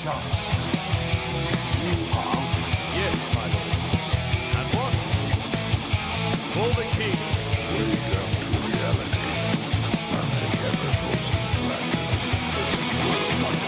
Josh. Yes, my lord. At once. For the king. Wake up to reality. Nothing ever goes as planned as this world.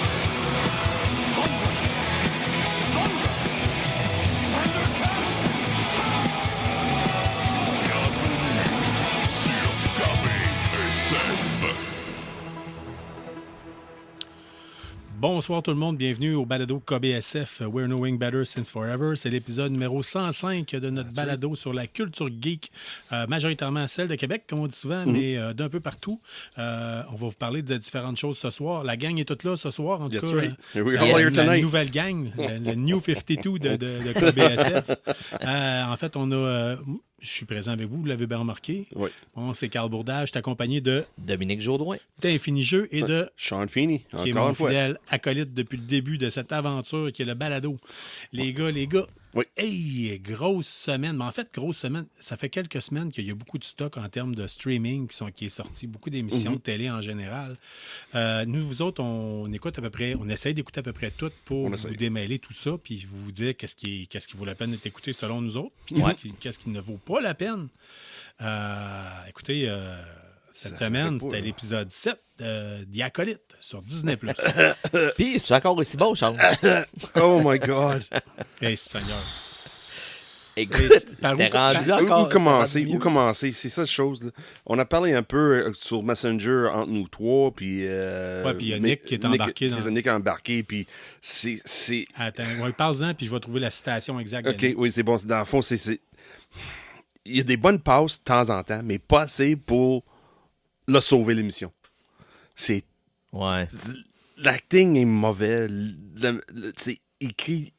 Bonsoir tout le monde, bienvenue au balado KBSF We're Knowing Better Since Forever. C'est l'épisode numéro 105 de notre balado sur la culture geek, majoritairement celle de Québec, comme on dit souvent, mais d'un peu partout. On va vous parler de différentes choses ce soir. La gang est toute là ce soir, en tout cas. Right. Here we La, are here la tonight. nouvelle gang, le New 52 de KBSF. En fait, on a... je suis présent avec vous l'avez bien remarqué. Oui. Bon, c'est Carl Bourdage, je suis accompagné de Dominique Jourdouin. d'Infini Jeux et de... Sean Feeney, qui est encore mon une fois. fidèle acolyte depuis le début de cette aventure qui est le balado. Les gars, Oui. hey, grosse semaine. Mais en fait, grosse semaine, ça fait quelques semaines qu'il y a beaucoup de stock en termes de streaming qui est sorti, beaucoup d'émissions de télé en général. Nous, vous autres, on écoute à peu près, on essaye d'écouter à peu près tout pour vous démêler tout ça, puis vous dire qu'est-ce qui vaut la peine d'être écouté selon nous autres, puis qu'est-ce qui ne vaut pas la peine. Écoutez, cette semaine, c'était l'épisode 7 d'I Acolyte sur Disney+. Puis, c'est encore aussi beau, Charles. Oh my God. Hey, Seigneur. Écoute, par c'était où- rendu encore. Où commencer? C'est ça, la chose. Là. On a parlé un peu sur Messenger entre nous trois, puis... puis il y a Nick qui est embarqué C'est dans- ça, Nick est embarqué, puis c'est... Attends, ouais, parle-en, puis je vais trouver la citation exacte. de OK, Nick. oui, c'est bon. Dans le fond, c'est... Il y a des bonnes passes de temps en temps, mais pas assez pour sauver l'émission. C'est... Ouais. L'acting est mauvais. C'est écrit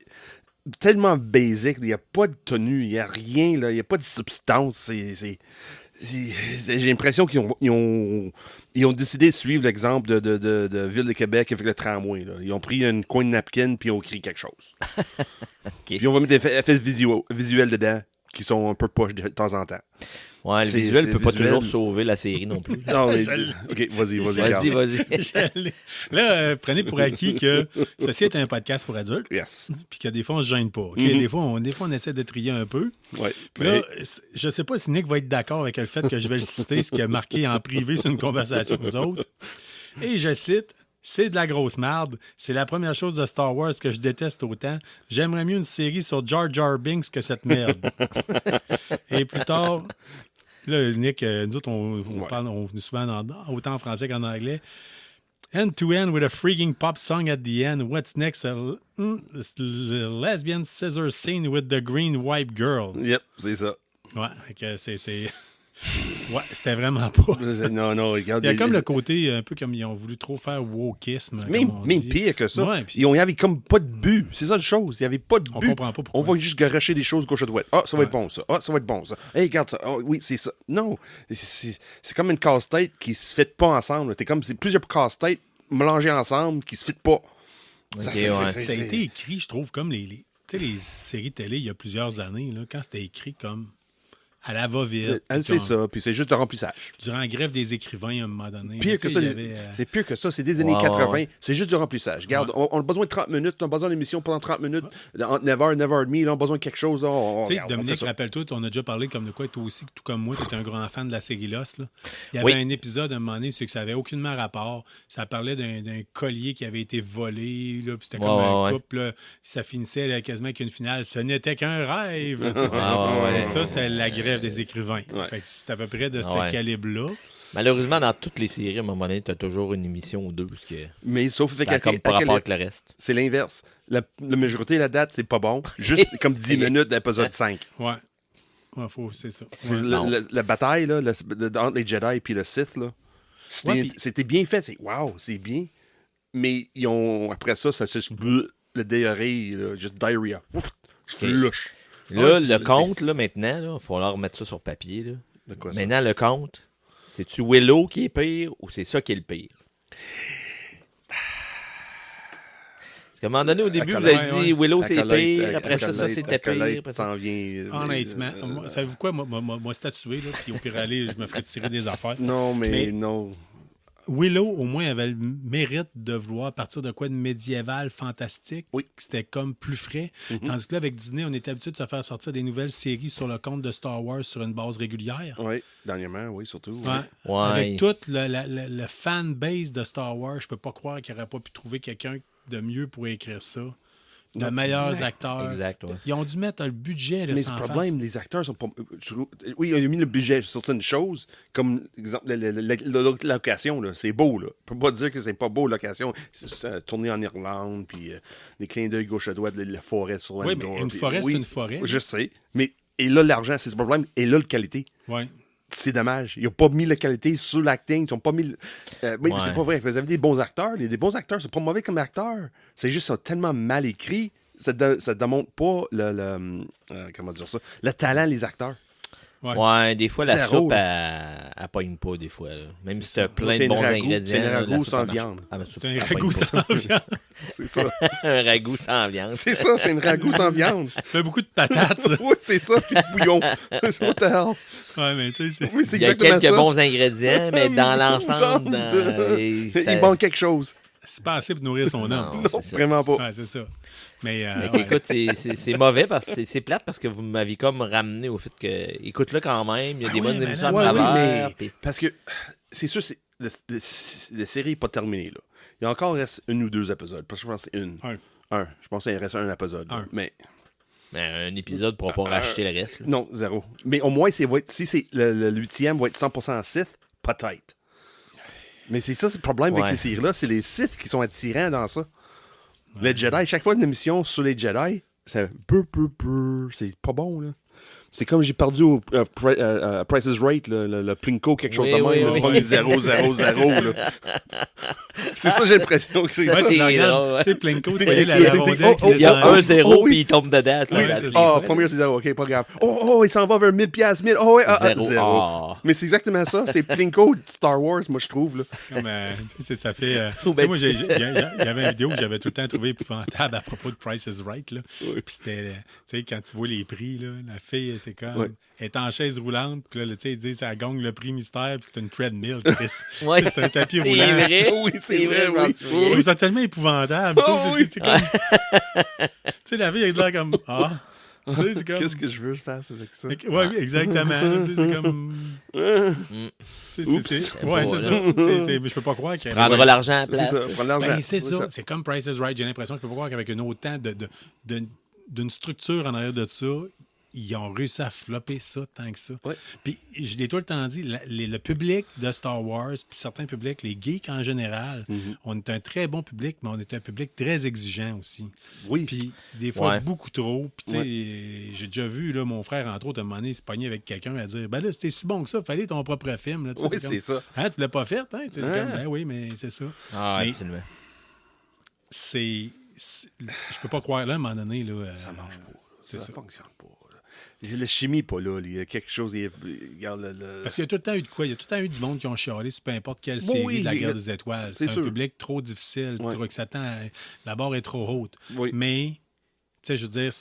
tellement basic. Il n'y a pas de tenue. Il n'y a rien. Il n'y a pas de substance. J'ai l'impression qu'ils ont décidé de suivre l'exemple de Ville de Québec avec le tramway. Là. Ils ont pris une coin de napkin puis ils ont écrit quelque chose. Puis on va mettre des effets visuels dedans qui sont un peu poches de temps en temps. Ouais, le C'est visuel peut pas visuel. toujours sauver la série non plus. Non, mais... OK, vas-y. Vas-y. Là, prenez pour acquis que ceci est un podcast pour adultes, Yes. puis que des fois, on se gêne pas. OK? Des fois, on essaie de trier un peu. Ouais. Puis là, je sais pas si Nick va être d'accord avec le fait que je vais le citer, ce qui a marqué en privé sur une conversation nous autres. Et je cite... C'est de la grosse merde. C'est la première chose de Star Wars que je déteste autant. J'aimerais mieux une série sur Jar Jar Binks que cette merde. Et plus tard, là, Nick, nous autres, on parle souvent autant en français qu'en anglais. End-to-end with a freaking pop song at the end. What's next? A lesbian scissor scene with the green wipe girl. Yep, c'est ça. Ouais, c'est... Ouais, c'était vraiment pas... Non, regarde. Il y a comme le côté, un peu comme ils ont voulu trop faire wokisme. Même pire que ça. Ouais, puis- Il n'y avait comme pas de but. C'est ça la chose. Il n'y avait pas de but. On comprend pas pourquoi. On va juste garocher des choses gauche à droite. Ah, ça va être bon, ça. Ah, ça va être bon, ça. Hey, regarde ça. Ah, oui, c'est ça. Non. C'est comme une casse-tête qui se fait pas ensemble. C'est plusieurs casse-têtes mélangées ensemble qui se fit pas. Ok, Ça a été écrit, je trouve, comme les séries télé il y a plusieurs années, là, quand c'était écrit comme à la va-vite. Elle sait ça, puis c'est juste de remplissage. Durant la grève des écrivains, à un moment donné. Pire que ça, c'est pire que ça. C'est des années 80. C'est juste du remplissage. Regarde, on a besoin de 30 minutes. On a besoin d'émission pendant 30 minutes. Entre 9h et 9h30, là, on a besoin de quelque chose. Là, Tu sais, regarde, on fait Dominique, ça. rappelle-toi, on a déjà parlé comme de quoi, toi aussi, tout comme moi, tu es un grand fan de la série Lost. Là. Il y avait un épisode à un moment donné, c'est que ça n'avait aucunement rapport. Ça parlait d'un collier qui avait été volé, là, puis c'était comme un couple. Là, ça finissait là, quasiment avec une finale. Ce n'était qu'un rêve. Là, et ça, c'était la grève des écrivains. Ouais. Fait que c'est à peu près de ce calibre-là. Malheureusement, dans toutes les séries, à un moment donné, t'as toujours une émission ou deux. Parce que Mais sauf ça a comme pas rapport avec le reste. c'est l'inverse. La majorité de la date, c'est pas bon. Juste comme 10 minutes d'épisode 5. Ouais. C'est ça. C'est Ouais. la bataille là, entre les Jedi et le Sith, là, c'était bien fait. C'est bien. Mais ils ont, après ça, c'est le diarrhée, là, juste diarrhea. Ouf, flush. Là, le compte, là, maintenant, il va falloir remettre ça sur papier. Là. De quoi ça? Maintenant, le compte, c'est-tu Willow qui est pire ou c'est ça qui est le pire? Parce qu'à un moment donné, au début, vous avez dit Willow, c'est pire. Après ça, c'était pire. Après ça... s'en vient. Honnêtement, savez-vous quoi? Moi statué, là, puis au pire aller, je me ferais tirer des affaires. Non, mais non. Willow, au moins, avait le mérite de vouloir partir de quoi de médiéval, fantastique. Oui. C'était comme plus frais. Tandis que là, avec Disney, on était habitué de se faire sortir des nouvelles séries sur le compte de Star Wars sur une base régulière. Oui, dernièrement, oui, surtout. Ouais. Ouais. Avec toute le fan base de Star Wars, je peux pas croire qu'il n'aurait pas pu trouver quelqu'un de mieux pour écrire ça. De meilleurs acteurs. Exact, ouais. Ils ont dû mettre le budget. Là, Mais sans le problème, les acteurs sont pas. Oui, ils ont mis le budget sur certaines choses, comme exemple la location, là. C'est beau, là. On peut pas dire que c'est pas beau, location. C'est tourné en Irlande, puis les clins d'œil gauche à droite, la forêt sur Oui, mais une forêt, c'est une forêt. Je sais. Mais et là, l'argent, c'est ce problème. Et là, la qualité. Oui. C'est dommage. Ils n'ont pas mis la qualité sur l'acting. Ils n'ont pas mis. Mais c'est pas vrai. Vous avez des bons acteurs. Des bons acteurs, c'est pas mauvais comme acteurs. C'est juste qu'ils sont tellement mal écrits. Ça démontre pas comment dire ça? Le talent des acteurs. Ouais, des fois, la Zéro, soupe, elle pogne pas, des fois. Là. Même si t'as plein C'est de bons une ragoût, ingrédients. c'est un là, ragoût la soupe, sans elle marche viande. pas. Ah, ma soupe, C'est un elle ragoût pogne pas. sans viande. C'est ça. Un ragoût sans viande. C'est ça, c'est une ragoût sans viande. Ça fait beaucoup de patates, ça. Oui, c'est ça, puis de bouillon. What the hell? Ouais, mais tu sais, c'est... Oui, c'est Il y a exactement quelques ça. bons ingrédients, mais dans l'ensemble, Il manque quelque chose. c'est pas assez pour nourrir son homme. Non, Non, c'est ça. vraiment pas. Ouais, c'est ça. Mais, Mais ouais. écoute, c'est mauvais parce que c'est plate parce que vous m'aviez comme ramené au fait que écoute-le quand même, il y a des oui, bonnes mais émissions à non, Ouais, travers. oui, puis- mais parce que c'est sûr, la série n'est pas terminée. Là. Il y a encore reste une ou deux épisodes. Parce que je pense que c'est une. Un. Je pense qu'il reste un épisode. Un. Mais Mais un épisode pour pas racheter le reste. là. non, zéro. Mais au moins, si c'est le 8e va être 100% Sith, peut-être. Mais c'est ça, c'est le problème avec Ouais. ces séries-là. C'est les Sith qui sont attirants dans ça. Les Jedi, chaque fois une émission sur les Jedi, c'est c'est pas bon, là. C'est comme j'ai perdu au Price is Right, le Plinko, quelque chose Oui, de même. oui, là. oui. Pas les 0, 0, 0. Là. C'est ça, j'ai l'impression que c'est Ouais, ça. c'est drôle, regarde, ouais. tu sais, Plinko, tu Il- voyais la il- rondelle oh, qui oh, Il y a descend. un zéro oh, oui. puis il tombe dedans. Oui, là, c'est- toutes les fois. premier c'est 0, ok, pas grave. Oh, il s'en va vers 1000 piastres, 1000. Oh, ouais, Zéro. zéro. Ah. Mais c'est exactement ça, c'est Plinko de Star Wars, moi, je trouve. Là. Comme, tu sais, ça fait... Ou tu sais, ben, moi, il y avait une vidéo que j'avais tout le temps trouvé épouvantable à propos de Price is Right. Là. Puis c'était, tu sais, quand tu vois les prix, là, la fille, c'est comme... Ouais. Elle est en chaise roulante, puis là, tu sais, ils disent, ça gagne le prix mystère, puis c'est une treadmill, Chris. Ouais. C'est un tapis C'est roulant. vrai. Oui, c'est vrai, je oui. m'en Oui. souviens. Je trouve ça tellement épouvantable. Tu sais, Oh, c'est comme... tu sais, la vie, elle a l'air comme... Ah! Tu sais, c'est comme... Qu'est-ce que je veux que je fasse avec ça? Oui, exactement. Tu sais, c'est comme... Tu sais, Oups. Ouais, Bon, c'est ça. là. Je peux pas croire qu'elle... Prendra l'argent à la C'est place. ça, prendre l'argent. Ben, c'est Oui, ça. C'est comme Price is Right. J'ai l'impression, je peux pas croire qu'avec une autant d'une structure en arrière de ça, ils ont réussi à flopper ça tant que ça. Ouais. Puis, je l'ai tout le temps dit, le public de Star Wars, puis certains publics, les geeks en général, on est un très bon public, mais on est un public très exigeant aussi. Oui. Puis, des fois, Ouais. beaucoup trop. Puis, tu sais, j'ai déjà vu, là, mon frère, entre autres, à un moment donné, se pogner avec quelqu'un à dire, ben là, c'était si bon que ça, fallait ton propre film. Là, tu sais, Oui, comme, c'est ça. Hein, tu l'as pas fait, hein? Tu sais, c'est Hein? comme, ben oui, mais c'est ça. Ah, Mais- absolument. je peux pas croire là à un moment donné là, Ça marche pas. c'est Ça ça. fonctionne pas. Là. La chimie pas là. Il y a quelque chose. Regarde Parce qu'il y a tout le temps eu de quoi? Il y a tout le temps eu du monde qui ont chialé sur peu importe quelle Bon, série oui, de la il y a- guerre des étoiles. c'est C'est un sûr. public trop difficile, Ouais. trop que s'attend la barre est trop haute. Oui. Mais, tu sais, je veux dire,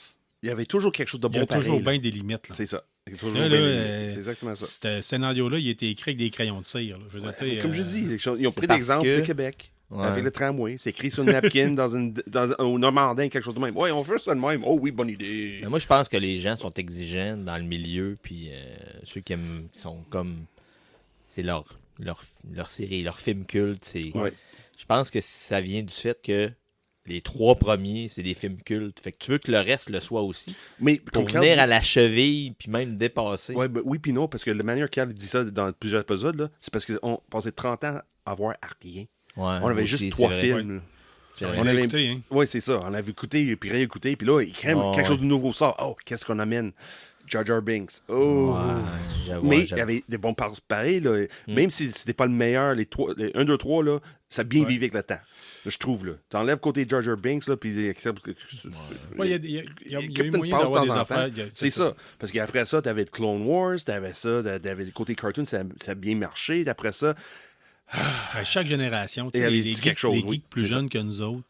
Il y avait toujours quelque chose de il y bon a toujours pareil. bien des limites. Là. C'est ça. Il y a toujours Là, bien là, des- C'est exactement ça. Ce scénario-là, il a été écrit avec des crayons de cire. Là. Je veux dire, tu sais, Comme je dis, ils ont c'est pris parce l'exemple que- de Québec. Ouais. Avec le tramway. C'est écrit sur une napkin au Normandin, quelque chose de même. Ouais, on fait ça de même. Oh oui, bonne idée. Mais moi, je pense que les gens sont exigeants dans le milieu, puis ceux qui sont comme... C'est leur série, leur film culte. Ouais. Je pense que ça vient du fait que les 3 premiers, c'est des films cultes. Fait que tu veux que le reste le soit aussi. Mais Pour comme Carl venir dit- à la cheville, puis même dépasser. Ouais, ben, oui, puis non, parce que la manière qu'elle dit ça dans plusieurs épisodes, là, c'est parce qu'on passait 30 ans à voir à rien. Ouais, On avait aussi, juste c'est 3 vrai. films. là. C'est vrai. on on a avait- écouté, hein. Oui, c'est ça. On avait écouté, puis réécouté, puis là, il crème Ouais, quelque chose ouais. de nouveau sort. Oh, qu'est-ce qu'on amène? Jar Jar Binks. Oh! Ouais, j'avoue, Mais il y j'avoue. avait des bons parts pareils, là. Même si c'était pas le meilleur, les 1, 2, 3, là, ça a bien Ouais. vécu avec le temps. Je trouve, là. T'enlèves côté Jar Jar Binks, là, puis... Ouais, il y a eu Captain moyen Pass d'avoir de des temps en affaires. temps. C'est ça. Parce qu'après ça, t'avais le Clone Wars, t'avais ça, t'avais le côté cartoon, ça a bien marché. D'après ça, Ben, chaque génération, tu Et sais, elle les dit geeks, quelque chose, les oui, geeks plus c'est ça. jeunes que nous autres.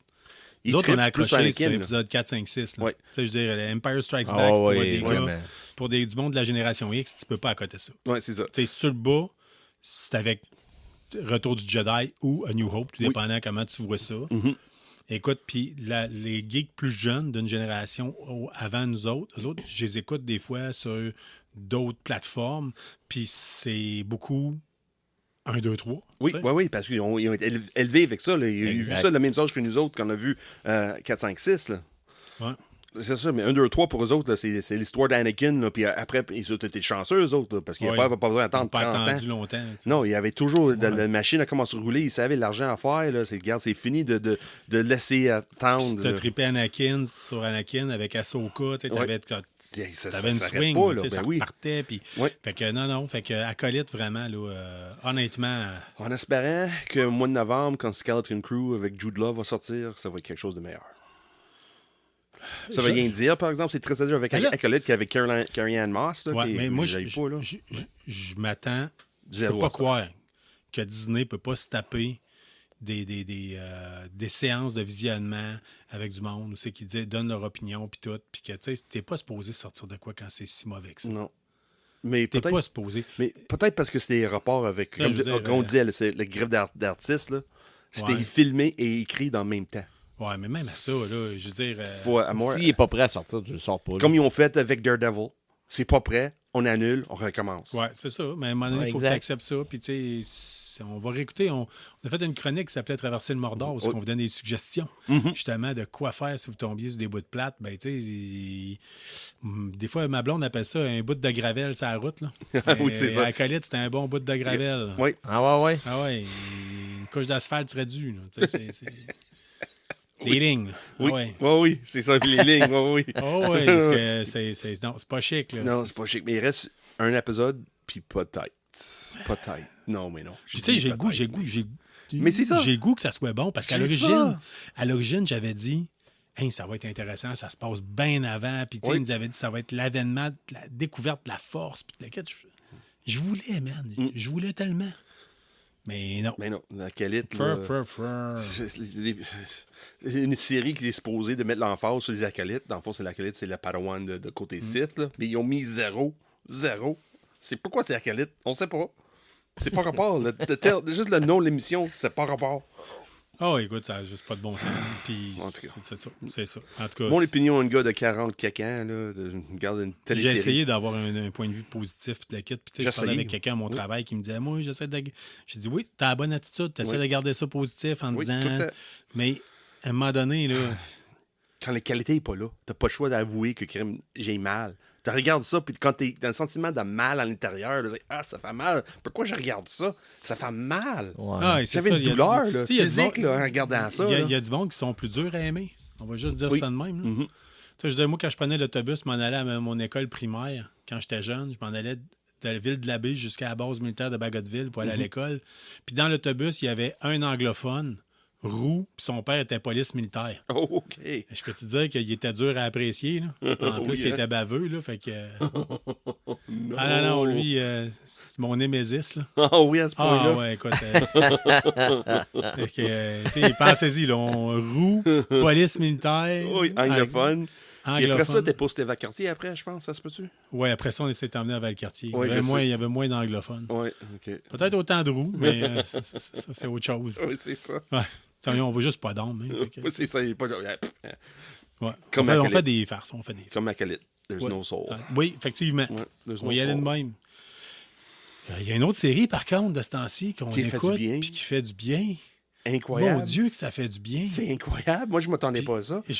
ils Nous autres, on a trippent plus accroché Anakin, sur là. l'épisode 4, 5, 6. Là. Ouais. Tu sais, je veux dire, Empire Strikes Ah Back, pour ouais, des ouais, gars, mais- pour du monde de la génération X, tu peux pas accoter ça. Ouais, c'est ça. Tu sais, si tu le bats, c'est avec Retour du Jedi ou A New Hope, tout Oui. dépendant comment tu vois ça. Mhm. Écoute, puis les geeks plus jeunes d'une génération avant nous autres, eux autres, je les écoute des fois sur d'autres plateformes, puis c'est beaucoup 1, 2, 3. Oui, tu sais. oui, parce qu'ils ont été élevés avec ça. Là. Ils ont vu Exact. ça le même âge que nous autres, qu'on a vu 4, 5, 6. Là. Ouais. C'est ça, mais 1, 2, 3 pour eux autres, là, c'est l'histoire d'Anakin. Là, puis après, ils ont été chanceux, eux autres, là, parce qu'ils Ouais. n'avaient pas besoin Ils d'attendre n'ont pas 30 attendu ans. longtemps. tu sais. Non, il y avait toujours Ouais. la machine a commencé à rouler. Ils savaient l'argent à faire. Là. Regarde, c'est fini de laisser Puis attendre. si t'as là. trippé Anakin sur Anakin avec Ahsoka, tu sais, t'avais Ça une s'arrête swing, pas, là. tu sais, Ben ça oui. repartait. Puis, Ouais. fait que non, fait que Acolyte, vraiment, là, honnêtement, En espérant que au mois de novembre, quand Skeleton Crew avec Jude Law va sortir, ça va être quelque chose de meilleur. Ça veut Je- rien dire, par exemple. C'est très dur avec Mais là- Acolyte qu'avec Carrie-Anne Moss. Là, ouais, qui, mais moi, j'aille pas, là. je m'attends. Je Zéro peux pas à ça. croire que Disney peut pas se taper des séances de visionnement avec du monde où c'est qu'ils donnent leur opinion puis tout, puis que tu sais, t'es pas supposé sortir de quoi quand c'est si mauvais que ça. Non. Mais T'es peut-être pas supposé. parce que c'était des rapports avec, Là, comme, je veux dire, comme on disait, c'est le greffe d'artistes, là. C'était Ouais. filmé et écrit dans le même temps. Ouais, mais même à ça, là, je veux dire. Faut, à moi, S'il n'est pas prêt à sortir, tu le sors pas. là. comme ils ont fait avec Daredevil, c'est pas prêt, on annule, on recommence. Ouais, c'est ça. Mais à un moment donné, Ouais, il faut que exact. tu acceptes ça. Puis, tu sais, on va réécouter. On a fait une chronique qui s'appelait Traverser le Mordor, où Oui. on vous donne des suggestions, Mhm. justement, de quoi faire si vous tombiez sur des bouts de plate. Ben, tu sais, des fois, ma blonde appelle ça un bout de gravel sur la route. Là. Oui, c'est ça. À Acolyte, c'était un bon bout de gravel. Oui. Ah ouais. Ah ouais, une couche d'asphalte serait due. Là. Tu sais, c'est des lignes. là. Oui, Ah ouais. oui, c'est ça, les lignes, oui. Oh ouais, parce que non, c'est pas chic. Là. Non, c'est pas chic, mais il reste un épisode, puis peut-être. Peut-être. Non, mais non. Puis, tu sais, j'ai le goût, Mais c'est ça. J'ai le goût que ça soit bon parce qu'à C'est l'origine, ça. j'avais dit, hey, ça va être intéressant, ça se passe bien avant. Puis, tu sais, Oui. ils nous avaient dit, ça va être l'avènement, de la découverte de la force. Puis, je voulais, man. Je voulais tellement. Mais non. Mais non, la Acolyte, Frr, là, frr, frr. c'est une série qui est supposée de mettre l'emphase sur les acolytes. Dans le fond, c'est l'Acolyte, c'est le Padawan de côté Sith. Là. Mais ils ont mis zéro. C'est pourquoi c'est Acolyte? On sait pas. C'est pas rapport. Juste le nom de l'émission, c'est pas rapport. Oh, écoute, ça n'a juste pas de bon sens. Puis, En tout cas. c'est ça. En tout cas, Mon opinion, un gars de 40 ans, là, regarde une j'ai télésérie. essayé d'avoir un point de vue positif puis de la kit. Puis, tu sais, je parlais J'essayais. avec quelqu'un à mon Oui. travail qui me disait, moi, j'essaie de. J'ai dit, oui, t'as la bonne attitude, t'essaies Oui. de garder ça positif en Oui, disant. tout le temps. Mais à un moment donné, là. Quand la qualité n'est pas là, t'as pas le choix d'avouer que crime, j'ai mal. Tu regardes ça, puis quand t'es dans le sentiment de mal à l'intérieur, de dire, ah, ça fait mal. Pourquoi je regarde ça? Ça fait mal. Ouais. Ah, c'est J'avais ça, une il y a douleur du- là, tu sais, il y a du physique monde- là, en regardant ça. Il là. y a du monde qui sont plus durs à aimer. On va juste dire Oui. ça de même. là. Mhm. Tu sais, je veux dire, moi, quand je prenais l'autobus, je m'en allais à mon école primaire. Quand j'étais jeune, je m'en allais de la ville de l'Abbé jusqu'à la base militaire de Bagotville pour aller Mhm. à l'école. Puis dans l'autobus, il y avait un anglophone, roux, puis son père était police militaire. Oh, OK. Je peux te dire qu'il était dur à apprécier. Là. En plus, Oui, il hein. était baveux. Là, fait que... Ah non, lui, c'est mon némésis. Là. Ah oui, à ce point-là. Ah ouais, écoute. Fait que, tu sais, pensez-y, là, on roux, police militaire. Oui, anglophone. Puis après ça, t'es posté Vacartier après, je pense, ça se peut-tu? Oui, après ça, on s'est emmené à Valcartier. Ouais, Il y avait moins d'anglophones. Oui, OK. Peut-être autant de roux, mais ça, c'est autre chose. Oui, c'est ça. Ouais. T'sais, on voit juste pas d'homme. Hein, fait que- Oui, c'est ça. Il est pas... ouais. Comme on Acolyte. fait des farces, on fait des Comme Acolyte. There's Ouais. no soul. Oui, effectivement. Ouais, there's On no va y aller de soul. même. Il y a une autre série, par contre, de ce temps-ci, qu'on Qui fait écoute, du bien. puis qui fait du bien. Incroyable. Mon Dieu, que ça fait du bien. C'est incroyable. Moi, je m'attendais Puis- pas à ça. Et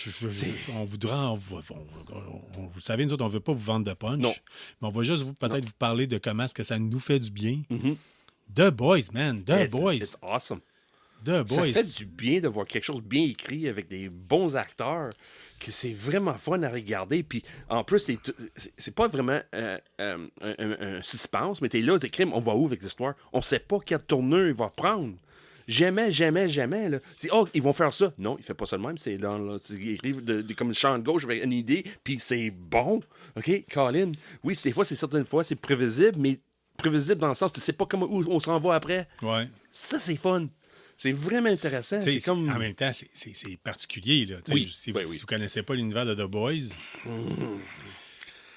on voudra, vous savez, nous autres, on ne veut pas vous vendre de punch. Non. Mais on va juste peut-être vous parler de comment est-ce que ça nous fait du bien. Mhm. The Boys, man. The Boys. It's awesome. The Ça Boys. fait du bien de voir quelque chose bien écrit avec des bons acteurs, que c'est vraiment fun à regarder. Puis en plus, c'est pas vraiment un suspense, mais t'es là, t'es crime, on va où avec l'histoire? On sait pas quelle tournure il va prendre. Jamais, là. C'est, oh, ils vont faire ça. Non, il fait pas ça de même. C'est là, il arrive comme le champ de gauche avec une idée, puis c'est bon. OK, Colin? Oui, des fois, certaines fois, c'est prévisible, mais prévisible dans le sens que tu sais pas comment, où on s'en va après. Ouais. Ça, c'est fun. C'est vraiment intéressant. Tu sais, C'est comme... En même temps, c'est particulier. Là. Tu sais, Oui, Si oui, vous oui. ne connaissez pas l'univers de The Boys,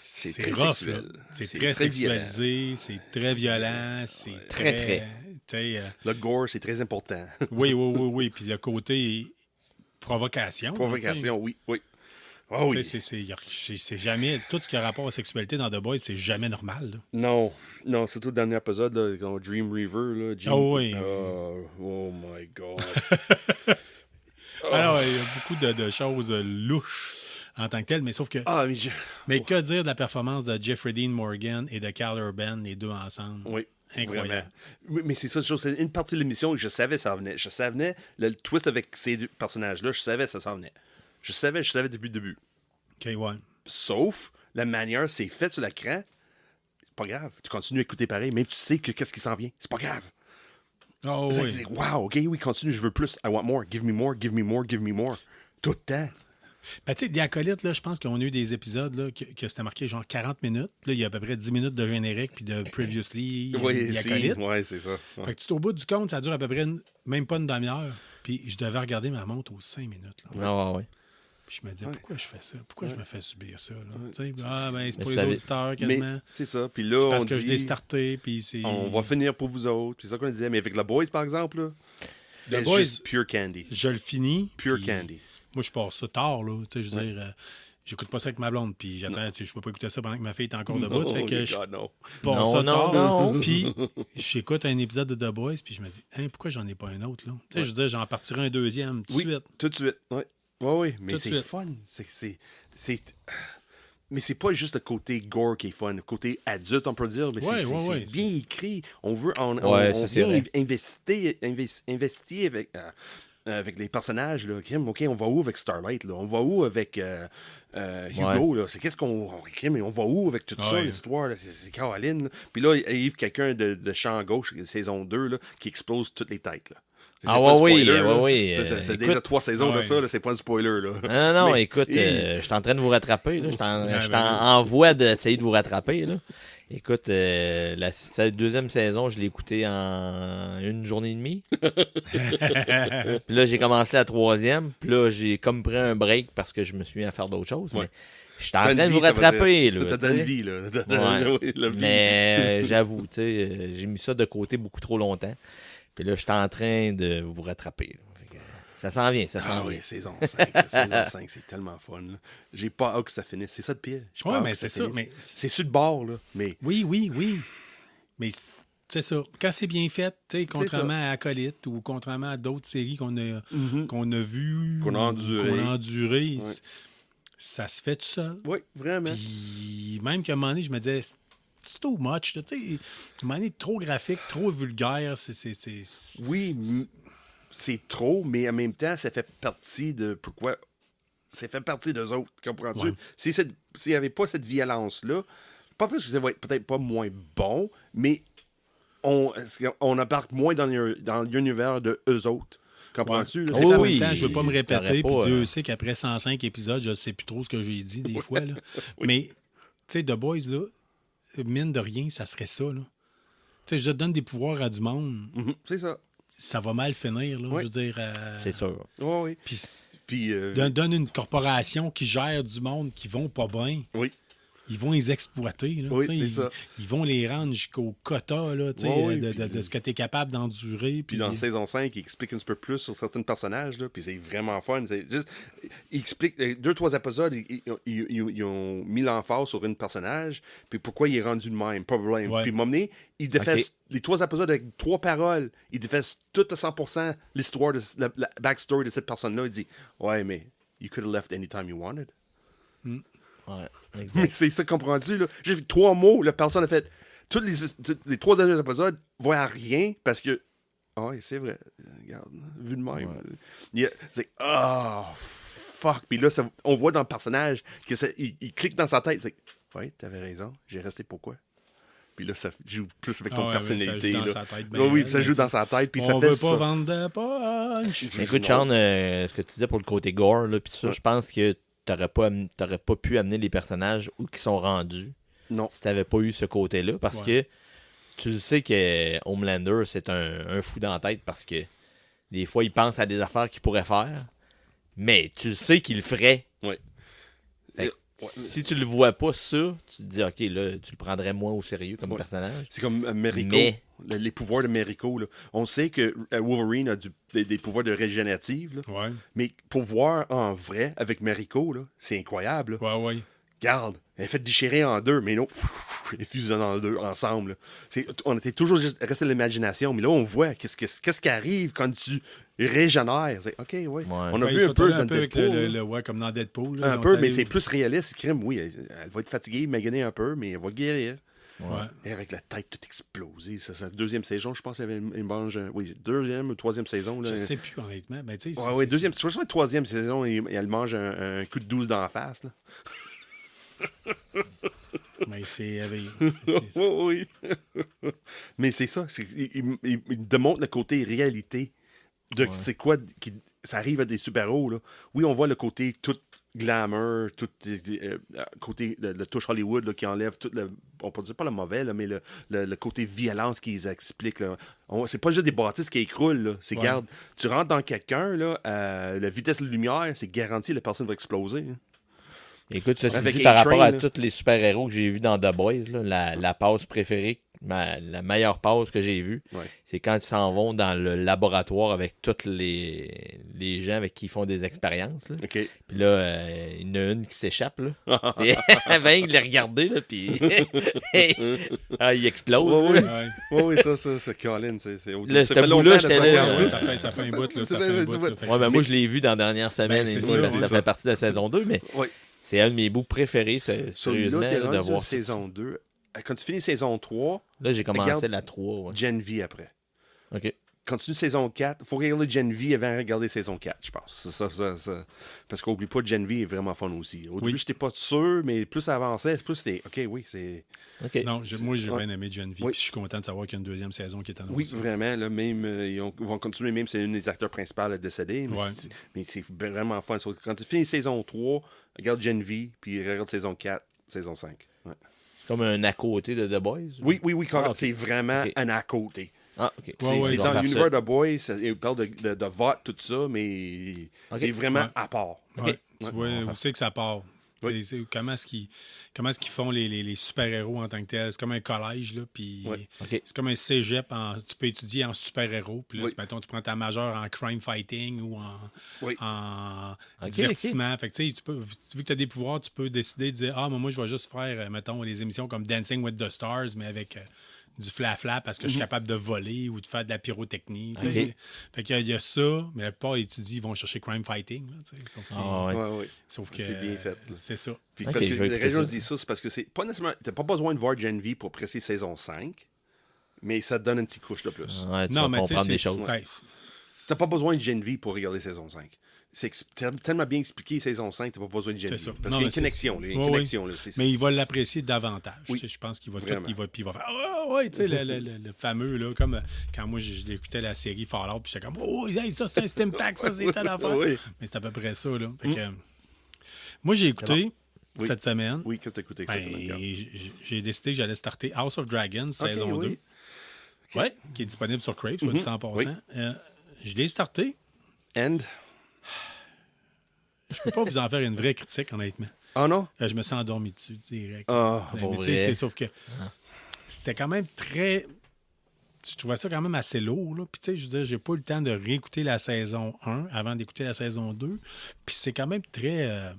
C'est c'est très rough. sexuel. là. C'est C'est très très sexualisé, c'est très violent, c'est Très, très... tu sais, Le gore, c'est très important. oui. Puis le côté provocation. Provocation, oui. Oh Tu oui. sais, c'est jamais. Tout ce qui a rapport à la sexualité dans The Boys, c'est jamais normal. Là. Non, surtout le dernier épisode, là, quand Dream Reaver, là. Oh oui. Oh my God. Alors, il y a beaucoup de choses louches en tant que telles, mais sauf que. Ah, Mais que dire de la performance de Jeffrey Dean Morgan et de Carl Urban, les deux ensemble? Oui. Incroyable. Vraiment. Mais c'est ça, c'est une partie de l'émission que je savais ça venait. Je savais le twist avec ces deux personnages-là, je savais ça s'en venait. Je savais depuis le début. OK, ouais. Sauf la manière c'est fait sur l'écran, c'est pas grave. Tu continues à écouter pareil, même tu sais que qu'est-ce qui s'en vient. C'est pas grave. Oh, oui. C'est wow, OK, oui, continue, je veux plus. I want more. Give me more, give me more, give me more. Tout le temps. Ben, tu sais, des acolytes, là, je pense qu'on a eu des épisodes là, que c'était marqué genre 40 minutes. Là, il y a à peu près 10 minutes de générique puis de previously, des acolytes. Oui, c'est ça. Ouais. Fait que tout au bout du compte, ça dure à peu près même pas une demi-heure. Puis je devais regarder ma montre aux 5 minutes. Là. Ah, ouais. Puis je me disais, pourquoi je fais ça? Pourquoi je me fais subir ça? Là? Ouais. Tu sais, c'est Mais pour les ça avait- auditeurs quasiment. Mais c'est ça. Puis là, Parce on que je l'ai dit, starté, puis c'est... on va finir pour vous autres. Puis c'est ça qu'on disait. Mais avec The Boys, par exemple, là, The it's Boys, just pure candy. je le finis. Pure puis candy. Moi, je pars ça tard, là. Tu sais, je veux dire, j'écoute pas ça avec ma blonde, puis j'attends, tu sais, je peux pas écouter ça pendant que ma fille est encore debout. Fait que je God, no. pars ça Non, tard. non. Puis j'écoute un épisode de The Boys, puis je me dis, hein, pourquoi j'en ai pas un autre, là? Tu sais, je veux dire, j'en partirai un deuxième tout de Oui, suite. tout de suite. Oui, mais Tout de c'est suite. fun. Mais c'est pas juste le côté gore qui est fun, le côté adulte, on peut dire, mais Ouais, c'est ouais. bien écrit. On veut, on ça, c'est vient vrai. investir avec les personnages. Là. OK, on va où avec Starlight? Là? On va où avec Hugo? Là? C'est qu'est-ce qu'on... Mais on va où avec tout ça, Ouais. l'histoire? Là? C'est Caroline. Là. Puis là, il arrive quelqu'un de champ gauche, saison 2, là, qui explose toutes les têtes. Là. C'est Ah pas un ouais, oui, spoiler, là. oui. C'est Écoute- déjà 3 saisons de Ouais. ça, là, c'est pas un spoiler. Là. Non, Mais- écoute, et- je suis en train de vous rattraper. Là. Je Ouais, suis ben en voie d'essayer de vous rattraper. Là. Écoute, la deuxième saison, je l'ai écoutée en une journée et demie. Puis là, j'ai commencé la troisième. Puis là, j'ai comme pris un break parce que je me suis mis à faire d'autres choses. Ouais. Mais je suis en T'as train une de vous vie, ça veut rattraper. dire. Là, T'as tu une sais. vie, là. Ouais. Oui, la vie. Mais j'avoue, tu sais, j'ai mis ça de côté beaucoup trop longtemps. Puis là, je suis en train de vous rattraper. Là. Fait que ça s'en vient, ça s'en Ah vient. oui, saison 5. Saison 5, c'est tellement fun. Là. J'ai pas hâte que ça finisse. C'est ça de pire. J'ai pas Ouais, hâte mais que c'est ça. finisse. Mais... C'est sur le bord, là. Mais Oui. Mais c'est ça. Quand c'est bien fait, tu sais, C'est contrairement à Acolyte ou contrairement à d'autres séries qu'on a vues, Qu'on a endurées. endurées, Ouais. ça se fait tout seul. oui, vraiment. Puis même qu'à un moment donné, je me disais, c'est too much. Tu sais, à un moment donné, trop graphique, trop vulgaire. Oui, c'est trop, mais en même temps, ça fait partie de pourquoi. Ça fait partie d'eux autres, comprends-tu? Ouais. S'il n'y avait pas cette violence-là, pas parce que ça va être peut-être pas moins bon, mais on embarque moins dans l'univers de eux autres. Comprends-tu? Là? C'est C'est en pas- oui, même temps, je veux pas me répéter, t'aurais puis pas, Dieu sait qu'après 105 épisodes, je ne sais plus trop ce que j'ai dit des fois. Là. Mais, tu sais, The Boys, là, mine de rien, ça serait ça. Là. Tu sais, je donne des pouvoirs à du monde, Mhm, c'est ça. ça va mal finir. Là, Oui. je veux dire. C'est sûr. Oui, oui. Puis Puis, donne une corporation qui gère du monde qui vont pas bien. oui. Ils vont les exploiter. Là, Oui, tu sais, c'est ça. Ils vont les rendre jusqu'au quota là, tu sais, Oui, de puis- ce que tu es capable d'endurer. Puis dans saison 5, il explique un petit peu plus sur certains personnages, là, puis c'est vraiment fun. C'est juste, il explique 2-3 épisodes, ils ont mis l'emphase sur un personnage, puis pourquoi il est rendu de même, problème. Ouais. Puis à un moment donné, il défaisse Ok. les 3 épisodes avec 3 paroles, il défaisse tout à 100% l'histoire, la backstory de cette personne-là. Il dit, ouais, mais you could have left anytime you wanted. Ouais, Mais exact. c'est ça, comprends-tu? Là? J'ai fait 3 mots, la personne a fait. Tous les 3 derniers épisodes voient à rien parce que. Ah oui, c'est vrai. Regarde, vu de même. C'est. Oh, fuck. Puis là, on voit dans le personnage qu'il clique dans sa tête. C'est. Ouais, t'avais raison. J'ai resté pourquoi? Puis là, ça joue plus avec ton Ah ouais, personnalité. ça joue dans là. sa tête, ben, Oui, puis ça ben, joue dans sa tête. Puis on ça veut fait pas ça. vendre de punch. Écoute, Sean, ce que tu disais pour le côté gore, là, pis tout ça, Ouais. je pense que t'aurais pas pu amener les personnages où ils sont rendus Non. si t'avais pas eu ce côté-là. Parce Ouais. que tu le sais que Homelander, c'est un fou dans la tête parce que des fois, il pense à des affaires qu'il pourrait faire, mais tu le sais qu'il le ferait. Ouais. Fait que si tu le vois pas, ça, tu te dis, OK, là, tu le prendrais moins au sérieux comme personnage. C'est comme Merico, Mais- les pouvoirs de Merico. Là. On sait que Wolverine a des pouvoirs de régénérative, là. Ouais, Mais pour voir en vrai avec Merico, là, c'est incroyable. Là. ouais. Regarde, elle est faite déchirer en deux, mais non, elle est fusionnée en deux ensemble. Là. On était toujours juste resté à l'imagination, mais là, on voit qu'est-ce qui arrive quand tu régénères. C'est, OK, oui. On a Ouais, vu ils un sont peu allés dans un peu avec Deadpool, ouais, comme dans Deadpool. un ils peu, ont mais allé- c'est plus réaliste. Crème, oui, elle va être fatiguée, maganée un peu, mais elle va guérir. Ouais. Et avec la tête toute explosée. Ça, deuxième saison, je pense qu'il y avait une mange. Oui, deuxième ou troisième saison. Là. Je sais plus, honnêtement. Ben, tu sais, Ouais, deuxième. Je pense que troisième saison, elle mange un coup de 12 dans la face. Là. Mais c'est... Oui. Mais c'est ça. Il démontre le côté réalité de Ouais. c'est quoi ça arrive à des super-héros. Là. Oui, on voit le côté tout glamour, tout côté le touche Hollywood là, qui enlève tout le. On peut dire pas le mauvais, là, mais le côté violence qu'ils expliquent. Là. C'est pas juste des bâtisses qui écroulent. Là. C'est, Ouais. garde, tu rentres dans quelqu'un, là, la vitesse de lumière, c'est garanti la personne va exploser. Hein. Écoute, ceci Avec dit, par A-Train, rapport à là. tous les super-héros que j'ai vus dans The Boys, là, la passe préférée, la meilleure passe que j'ai vue, Ouais. c'est quand ils s'en vont dans le laboratoire avec tous les gens avec qui ils font des expériences. Là. OK. Puis là, il y en a une qui s'échappe. Là. Puis, ben, il l'a regardé, là, puis il explose. Ouais, là. ouais. Oui, ça, Colin, c'est Là, ça ce fait bout-là, longtemps de j'étais ça. là, Ouais, ouais. ça fait un bout, là. Ça C'est fait un vrai, bout, là. c'est Fait que- Ouais, ben, moi, je l'ai vu dans la dernière semaine. Ben, c'est et ça, tout, parce que c'est ça ça. fait partie de la saison 2, mais Ouais. c'est un de mes bouts préférés, Celui-là, sérieusement, t'es là, de rendu voir. saison 2. Quand tu finis saison 3, Là, j'ai commencé Regarde. la 3. Ouais. Gen V après. OK. Continue saison 4. Il faut regarder Gen V avant de regarder saison 4, je pense. Ça. Parce qu'oublie pas, Gen V est vraiment fun aussi. Au début, j'étais pas sûr, mais plus ça avançait, plus c'était OK, oui, c'est. OK. Non, moi, j'ai Ouais. bien aimé Gen V. Oui. Puis je suis content de savoir qu'il y a une deuxième saison qui est annoncée. Oui, vraiment. Là, même, ils vont continuer, même si c'est un des acteurs principaux à décéder. Mais, Ouais. mais c'est vraiment fun. Quand tu finis saison 3, regarde Gen V, puis regarde saison 4, saison 5. Ouais. C'est comme un à côté de The Boys. Oui, Ah, ok. c'est vraiment Ok. un à côté. Ah, OK. C'est ouais, c'est ils dans vont faire l'univers de Boys, il parle de vote, tout ça, mais Ok. c'est vraiment Ouais. à part. Ouais. Ok. Tu Ouais. vois On va où faire c'est que ça part. Oui. Comment est-ce qu'ils font les super-héros en tant que tels? C'est comme un collège, là, puis Ouais. OK. c'est comme un cégep. Tu peux étudier en super-héros, puis là, Oui. mettons, tu prends ta majeure en crime fighting ou Oui. en Ok, divertissement. Fait que, tu sais, vu que tu as des pouvoirs, tu peux décider de dire, ah, moi, je vais juste faire, mettons, des émissions comme Dancing with the Stars, mais avec du fla-fla parce que je suis capable de voler ou de faire de la pyrotechnie. Tu sais. Ok. Fait qu'il y a ça, mais la plupart étudient, ils vont chercher crime fighting. Là, tu sais, Ah, ouais. Ouais. sauf que C'est bien fait, là. c'est ça. Puis Ok, parce que je vais la écouter raison ça. que je dis ça, c'est parce que c'est pas nécessairement. T'as pas besoin de voir Gen V pour presser saison 5, mais ça te donne une petite couche de plus. Ouais, tu Non, vas mais tu sais, comprendre des c'est choses. ouais. T'as pas besoin de Gen V pour regarder saison 5. C'est tellement bien expliqué saison 5, t'as pas besoin de Gen V. C'est ça. Parce Non, qu'il y a mais une c'est- connexion. Là, il y a une Ouais, connexion là, Mais il va l'apprécier davantage. Oui. Tu sais, je pense qu'il va tout, Vraiment. puis il va faire ah ouais, tu sais, le fameux, là, comme quand moi écoutais la série Fallout, puis j'étais comme oh, hey, ça c'est un Steam Pack, ça c'est telle affaire. Oui. Mais c'est à peu près ça, là. Fait que, moi, j'ai écouté Oui. cette semaine. Oui, qu'est-ce que t'as écouté Ben, cette semaine? Carl? j'ai décidé que j'allais starter House of Dragons, saison oui. 2. Ouais, qui est disponible sur Crave, soit dit en passant. Oui. Je l'ai starté. And? Je peux pas vous en faire une vraie critique, honnêtement. Oh non? Je me sens endormi dessus, direct. Ah, Mais, pour tu sais, vrai. sauf que c'était quand même très. Je trouvais ça quand même assez lourd. Là. Puis, tu sais, je veux dire, j'ai pas eu le temps de réécouter la saison 1 avant d'écouter la saison 2. Puis, c'est quand même très.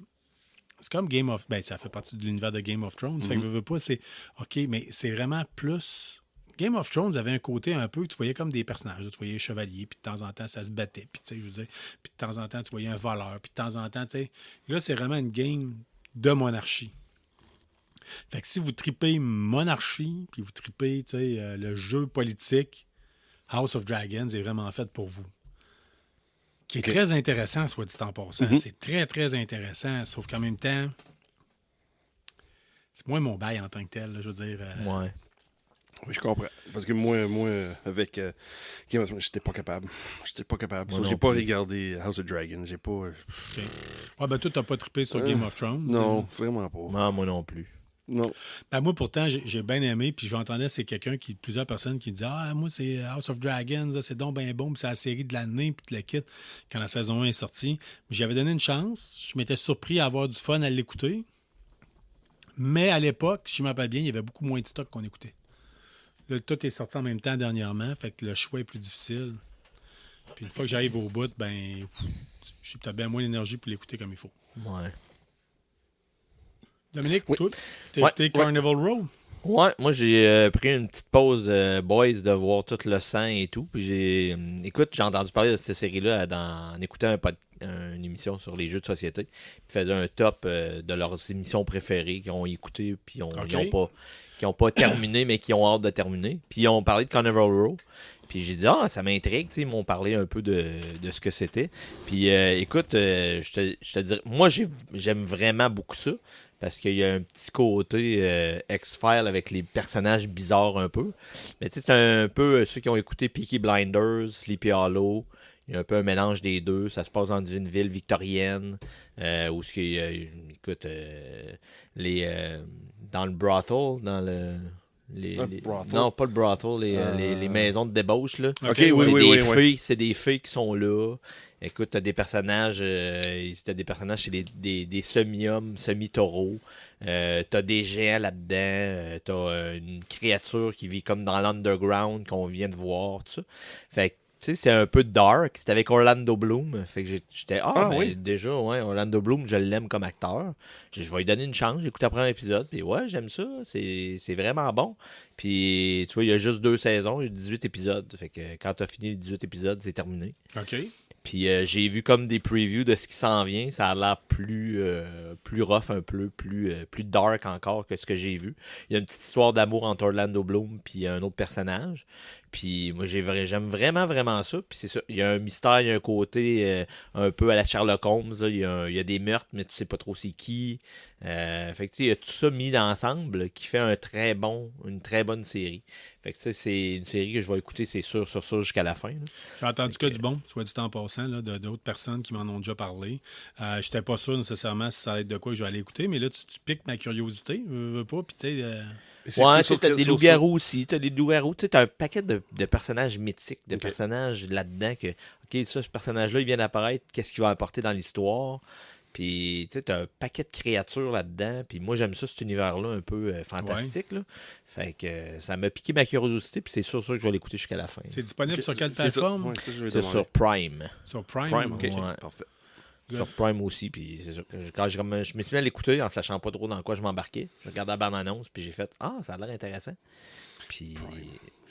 C'est comme Game of. Ben, ça fait partie de l'univers de Game of Thrones. Fait que veux pas, c'est. OK, mais c'est vraiment plus. Game of Thrones avait un côté un peu, tu voyais comme des personnages. Tu voyais un chevalier, puis de temps en temps, ça se battait. Puis, tu sais, je veux dire, puis de temps en temps, tu voyais un voleur. Puis, de temps en temps, tu sais. Là, c'est vraiment une game de monarchie. Fait que si vous tripez monarchie, puis vous tripez, tu sais, le jeu politique, House of Dragons est vraiment fait pour vous. Qui est très intéressant, soit dit en passant. C'est très, très intéressant, sauf qu'en même temps, c'est moins mon bail en tant que tel, là, je veux dire. Ouais. Oui, je comprends. Parce que moi avec Game of Thrones, j'étais pas capable. Moi J'ai non pas plus. regardé House of Dragons. J'ai pas. OK. Ouais, ben toi, t'as pas trippé sur Game of Thrones. Non, vraiment pas. Moi non plus. Non. Ben moi, pourtant, j'ai bien aimé, puis j'entendais, c'est plusieurs personnes qui disaient ah, moi, c'est House of Dragons, là, c'est donc ben bon, puis c'est la série de l'année, puis tu le quittes quand la saison 1 est sortie. Mais j'avais donné une chance. Je m'étais surpris à avoir du fun à l'écouter. Mais à l'époque, je me rappelle bien, il y avait beaucoup moins de stock qu'on écoutait. Là, tout est sorti en même temps dernièrement, fait que le choix est plus difficile. Puis une fois que j'arrive au bout, j'ai peut-être bien moins d'énergie pour l'écouter comme il faut. Ouais. Dominique, Oui. toi, t'as Ouais, écouté Carnival Row? Ouais, moi j'ai pris une petite pause Boys de voir tout le sang et tout. Puis écoute, j'ai entendu parler de cette série-là en écoutant une émission sur les jeux de société. Puis ils faisaient un top de leurs émissions préférées qu'ils ont écoutées puis qui ont pas terminé, mais qui ont hâte de terminer. Puis ils ont parlé de Carnival Row. Puis j'ai dit, ça m'intrigue, tu sais, ils m'ont parlé un peu de ce que c'était. Puis écoute, je te dirais, moi j'aime vraiment beaucoup ça. Parce qu'il y a un petit côté X-Files avec les personnages bizarres un peu. Mais tu sais, c'est un peu ceux qui ont écouté Peaky Blinders, Sleepy Hollow. Il y a un peu un mélange des deux. Ça se passe dans une ville victorienne. Où ce qu'il y a, écoute, dans le brothel, dans brothel? non, pas le brothel, les maisons de débauche, là. Ok, C'est oui. C'est des filles qui sont là. Écoute, t'as des personnages, c'est des semi-hommes, semi-taureaux. T'as des géants là-dedans. T'as une créature qui vit comme dans l'underground qu'on vient de voir, tout ça. Fait que, tu sais, c'est un peu dark. C'était avec Orlando Bloom. Fait que j'étais, oui. déjà, ouais, Orlando Bloom, je l'aime comme acteur. Je vais lui donner une chance. J'écoute le premier épisode. Puis ouais, j'aime ça. C'est vraiment bon. Puis, tu vois, il y a juste 2 saisons. Il y a 18 épisodes. Fait que quand t'as fini les 18 épisodes, c'est terminé. OK. Puis j'ai vu comme des previews de ce qui s'en vient. Ça a l'air plus rough un peu, plus dark encore que ce que j'ai vu. Il y a une petite histoire d'amour entre Orlando Bloom puis un autre personnage. Puis moi j'aime vraiment, vraiment ça. Puis c'est ça. Il y a un mystère, il y a un côté un peu à la Sherlock Holmes. Là. Il y a des meurtres, mais tu sais pas trop c'est qui. Fait que tu sais, il y a tout ça mis ensemble qui fait une très bonne série. Fait que tu sais, c'est une série que je vais écouter, c'est sûr, sur ça jusqu'à la fin. Là. J'ai entendu que du bon, soit dit en passant, là, d'autres personnes qui m'en ont déjà parlé. Je n'étais pas sûr nécessairement si ça allait être de quoi que je vais aller écouter, mais là, tu piques ma curiosité, veux pas, puis tu sais... Ouais, tu sais, t'as des loups-garous aussi. T'as des loups-garous. Tu sais, t'as un paquet de personnages mythiques, de personnages là-dedans que, OK, ça, ce personnage-là, il vient d'apparaître. Qu'est-ce qu'il va apporter dans l'histoire? Puis, tu sais, t'as un paquet de créatures là-dedans. Puis moi, j'aime ça, cet univers-là, un peu fantastique. Là. Fait que ça m'a piqué ma curiosité. Puis c'est sûr que je vais l'écouter jusqu'à la fin. C'est disponible sur quelle C'est ça. plateforme? Ouais, ça, je vais C'est demander. sur Prime. Sur Prime? Prime, ok. Ouais. Parfait. Sur Prime aussi. Puis c'est sûr que quand je me suis mis à l'écouter en sachant pas trop dans quoi je m'embarquais. Je regardais la bande-annonce. Puis j'ai fait, ça a l'air intéressant. Puis.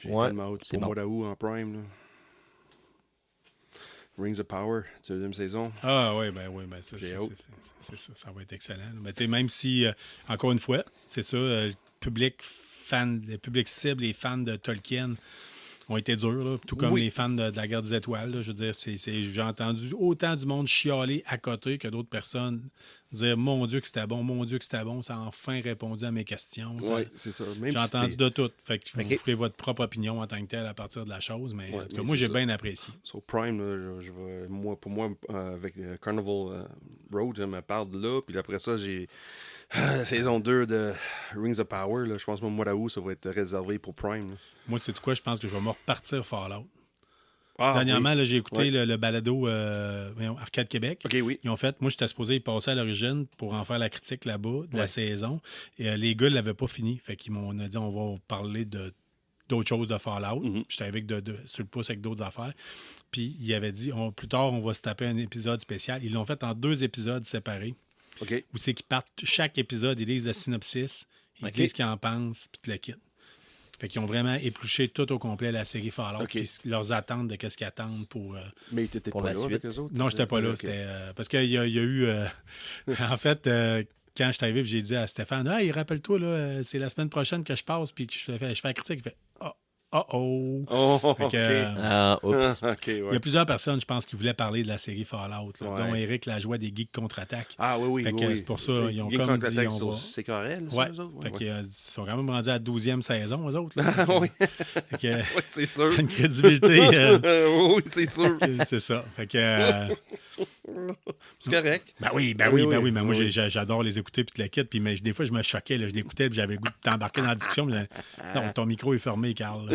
J'ai Ouais, tellement hâte c'est pour bon. mois d'août en Prime. Là. Rings of Power, deuxième saison. Ah oui, ça, J'ai hâte. c'est ça, ça va être excellent. Mais tu sais, même si, encore une fois, c'est ça, le public cible, les fans de Tolkien ont été durs, là, tout comme les fans de la Guerre des Étoiles. Là. Je veux dire, j'ai entendu autant du monde chialer à côté que d'autres personnes dire « Mon Dieu que c'était bon, ça a enfin répondu à mes questions. » Oui, c'est ça. Même J'ai si entendu t'es- de tout. Fait que vous Ok. ferez votre propre opinion en tant que tel à partir de la chose, mais Ouais, en tout cas, mais moi, c'est j'ai ça. bien apprécié. Sur Prime, là, pour moi, avec Carnival Road, je me parle de là. Puis après ça, j'ai la saison 2 de Rings of Power. Là, je pense que mon mois d'août, ça va être réservé pour Prime. Là. Moi, c'est quoi? Je pense que je vais me repartir Fallout. Ah, Dernièrement, oui. là, j'ai écouté Ouais. le balado Arcade Québec. OK, oui. Ils ont fait, moi, j'étais supposé y passer à l'origine pour en faire la critique là-bas de la saison. Et les gars ne l'avaient pas fini. Fait qu'ils m'ont dit, on va parler d'autres choses de Fallout. Mhm. J'étais sur le pouce avec d'autres affaires. Puis, ils avaient dit, plus tard, on va se taper un épisode spécial. Ils l'ont fait en 2 épisodes séparés. OK. Où c'est qu'ils partent, chaque épisode, ils lisent le synopsis, ils Ok. disent ce qu'ils en pensent, puis tu le quittes. Fait qu'ils ont vraiment épluché tout au complet la série Fallout, Ok. puis leurs attentes de qu'est-ce qu'ils attendent pour... Mais t'étais Pour pas la là suite. avec eux autres? Non, j'étais pas là. Ok. C'était, parce qu'il y a eu... en fait, quand je suis arrivé, j'ai dit à Stéphane, « Hey, rappelle-toi, là, c'est la semaine prochaine que je passe, puis que je fais la critique. » Il fait, oh. Oh, Fait OK. que, Oups. OK, il y ouais. a plusieurs personnes, je pense, qui voulaient parler de la série Fallout, là, Ouais. dont Eric Lajoie des Geeks Contre-Attaque. Ah oui, Fait que c'est pour ça, ils ont comme dit, on va- C'est carré, Ouais. eux autres? Fait qu'ils sont quand même rendus à la 12e saison, eux autres. Là. Ah oui. Fait que, Oui, c'est sûr. une crédibilité, oui, c'est sûr. c'est ça. Fait que, C'est correct. Ben oui. Mais moi, j'adore les écouter puis le kit. Puis mais des fois, je me choquais. Là, je l'écoutais puis j'avais le goût de t'embarquer dans la discussion. Mais, non, ton micro est fermé, Carl.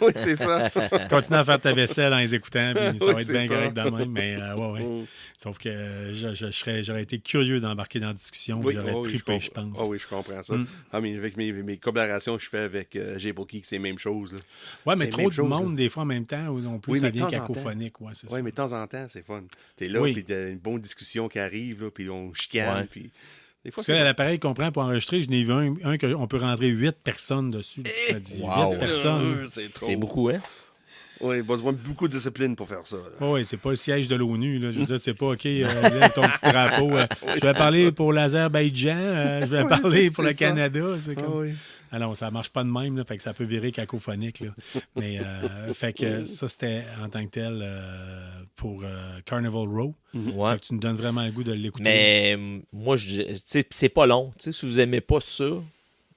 Oui, c'est ça. Continue à faire ta vaisselle en les écoutant. Puis ça Oui, va être c'est bien ça. correct de même. Mais ouais. Sauf que j'aurais été curieux d'embarquer dans la discussion. Oui, Puis j'aurais trippé, je pense. Ah oui, je comprends ça. Ah, mais avec mes collaborations que je fais avec J-Bookie, c'est la même chose. Là. Ouais, mais C'est trop la même de chose, monde, là. des fois, en même temps, ou non plus, Oui, ça mais de devient temps en temps. cacophonique. Ouais, c'est Oui, ça. mais de temps en temps, c'est fun. T'es là, Oui. puis t'as une bonne discussion qui arrive, là, puis on chicane, Ouais. puis... Des fois, Parce que l'appareil qu'on prend pour enregistrer, je n'ai vu un qu'on peut rentrer 8 personnes dessus. Ça dit Wow. 8 personnes. C'est trop. C'est beaucoup, hein? Oui, il va besoin de beaucoup de discipline pour faire ça. là. Oui, c'est pas le siège de l'ONU. Là. Je veux dire, c'est pas, OK, lève ton petit drapeau. Je vais parler pour l'Azerbaïdjan, je vais parler pour le c'est ça. Canada. C'est Ah comme... oui. Ah non, ça marche pas de même, là, fait que ça peut virer cacophonique. Là. Mais fait que ça, c'était en tant que tel pour Carnival Row. Ouais. Fait que tu nous donnes vraiment le goût de l'écouter. Mais moi, c'est pas long. Tu sais, si vous aimez pas ça,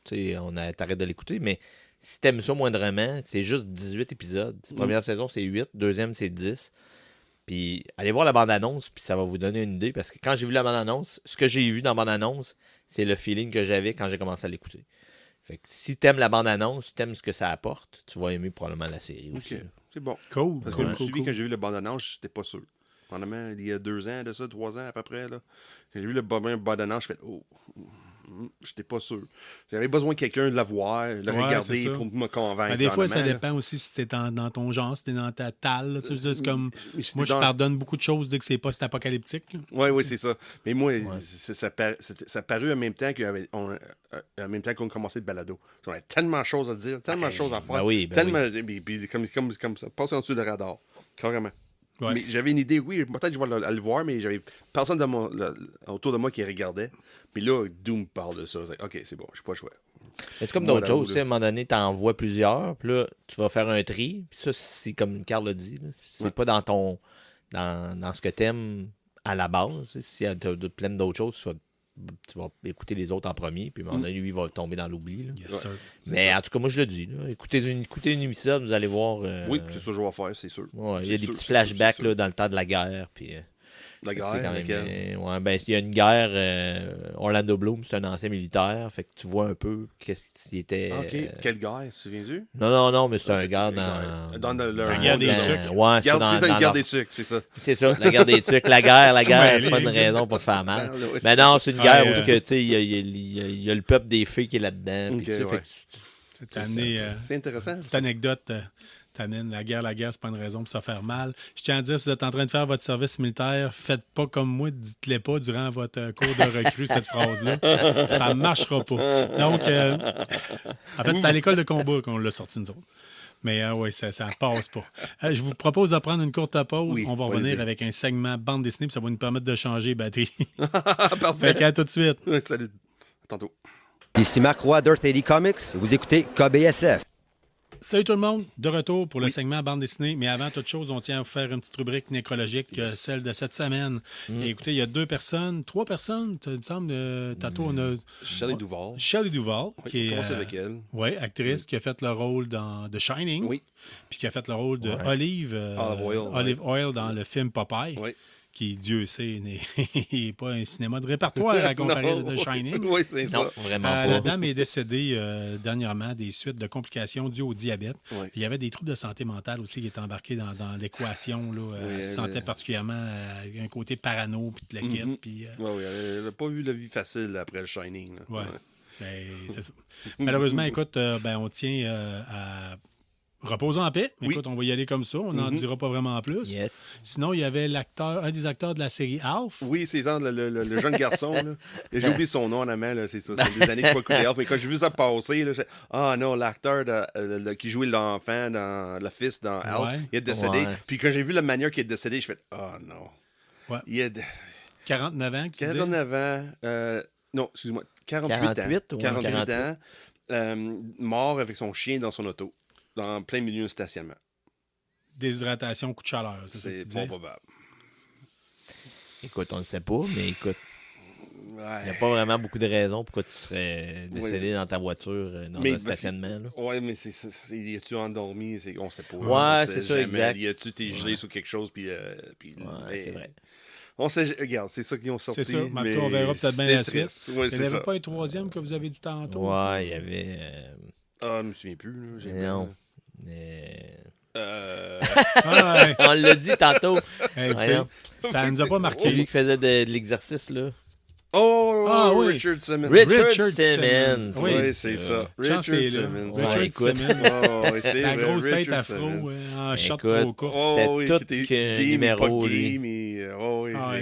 t'arrêtes de l'écouter, mais si t'aimes ça moindrement, c'est juste 18 épisodes. Première saison, c'est 8. Deuxième, c'est 10. Puis allez voir la bande-annonce, puis ça va vous donner une idée. Parce que quand j'ai vu la bande-annonce, ce que j'ai vu dans la bande-annonce, c'est le feeling que j'avais quand j'ai commencé à l'écouter. Fait que si t'aimes la bande-annonce, t'aimes ce que ça apporte, tu vas aimer probablement la série aussi. OK, c'est bon. Cool, Parce que cool, je me cool, suis cool. quand j'ai vu le bande-annonce, j'étais pas sûr. Pendant il y a 2 ans de ça, 3 ans à peu près, là. Quand j'ai vu le bande-annonce, je fais j'étais pas sûr. J'avais besoin de quelqu'un de la voir, de le Ouais, regarder c'est ça. pour me convaincre. Mais des fois, ça honnêtement, là. dépend aussi si t'es dans ton genre, si t'es dans ta talle. Là, tu sais, je veux dire, c'est comme... Mais si Moi, t'es je dans- pardonne beaucoup de choses dès que c'est post-apocalyptique. là. Oui, c'est ça. Mais moi, ça parut en même temps en même temps qu'on commençait le balado. On avait tellement de choses à dire, tellement de choses à faire. ben oui. tellement, puis comme ça, passer en dessous le radar. Carrément. Ouais. Mais j'avais une idée, oui, peut-être que je vais le voir, mais j'avais personne autour de moi qui regardait. Puis là, Doom parle de ça. OK, c'est bon, je n'ai pas le choix. Mais c'est comme Voilà, d'autres choses. là. tu sais, À un moment donné, tu en vois plusieurs, puis là, tu vas faire un tri. Puis ça, c'est comme Carl l'a dit. Là, c'est Ouais. pas dans ce que t'aimes à la base. Si tu as plein d'autres choses, tu vas écouter les autres en premier, puis à un moment donné, lui, il va tomber dans l'oubli. là. Yes, sir. Mais en tout cas, moi, je le dis. Là, écoutez une épisode, vous allez voir. Oui, c'est ça que je vais faire, c'est sûr. Ouais, il y C'est a des sûr, petits c'est sûr, flashbacks c'est sûr. là, dans le temps de la guerre. Puis, La fait que guerre, c'est quand même. laquelle? Ouais, ben, il y a une guerre. Orlando Bloom, c'est un ancien militaire. Fait que tu vois un peu qu'est-ce qu'il était. OK, quelle guerre, tu te souviens-tu? Non, mais c'est Ah, un c'est gars une guerre. dans. Dans le- La guerre des dans- tucs. Ouais, C'est ça, une dans guerre leur- des tucs, c'est ça. C'est ça, la guerre des tucs. La guerre, c'est pas une mêlé. raison pour se faire mal. Ouais. Mais non, c'est une guerre Ouais, où que, tu sais, il y a le peuple des fées qui est là-dedans. puis Ok, tu sais, ouais. fait que T'as amené... C'est intéressant. Petite anecdote, t'amènes la guerre, c'est pas une raison pour se faire mal. Je tiens à dire, si vous êtes en train de faire votre service militaire, faites pas comme moi, dites-les pas durant votre cours de recrue, cette phrase-là. Ça marchera pas. Donc, en fait, c'est à l'école de combat qu'on l'a sorti, nous autres. Mais oui, ça passe pas. Je vous propose de prendre une courte pause. Oui, On va bonne revenir idée. avec un segment bande dessinée, puis ça va nous permettre de changer batterie. Parfait. Fait qu'à tout de suite. Ouais, salut. À tantôt. Ici Marc Roy d'Earth 80 Comics. Vous écoutez KBSF. Salut tout le monde, de retour pour le segment bande dessinée. Mais avant toute chose, on tient à vous faire une petite rubrique nécrologique, celle de cette semaine. Et écoutez, il y a 3 personnes, il me semble, Tato, on a Shelley Duval. Shelley Duvall, Oui, qui on est commence avec elle. actrice, qui a fait le rôle dans The Shining, Oui. puis qui a fait le rôle de Olive Olive Oil, dans le film Popeye, Oui. qui, Dieu sait, n'est pas un cinéma de répertoire à comparer à The Shining. Oui, c'est ça. non, vraiment La pas. dame est décédée dernièrement des suites de complications dues au diabète. Ouais. Il y avait des troubles de santé mentale aussi qui étaient embarqués dans l'équation. Là. Elle se sentait particulièrement un côté parano puis de la quête. Puis, Ouais, oui, elle n'a pas vu la vie facile après le Shining. Là. ouais. Ben, c'est ça. Malheureusement, écoute, on tient à reposer en paix. Oui. Écoute, on va y aller comme ça. On n'en dira pas vraiment plus. Yes. Sinon, il y avait un des acteurs de la série Alf. Oui, c'est ça, le jeune garçon. Là. J'ai oublié son nom en amont, là, c'est ça. Ça fait des années que je n'ai pas écouté Alf. Mais quand j'ai vu ça passer, là, non, l'acteur qui jouait l'enfant, le fils dans Alf, Ouais. il est décédé. Ouais. Puis quand j'ai vu la manière qu'il est décédé, je fais non. Ouais. Il est 49 ans, que tu disais? 49 ans. Non, excuse-moi, 48 48 ans. ou 48 ans. Mort avec son chien dans son auto, dans plein milieu de stationnement. Déshydratation, coup de chaleur. C'est ça que C'est tu pas disais? probable. Écoute, on ne sait pas, mais écoute, il n'y a Ouais. pas vraiment beaucoup de raisons pourquoi tu serais décédé dans ta voiture, dans Mais un stationnement. Là. Ouais, mais y a-tu endormi? On sait pas. Ouais, c'est ça, jamais. exact. Y a-tu t'es gelé sur quelque chose? Puis, Ouais, c'est vrai. Regarde, c'est ça qu'ils ont sorti. C'est ça. Mais en tout mais cas, on verra peut-être bien la c'était suite. triste. Ouais, Il c'est n'y avait ça. pas un troisième que vous avez dit tantôt? aussi? Ouais, il y avait. Ah, je me souviens plus. Là. J'ai Non. Ah, ouais. On l'a dit tantôt. Hey, écoutez, Voyons. ça nous a pas C'est marqué. lui qui faisait de l'exercice, là. Oh, Ah, oui. Richard Simmons. Richard Simmons. Oui, Oui, c'est ça. Chance Richard est là. Simmons. Ouais, Richard écoute. Simmons. Oh, oui, c'est La vrai, grosse tête Richard afro Simmons. en shot Écoute. trop court. C'était Oh, oui, tout qui était qu'un game, numéro, pas lui. game, et, oh, oui, Ah,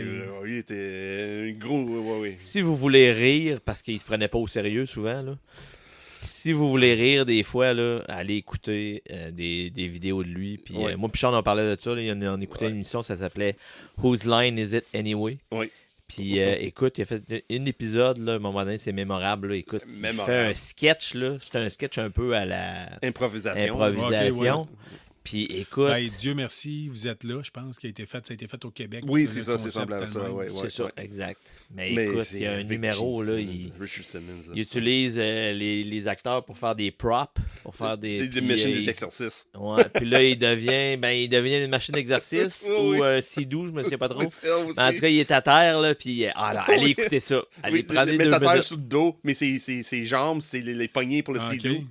il était un gros. Oui. Si vous voulez rire, parce qu'il se prenait pas au sérieux souvent, là. Si vous voulez rire des fois, là, allez écouter des vidéos de lui. Puis, Ouais. moi, Pichard, on parlait de ça. Là, on écoutait une émission, ça s'appelait Whose Line Is It Anyway? Oui. Puis, écoute, il a fait un épisode, là, à un moment donné, c'est mémorable. Là, écoute, il Mémorable. fait un sketch, là. C'est un sketch un peu à la Improvisation. improvisation. Ok, Puis, écoute, Ben, Dieu merci, vous êtes là, je pense, qui a été fait. Ça a été fait au Québec. Oui, Ça, c'est le ça, c'est concept, semblable à c'était ça. le même. Ouais, c'est ouais, ça, ouais. exact. Mais, Mais écoute, c'est il y a un avec numéro, là, Richard Simmons. là. il utilise les acteurs pour faire des props, pour faire des... Des puis, machines il- des exercices. Ouais, puis là, il devient une machine d'exercice Oui. ou un sidou, je me souviens pas trop. Oui, ça aussi. Mais en tout cas, il est à terre, là, puis là, allez écouter ça. Allez Oui, prendre les mettre 2 à terre minutes. sur le dos, mais ses jambes, c'est les poignets pour le Ah, ok. sidou.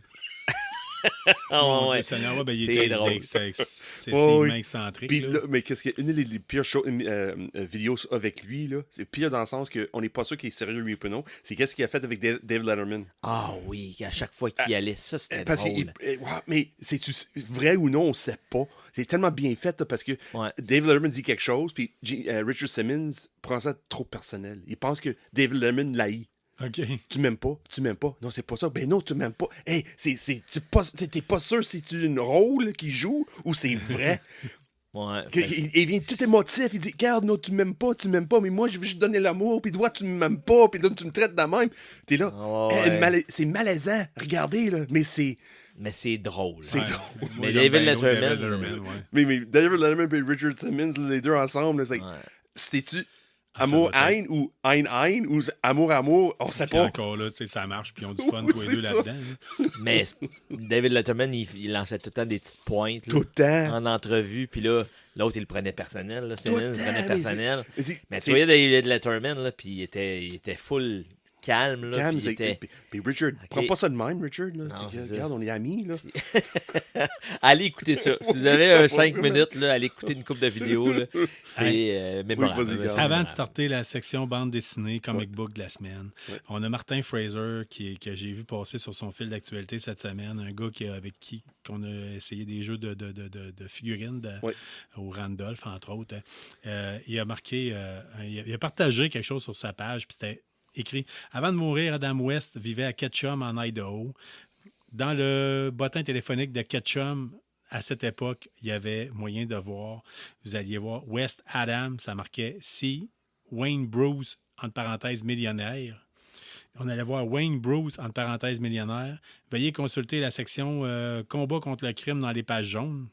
Ah, Mon ouais. Dieu Seigneur, ouais, ben, il C'est était drôle. c'est Ouais, ses oui. mains excentriques. Puis là. là, mais qu'est-ce que une des pires vidéos avec lui là, c'est pire dans le sens qu'on n'est pas sûr qu'il est sérieux lui ou non. C'est qu'est-ce qu'il a fait avec Dave Letterman. Ah oui, à chaque fois qu'il y allait, ça, c'était Parce que drôle. mais c'est vrai ou non, on sait pas. C'est tellement bien fait là, parce que Ouais. Dave Letterman dit quelque chose, puis Richard Simmons prend ça trop personnel. Il pense que Dave Letterman l'haït. OK. Tu m'aimes pas? Non, c'est pas ça. Ben non, tu m'aimes pas. Hey, t'es pas sûr si c'est un rôle qu'il joue ou c'est vrai. Ouais. Il vient tout émotif, il dit regarde, non, tu m'aimes pas, mais moi je veux juste donner l'amour, puis toi tu m'aimes pas, puis là tu me traites de même. T'es là, Ah ouais. c'est malaisant, regardez là, mais c'est Mais c'est drôle. C'est Ouais. drôle. Moi, Mais j'aime David bien l'autre, Letterman, David Letterman, ouais. mais David Letterman et Richard Simmons, les deux ensemble, là, c'est Ouais. c'était-tu Ah, ça doit être- amour-haine ou haine-haine ou amour-amour, on sait Puis pas. encore là, tu sais, ça marche, puis ils ont du fun Oui, tous les c'est deux ça. là-dedans. là. Mais David Letterman, il lançait tout le temps des petites pointes là, Tout le temps. en entrevue. Puis là, l'autre, il le prenait personnel. Là, Tout le Simmons, il le temps, prenait mais personnel. Mais tu c'est- voyais David Letterman, là, puis il était full calme. Là, calme, puis il était... puis Richard, prends pas ça de même, Richard. Là. Non, C'est que, c'est ça. regarde, on est amis. Là. Allez écouter ça. Si vous avez 5 minutes, là, allez écouter une couple de vidéos. Là. C'est mémorable. Oui, vas-y, Carl. Avant de starter la section bande dessinée, comic book de la semaine, Ouais. on a Martin Fraser que j'ai vu passer sur son fil d'actualité cette semaine, un gars avec qui qu'on a essayé des jeux de figurines Ouais. au Randolph, entre autres. Il a marqué, il a partagé quelque chose sur sa page, puis c'était écrit « Avant de mourir, Adam West vivait à Ketchum, en Idaho. Dans le bottin téléphonique de Ketchum, à cette époque, il y avait moyen de voir, vous alliez voir West Adam, ça marquait C. Wayne Bruce, entre parenthèses, millionnaire. On allait voir Wayne Bruce, entre parenthèses, millionnaire. Veuillez consulter la section Combat contre le crime dans les pages jaunes.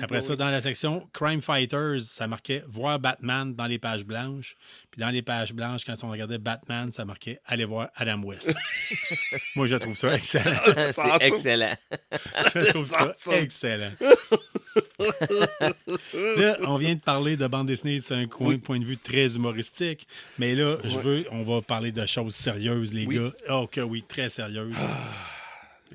Après ça, dans la section Crime Fighters, ça marquait voir Batman dans les pages blanches. Puis dans les pages blanches, quand on regardait Batman, ça marquait aller voir Adam West. Moi, je trouve ça excellent. C'est excellent. Je trouve ça excellent. Là, on vient de parler de bande dessinée sur un point de vue très humoristique. Mais là, on va parler de choses sérieuses, les Oui. gars. Oh, que oui, très sérieuses.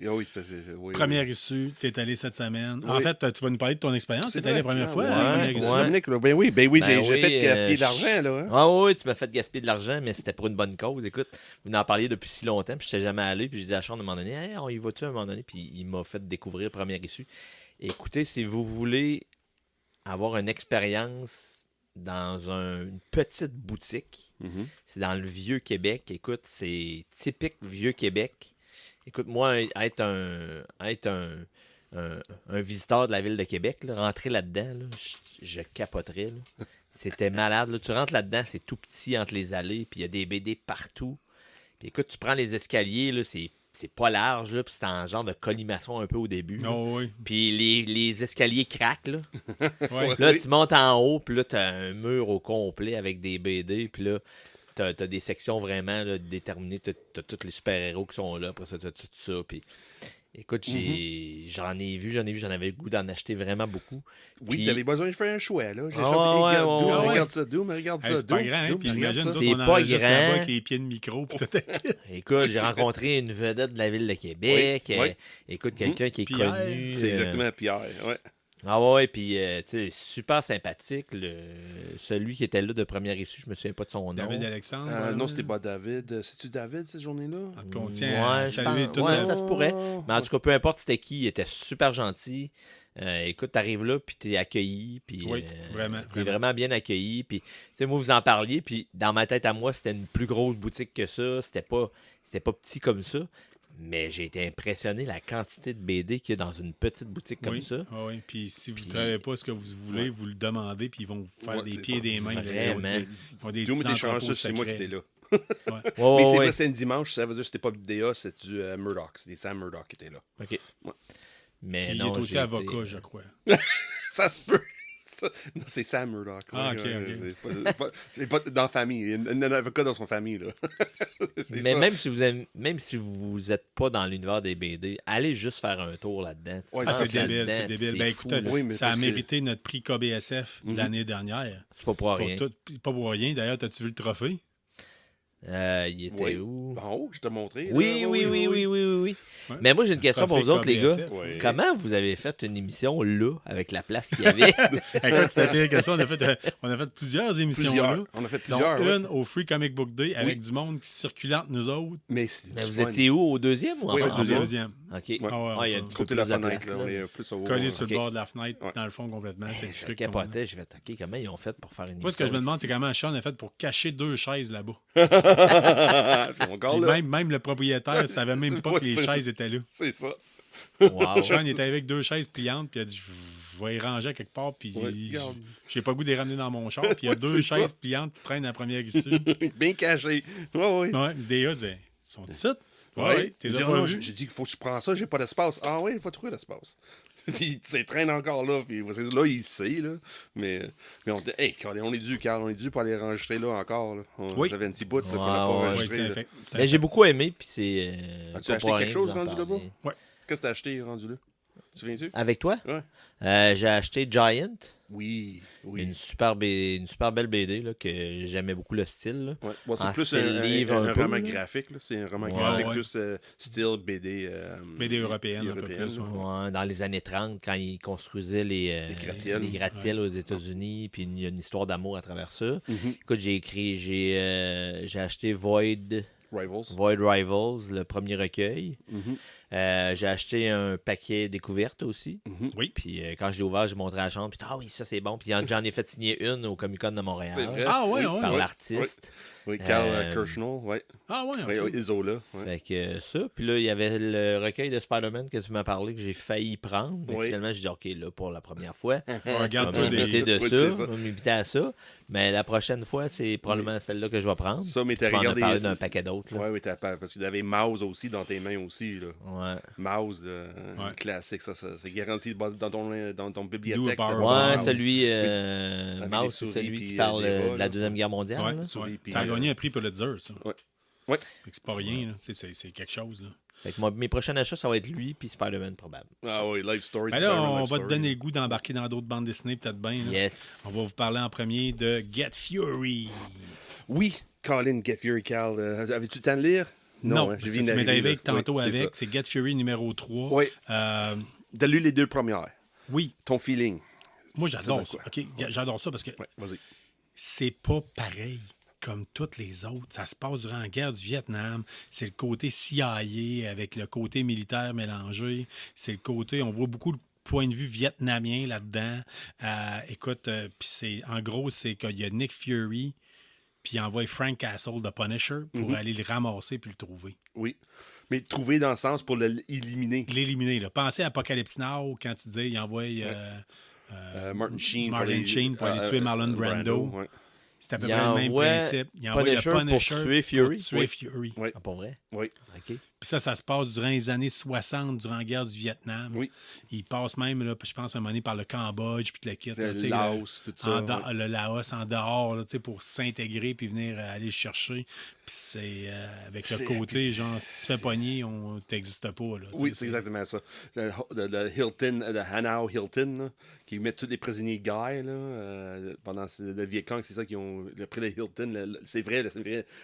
Oui, c'est parce que- oui, Première issue, tu es allé cette semaine. En Oui. fait, tu vas nous parler de ton expérience. Tu es allé la première fois. Ouais, hein, première ouais. issue. Dominique, là, ben oui, Ben j'ai oui, fait gaspiller je- d'argent, là. Hein? Ah oui, tu m'as fait gaspiller de l'argent, mais c'était pour une bonne cause. Écoute, vous en parliez depuis si longtemps, puis je n'étais jamais allé, puis j'ai dit à Sean à un moment donné, hey, on y va-tu à un moment donné, puis il m'a fait découvrir première issue. Écoutez, si vous voulez avoir une expérience dans une petite boutique, Mhm. c'est dans le Vieux-Québec. Écoute, c'est typique Vieux-Québec. Écoute, moi, être un visiteur de la ville de Québec, là, rentrer là-dedans, là, je capoterais. Là. C'était malade. Là. Tu rentres là-dedans, c'est tout petit entre les allées, puis il y a des BD partout. Puis écoute, tu prends les escaliers, là, c'est pas large, là, puis c'est en genre de collimation un peu au début. là. Oh, oui. Puis les escaliers craquent, là. Ouais. Là, Oui. tu montes en haut, puis là, t'as un mur au complet avec des BD, puis là, t'as des sections vraiment là, déterminées. T'as tous les super-héros qui sont là, après ça, t'as tout ça. Puis Écoute, j'en avais le goût d'en acheter vraiment beaucoup. Oui, Puis- t'avais besoin de faire un choix, là. J'ai Ah, chanté, ouais, regarde, ouais, Doom, ouais. regarde ça, Doom, regarde Hey, ça, c'est pas Doom, grand, hein? Doom, Puis regarde imagine, ça. nous C'est autres, on pas enregistre grand. là-bas avec les pieds de micro. Puis tout. Écoute, j'ai rencontré une vedette de la ville de Québec. Oui, oui. Écoute, quelqu'un qui est Pierre. connu. C'est exactement Pierre, ouais. Ah ouais, puis tu sais, super sympathique. Celui qui était là de première issue, je me souviens pas de son nom. David Alexandre. Non, c'était pas David. C'est-tu David, cette journée-là? On te contient. Ouais, je Saluer pense- tout ouais, le ça se pourrait. Oh, Mais en tout cas, peu importe c'était qui, il était super gentil. Écoute, t'arrives là, puis t'es accueilli. Puis, Oui, vraiment, T'es vraiment bien accueilli. Puis, tu sais, moi, vous en parliez, puis dans ma tête à moi, c'était une plus grosse boutique que ça. C'était pas petit comme ça. Mais j'ai été impressionné la quantité de BD qu'il y a dans une petite boutique comme Oui, ça. ah oui. Puis si vous ne Puis- savez pas ce que vous voulez, vous le demandez, puis ils vont vous faire Ouais, des c'est pieds ça. et des mains. Vraiment. Ils ont des Doom petits était chanceux, entrepôts c'est moi qui secrets. étais là. Ouais. Ouais, Mais ouais, c'est ouais. vrai, c'est un dimanche, ça veut dire que c'était pas DA, c'est du Murdoch. C'est des Sam Murdoch qui étaient là. OK. Ouais. Mais Puis il non, est aussi j'ai avocat, été- je crois. Ça se peut. Non, c'est Sam Murdoch. Ah, Ouais, ok, ouais, ok. c'est pas dans la famille. Il y a un avocat dans son famille, là. C'est Mais ça. même si vous êtes pas dans l'univers des BD, allez juste faire un tour là-dedans. Tu Ouais, te Ah, c'est lances débile, là-dedans, c'est puis débile. c'est Ben fou, écoute, là. Oui, mais ça a parce que- mérité notre prix KBSF Mhm. l'année dernière. C'est pas pour rien. Pas pour rien. D'ailleurs, as-tu vu le trophée? Il était Oui. où? En haut, je t'ai montré. là. Oui. Ouais. Mais moi, j'ai une question pour Trophée vous autres, les gars. KBSF. Ouais. Comment vous avez fait une émission là, avec la place qu'il y avait? Écoute, c'était pire que ça. On a fait plusieurs émissions Plusieurs. là. On a fait Donc, plusieurs. ouais. une au Free Comic Book Day avec Oui. du monde qui circulait entre nous autres. Mais c'est Mais du vous fun. étiez où? Au deuxième ou en Oui, en au bas? Deuxième. OK. Ouais. Ah ouais, Ah, il y a on une peut- Côté couple de la plus de fenêtre, place, là, on là. est plus au haut. Collé sur Ok. le bord de la fenêtre, Ouais. dans le fond, complètement. C'est le Je truc. capotais, je vais attaquer. Comment ils ont fait pour faire une Moi, ce que je me émission demande, c'est comment Sean a fait pour cacher 2 chaises là-bas. Ils sont encore Puis là. même le propriétaire ne savait même pas Ouais, que les c'est- chaises étaient là. C'est ça. Wow. Sean était avec 2 chaises pliantes, puis il a dit je vais y ranger à quelque part, puis Ouais, regarde. j'ai pas le goût de les ramener dans mon char. Puis il y a Ouais, 2 c'est chaises ça. pliantes qui traînent à la première issue. Bien caché. Ouais, ouais. Ouais, DA disait ils sont ici? Ouais, Ouais. ouais, t'es Il dit, là Ah pas non, vu. j'ai dit qu'il faut que tu prends ça, j'ai pas d'espace. Ah oui, il faut trouver l'espace. Puis il traîne encore là. Puis là, il sait, là. Mais on dit, hey, on est dû, Carl, on est dû pour aller enregistrer là encore. Là. Oui. J'avais un petit bout là, qu'on n'a Ouais, pas ouais, Ouais, enregistré. c'est un là. fait. C'est un Mais fait. j'ai beaucoup aimé, puis c'est. As-tu pas acheté pour quelque rien chose de vous en rendu là-bas? parler. Qu'est-ce que t'as acheté rendu là? Tu viens-tu? Avec toi? Ouais. J'ai acheté Giant, Oui, oui. une super belle BD là, que j'aimais beaucoup le style. Là. Ouais. Bon, c'est en plus style un livre un peu, roman là. graphique. Là. C'est un roman Ouais, graphique ouais. plus style BD. BD européenne, un peu européenne, plus, ouais. Ouais, dans les années 30, quand ils construisaient les gratte-ciels. gratte-ciels aux États-Unis, puis il y a une histoire d'amour à travers ça. Mhm. Écoute, j'ai acheté Void Rivals. Rivals, le premier recueil. Mhm. J'ai acheté un paquet découverte aussi. Mhm. Oui. Puis quand je l'ai ouvert, j'ai montré à la chambre. Puis ah oui, ça c'est bon. Puis j'en ai fait signer une au Comic Con de C'est Montréal vrai. Ah ouais, Oui, ouais. par ouais. l'artiste. Oui, Carl Euh, Kirshnall, ouais. Ah ouais, Oui, ok. Isola. Ouais. Fait que ça. Puis là, il y avait le recueil de Spider-Man que tu m'as parlé que j'ai failli prendre. Mais Oui. finalement, j'ai dit OK, là, pour la première fois. Je Regarde-toi vais m'inviter des. de Oui, ça. c'est Je ça. vais m'inviter à ça. Mais la prochaine fois, c'est probablement celle-là que je vais prendre. Ça, mais Tu t'as m'en as regardé. parlé d'un paquet d'autres. là. Ouais, oui, parce qu'il y avait Mouse aussi dans tes mains aussi. Là. Ouais. Mouse, là, Ouais. classique, ça c'est garanti dans ton Do bibliothèque. a power Ouais, Mouse. celui Avec Mouse, les c'est souris celui puis, qui parle des rats, de la là. Deuxième Guerre mondiale. Ouais, là. souris, ouais. puis, Ça a gagné un prix Pulitzer, ça. Ouais. Fait que c'est pas rien, là. Tu sais, c'est quelque chose, là. Fait que mes prochains achats, ça va être lui puis Spider-Man probable. Ah oui, Life Story. Ben c'est là, vraiment on Life va te Story. donner le goût d'embarquer dans d'autres bandes dessinées, peut-être bien. là. Yes. On va vous parler en premier de Get Fury. Oui, Colin Get Fury Cal. Avais-tu le temps de lire? Non, hein, j'ai vu vu tu naviguer, m'es là. avec tantôt Oui, c'est avec. ça. C'est Get Fury numéro 3. Oui, Euh, t'as lu les 2 premières. oui, Ton feeling. moi Ça j'adore donne ça. quoi? OK, j'adore ça parce que Ouais, vas-y. c'est pas pareil comme toutes les autres. Ça se passe durant la guerre du Vietnam. C'est le côté CIA avec le côté militaire mélangé. C'est le côté, on voit beaucoup de point de vue vietnamien là-dedans. Écoute, puis c'est en gros, c'est qu'il y a Nick Fury, puis il envoie Frank Castle de Punisher pour aller le ramasser puis le trouver. Oui. Mais trouver dans le sens pour l'éliminer. L'éliminer, là. Pensez à Apocalypse Now quand il dit il envoie Martin Sheen pour aller tuer Marlon Brando. ouais. C'est à peu Il près le même envoie principe. Il envoie Punisher le pour Punisher tuer Fury. pour tuer Fury. Oui. Ah, pour vrai? Oui. OK. Puis ça se passe durant les années 60, durant la guerre du Vietnam. Oui. Il passe même, là, je pense, à un moment donné par le Cambodge, puis le kit. Le Laos, tout ça. Le Laos en dehors, là, pour s'intégrer puis venir aller le chercher. Puis c'est avec le côté, genre, si tu te fais pogner, on t'existe pas. Là, oui, c'est exactement ça. Le Hilton, le Hanau Hilton, là, qui met tous les prisonniers gays pendant le Vietcong, c'est ça qu'ils ont pris le Hilton. C'est vrai,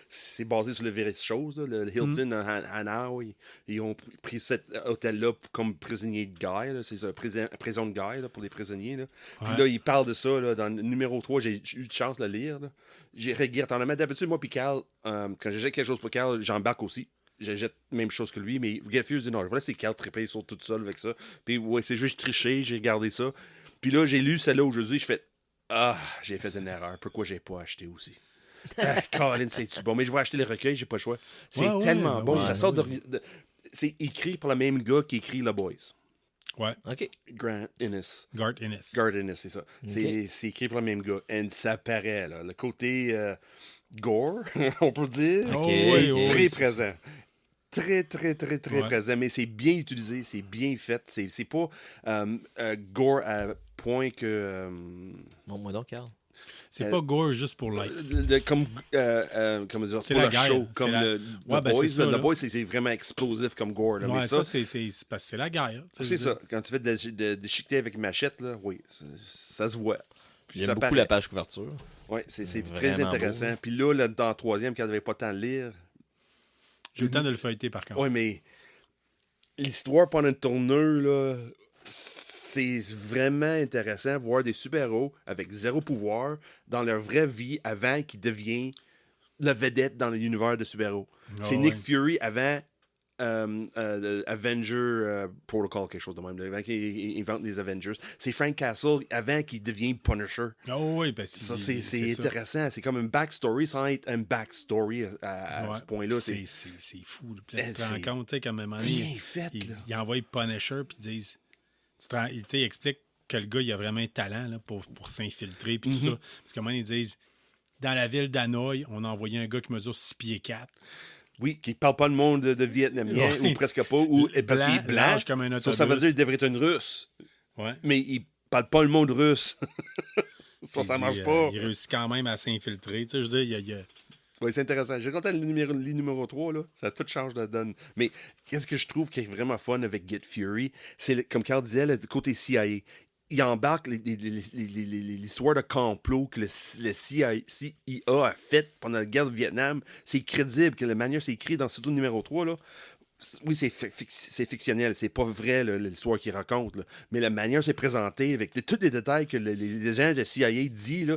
c'est basé sur la vraie chose. Là, le Hilton à Hanau, ils ont pris cet hôtel-là comme prisonnier de guy. Là, c'est ça, prison de guy là, pour les prisonniers. Là. Puis là, ils parlent de ça là, dans le numéro 3. J'ai eu de chance de le lire. Là. J'ai regrette en amont. D'habitude, moi, puis Cal, quand j'achète quelque chose pour Cal, j'embarque aussi. J'achète même chose que lui, mais Get Fuse dit non, je vais laisser Cal triper sur tout seul avec ça. Puis ouais, c'est juste triché, j'ai regardé ça. Puis là, j'ai lu celle-là aujourd'hui, je fais j'ai fait une erreur. Pourquoi j'ai pas acheté aussi? Colin, c'est-tu bon? Mais je vais acheter le recueil, j'ai pas le choix. C'est tellement bon. Ça sort de. C'est écrit par le même gars qui écrit The Boys. Ouais. OK. Grant Innes. Garth Ennis. Garth Ennis, c'est ça. C'est écrit par le même gars. Et ça paraît, là. Le côté gore, on peut dire, OK. est très présent. Très, très, très, très présent. Mais c'est bien utilisé, c'est bien fait. C'est pas gore à point que... Montre-moi donc, Carl. C'est pas gore juste pour like. Comment dire, C'est pour la le guerre, show, comme c'est le Ouais, ben, Boys. c'est ça, Le là. Boys, c'est vraiment explosif comme gore. Là. Ouais, Mais ça, c'est parce que c'est la guerre. c'est ça. Quand tu fais de déchiqueter avec une machette, là, oui, ça se voit. Puis J'aime ça beaucoup paraît. la page couverture. Oui, c'est Vraiment très beau, intéressant. là. Puis là, dans le troisième, quand il n'y avait pas le temps de lire, J'ai eu le temps de le feuilleter, par contre. oui, mais l'histoire pendant une tourneur, là, c'est vraiment intéressant de voir des super-héros avec zéro pouvoir dans leur vraie vie avant qu'ils deviennent la vedette dans l'univers de super-héros. C'est Nick Fury avant Avenger Protocol, quelque chose de même, avant qu'il invente les Avengers. C'est Frank Castle avant qu'il devienne Punisher. Oh oui, ben Ça, c'est intéressant. C'est comme une backstory sans être une backstory à ce point-là. C'est fou. Puis là, tu te c'est rends compte, tu sais, qu'à un moment donné, bien fait, là. il envoie Punisher, puis ils disent... Il explique que le gars, il a vraiment un talent là, pour s'infiltrer, puis tout ça. Parce qu'à un moment donné, ils disent, dans la ville d'Hanoï, on a envoyé un gars qui mesure 6 pieds 4. Oui, qui parle pas le monde de vietnamien, ou presque pas, ou parce qu'il est blanc. Large comme un autobus. Ça veut dire qu'il devrait être une russe. Ouais. Mais il parle pas le monde russe. ça marche pas. Il réussit quand même à s'infiltrer. Tu sais, je veux dire, il y a... Oui, c'est intéressant. J'ai compté le numéro 3, là. Ça tout change de donne. Mais qu'est-ce que je trouve qui est vraiment fun avec Get Fury, c'est, comme Carl disait, le côté CIA. Il embarque l'histoire de complot que le CIA a fait pendant la guerre du Vietnam. C'est crédible que la manière c'est écrit dans surtout le numéro 3, là. Oui, c'est fictionnel, c'est pas vrai là, l'histoire qu'il raconte, là. Mais la manière c'est présenté avec tous les détails que les agents de CIA disent, là,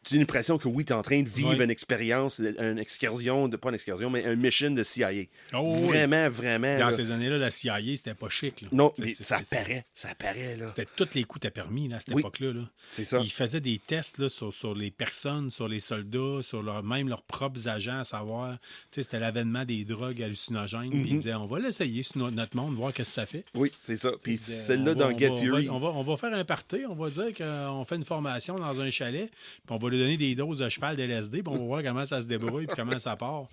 tu as l'impression que oui, tu es en train de vivre une expérience, une excursion, pas une excursion, mais un mission de CIA. Oh, vraiment, vraiment. Dans là. ces années-là, la CIA, c'était pas chic. Là. Non, mais ça apparaît, là. C'était tous les coups à permis là, à cette époque-là. Là. C'est ça. Ils faisaient des tests là, sur les personnes, sur les soldats, sur même leurs propres agents, à savoir, c'était l'avènement des drogues hallucinogènes. Puis ils disaient, on va l'essayer sur notre monde, voir qu'est-ce que ça fait. Oui, c'est ça. Puis Disaient, celle-là dans Get Fury. On va faire un party, on va dire qu'on fait une formation dans un chalet, puis on va lui donner des doses de cheval de LSD, puis on va voir comment ça se débrouille, puis comment ça part.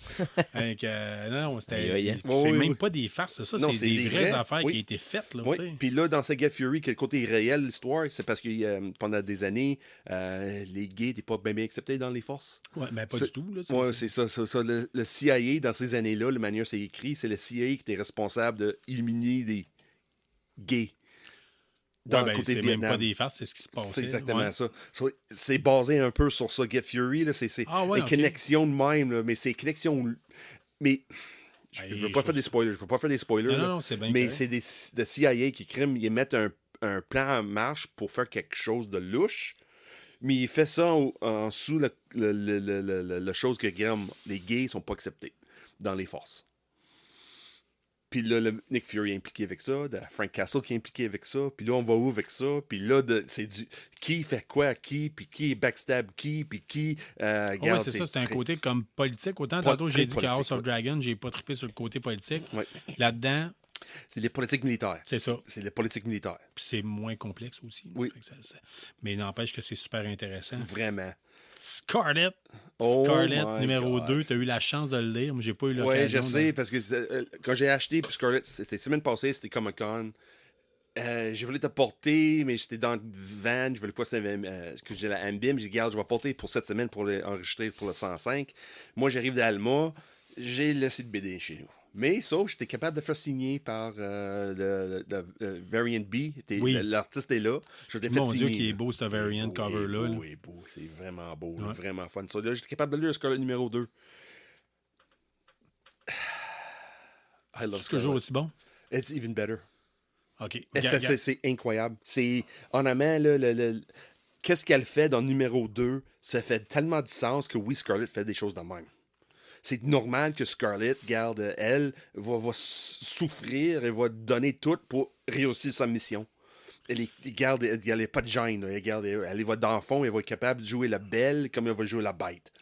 Donc, non, c'est même pas des farces, ça. Non, c'est des vraies affaires qui ont été faites. Là, oui, puis là, dans ce Get Fury, quel côté réel l'histoire, c'est parce que pendant des années, les gays n'étaient pas bien acceptés dans les forces. Oui, mais pas du tout. Oui, c'est ça. Le CIA, dans ces années-là, la manière c'est écrit, c'est le CIA qui était responsable d'éliminer des gays. C'est même pas des farces, c'est ce qui se passe. C'est exactement ça. C'est basé un peu sur ça, Get Fury. Là, c'est une connexion de même, là, mais c'est connexion... Mais... Je ne veux pas faire des spoilers. Non, c'est bien. Mais c'est des CIA qui ils mettent un plan en marche pour faire quelque chose de louche. Mais il fait ça en sous la chose que les gays sont pas acceptés dans les forces. Puis là, Nick Fury est impliqué avec ça, Frank Castle qui est impliqué avec ça, puis là, on va où avec ça, puis là, c'est du qui fait quoi à qui, puis qui backstab qui, puis qui... oui, c'est ça, c'est un côté comme politique. Autant tantôt, j'ai dit qu'à House of Dragon, j'ai pas trippé sur le côté politique. Ouais. Là-dedans... C'est les politiques militaires. C'est ça. C'est les politiques militaires. Puis c'est moins complexe aussi. Oui. Mais n'empêche que c'est super intéressant. Vraiment. Scarlet. Oh Scarlet, my numéro God. 2. Tu as eu la chance de le lire. Moi, j'ai pas eu l'occasion. Ouais, je sais, de- parce que quand j'ai acheté puis Scarlet, c'était semaine passée, c'était Comic-Con. Je voulais te porter, mais j'étais dans le van, je voulais pas que j'ai la Ambim. J'ai dit, regarde, je vais porter pour cette semaine pour enregistrer pour le 105. Moi, j'arrive d'Alma, j'ai laissé le BD chez nous. Mais sauf, j'étais capable de faire signer par le Variant B. Oui. L'artiste est là. Je l'ai fait Mon Dieu, signer. qui est beau, ce variant cover-là. là. Oui, beau. C'est vraiment beau. Ouais. Vraiment fun. Ça, là, j'étais capable de lire Scarlet numéro 2. I love C'est toujours Scarlet. aussi bon? It's even better. OK. C'est incroyable. C'est, honnêtement, là, qu'est-ce qu'elle fait dans numéro 2, ça fait tellement de sens que oui, Scarlett fait des choses de même. C'est normal que Scarlett, garde, elle, va souffrir et va donner tout pour réussir sa mission. Elle n'est pas de gêne. Là. Elle va dans le fond, elle va être capable de jouer la belle comme elle va jouer la bête.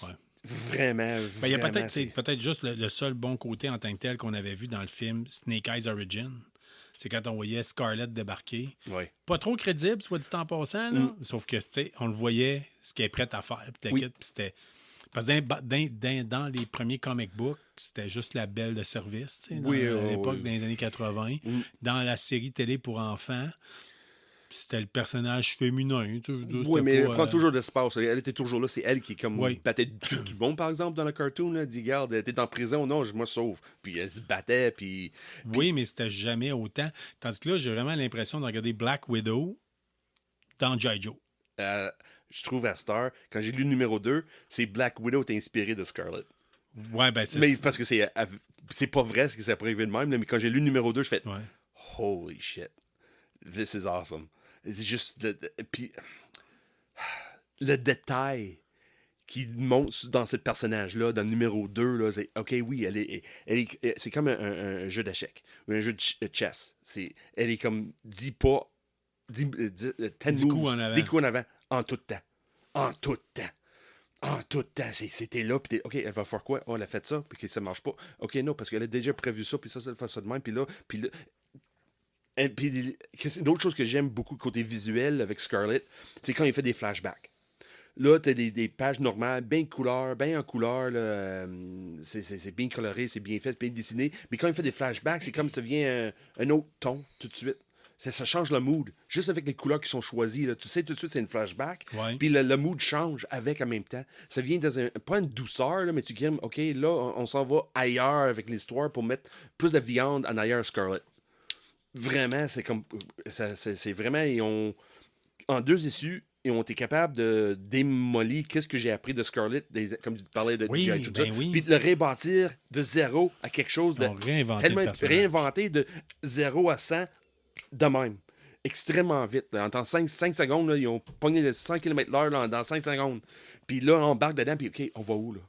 Ouais. Vraiment, Ben, il y a vraiment, peut-être, c'est peut-être juste le seul bon côté en tant que tel qu'on avait vu dans le film Snake Eyes Origin. C'est quand on voyait Scarlett débarquer. Ouais. Pas trop crédible, soit dit en passant, là. Sauf que, tu sais, on le voyait, ce qu'elle est prête à faire. Puis Oui. puis c'était... Parce que dans les premiers comic books, c'était juste la belle de service, tu sais, Oui, à l'époque, oui. dans les années 80. Dans la série télé pour enfants, c'était le personnage féminin. Tu sais, je veux dire, Oui, c'était mais elle pas, prend toujours de l'espace. Elle était toujours là. C'est elle qui est comme Oui. battait du bon, par exemple, dans le cartoon. Là. Elle dit, regarde, elle était en prison. Non, je me sauve. Puis elle se battait. Puis Oui, mais c'était jamais autant. Tandis que là, j'ai vraiment l'impression de regarder Black Widow dans G.I. Joe. je trouve à Star, quand j'ai lu le numéro 2, c'est Black Widow est inspiré de Scarlet. Ouais, ben c'est... Mais parce que c'est pas vrai ce qui s'est arrivé de même. Là, mais quand j'ai lu le numéro 2, je fais Ouais. holy shit. This is awesome. C'est juste. Puis le détail qui monte dans ce personnage-là, dans le numéro 2, là, c'est OK, oui, c'est comme un jeu d'échecs ou un jeu de chess. Elle est comme 10 pas, 10 10 coups en avant. 10 coups en avant, en tout temps. En tout temps. En tout temps. C'était là, puis OK, elle va faire quoi? Oh, elle a fait ça, puis que ça marche pas. OK, non, parce qu'elle a déjà prévu ça, puis ça fait ça de même, puis là. Et puis, l'autre chose que j'aime beaucoup côté visuel avec Scarlett, c'est quand il fait des flashbacks. Là, t'as des pages normales, bien en couleur, là, c'est bien coloré, c'est bien fait, c'est bien dessiné. Mais quand il fait des flashbacks, c'est comme ça vient un autre ton tout de suite. Ça change le mood. Juste avec les couleurs qui sont choisies. Là. Tu sais tout de suite c'est une flashback. Ouais. Puis le mood change avec en même temps. Ça vient dans pas une douceur, là, mais tu dis, OK, là, on s'en va ailleurs avec l'histoire pour mettre plus de viande en ailleurs Scarlett. Vraiment, c'est comme. C'est vraiment. En 2 issues, ils ont été capables de démolir qu'est-ce que j'ai appris de Scarlett, comme tu parlais de Oui, G.I. Joe, ben oui. puis de le rebâtir de 0 à quelque chose de. Ils ont réinventé tellement le personnage. réinventé de 0 à 100 de même. Extrêmement vite. Là. En 5 secondes, là, ils ont pogné le 100 km/h dans 5 secondes. Puis là, on embarque dedans, puis OK, on va où, là?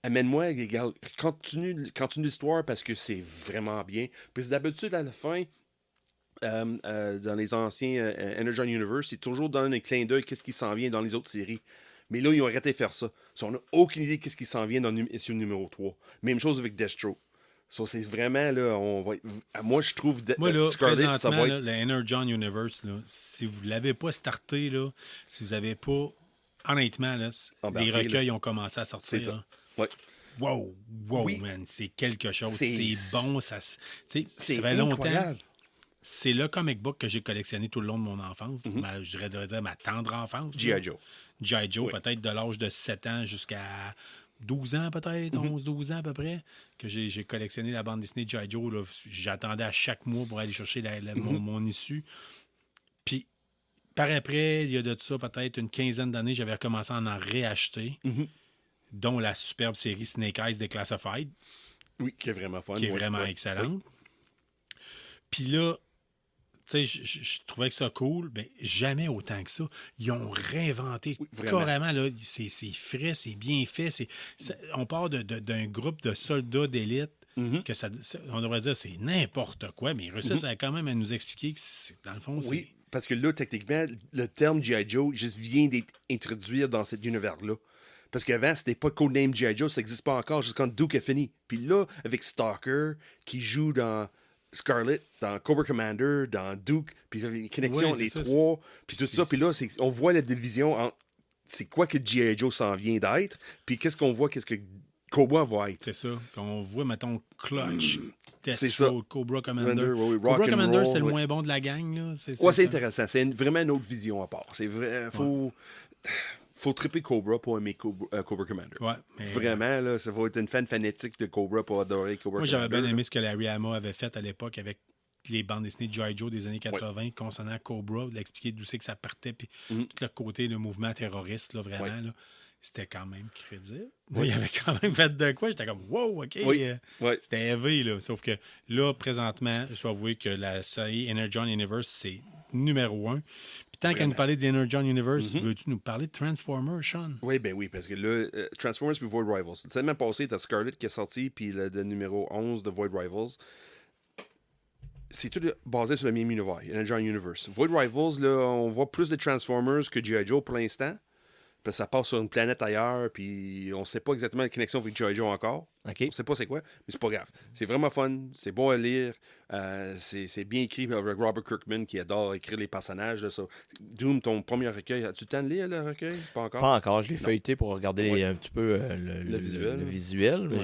Amène-moi, regarde, continue l'histoire parce que c'est vraiment bien. Puis d'habitude, à la fin, dans les anciens Energon Universe, c'est toujours dans un clin d'œil qu'est-ce qui s'en vient dans les autres séries. Mais là, ils ont arrêté de faire ça. So, on n'a aucune idée qu'est-ce qui s'en vient dans issue numéro 3. Même chose avec Destro. So, c'est vraiment, là, moi, je trouve Moi, là, Scarlett, ça présentement, va là, être... le Energon Universe, là, si vous ne l'avez pas starté, là, si vous n'avez pas... Honnêtement, là, Embarqué, les recueils ont commencé à sortir. C'est ça. Là. Ouais. Wow, Oui. man, c'est quelque chose. C'est- C'est bon, ça C'est fait longtemps. incroyable. C'est le comic book que j'ai collectionné tout le long de mon enfance. Je devrais dire ma tendre enfance. G.I. là. Joe. G.I. Joe, Oui. peut-être de l'âge de 7 ans jusqu'à 12 ans, peut-être, 11-12 ans à peu près, que j'ai collectionné la bande dessinée de G.I. Joe. Là. J'attendais à chaque mois pour aller chercher mon issue. Puis, par après, il y a de ça peut-être une quinzaine d'années, j'avais recommencé à en réacheter, dont la superbe série Snake Eyes Declassified, Oui, qui est vraiment fun. qui est Ouais, vraiment ouais, excellente. Puis là, tu sais, je trouvais que ça cool, mais jamais autant que ça. Ils ont réinventé Oui, vraiment. carrément, là. C'est frais, c'est bien fait. On part d'un groupe de soldats d'élite que on devrait dire c'est n'importe quoi, mais ils réussissent quand même à nous expliquer que, dans le fond, c'est... Oui, parce que là, techniquement, le terme G.I. Joe juste vient d'être introduit dans cet univers-là. Parce qu'avant, c'était pas codename G.I. Joe, ça n'existe pas encore jusqu'à Duke a fini. Puis là, avec Stalker, qui joue dans Scarlet, dans Cobra Commander, dans Duke, puis il y a une connexion, Ouais, les c'est ça, trois, puis tout c'est- ça. Puis là, on voit la division entre c'est quoi que G.I. Joe s'en vient d'être, puis qu'est-ce qu'on voit, qu'est-ce que Cobra va être. C'est ça. Qu'on voit, mettons, Clutch, C'est ça. Deathstroke, Cobra Commander. Oui, Cobra rock and Commander, roll, c'est le oui. moins bon de la gang. Là. C'est ça. intéressant. C'est vraiment une autre vision à part. C'est vrai. Faut tripper Cobra pour aimer Cobra Commander. Ouais, mais, Vraiment, là, ça va être une fan fanatique de Cobra pour adorer Cobra moi, Commander. j'avais bien là. aimé ce que Larry Hama avait fait à l'époque avec les bandes dessinées de G.I. Joe des années 80 concernant Cobra, d'expliquer d'où c'est que ça partait, puis tout le côté, le mouvement terroriste, là, vraiment, là, c'était quand même crédible. Il avait quand même fait de quoi? J'étais comme, wow, OK. Oui. C'était élevé, là. Sauf que là, présentement, je dois avouer que la série Energon Universe, c'est numéro 1. Puis tant qu'à nous parler d'Energon Universe, veux-tu nous parler de Transformers, Sean? Oui, ben oui, parce que là, Transformers puis Void Rivals. La semaine passée, t'as Scarlet qui est sorti, puis le numéro 11 de Void Rivals. C'est tout basé sur le même univers, Energon Universe. Void Rivals, là, on voit plus de Transformers que G.I. Joe pour l'instant. Parce que ça passe sur une planète ailleurs, puis on sait pas exactement la connexion avec G.I. Joe encore. OK. On sait pas c'est quoi, mais c'est pas grave. C'est vraiment fun, c'est bon à lire, c'est bien écrit avec Robert Kirkman qui adore écrire les personnages. Là, ça. Doom, ton premier recueil, as-tu le temps de lire le recueil? Pas encore? Pas encore. Je l'ai feuilleté pour regarder un petit peu Le visuel. le visuel, mais Ouais.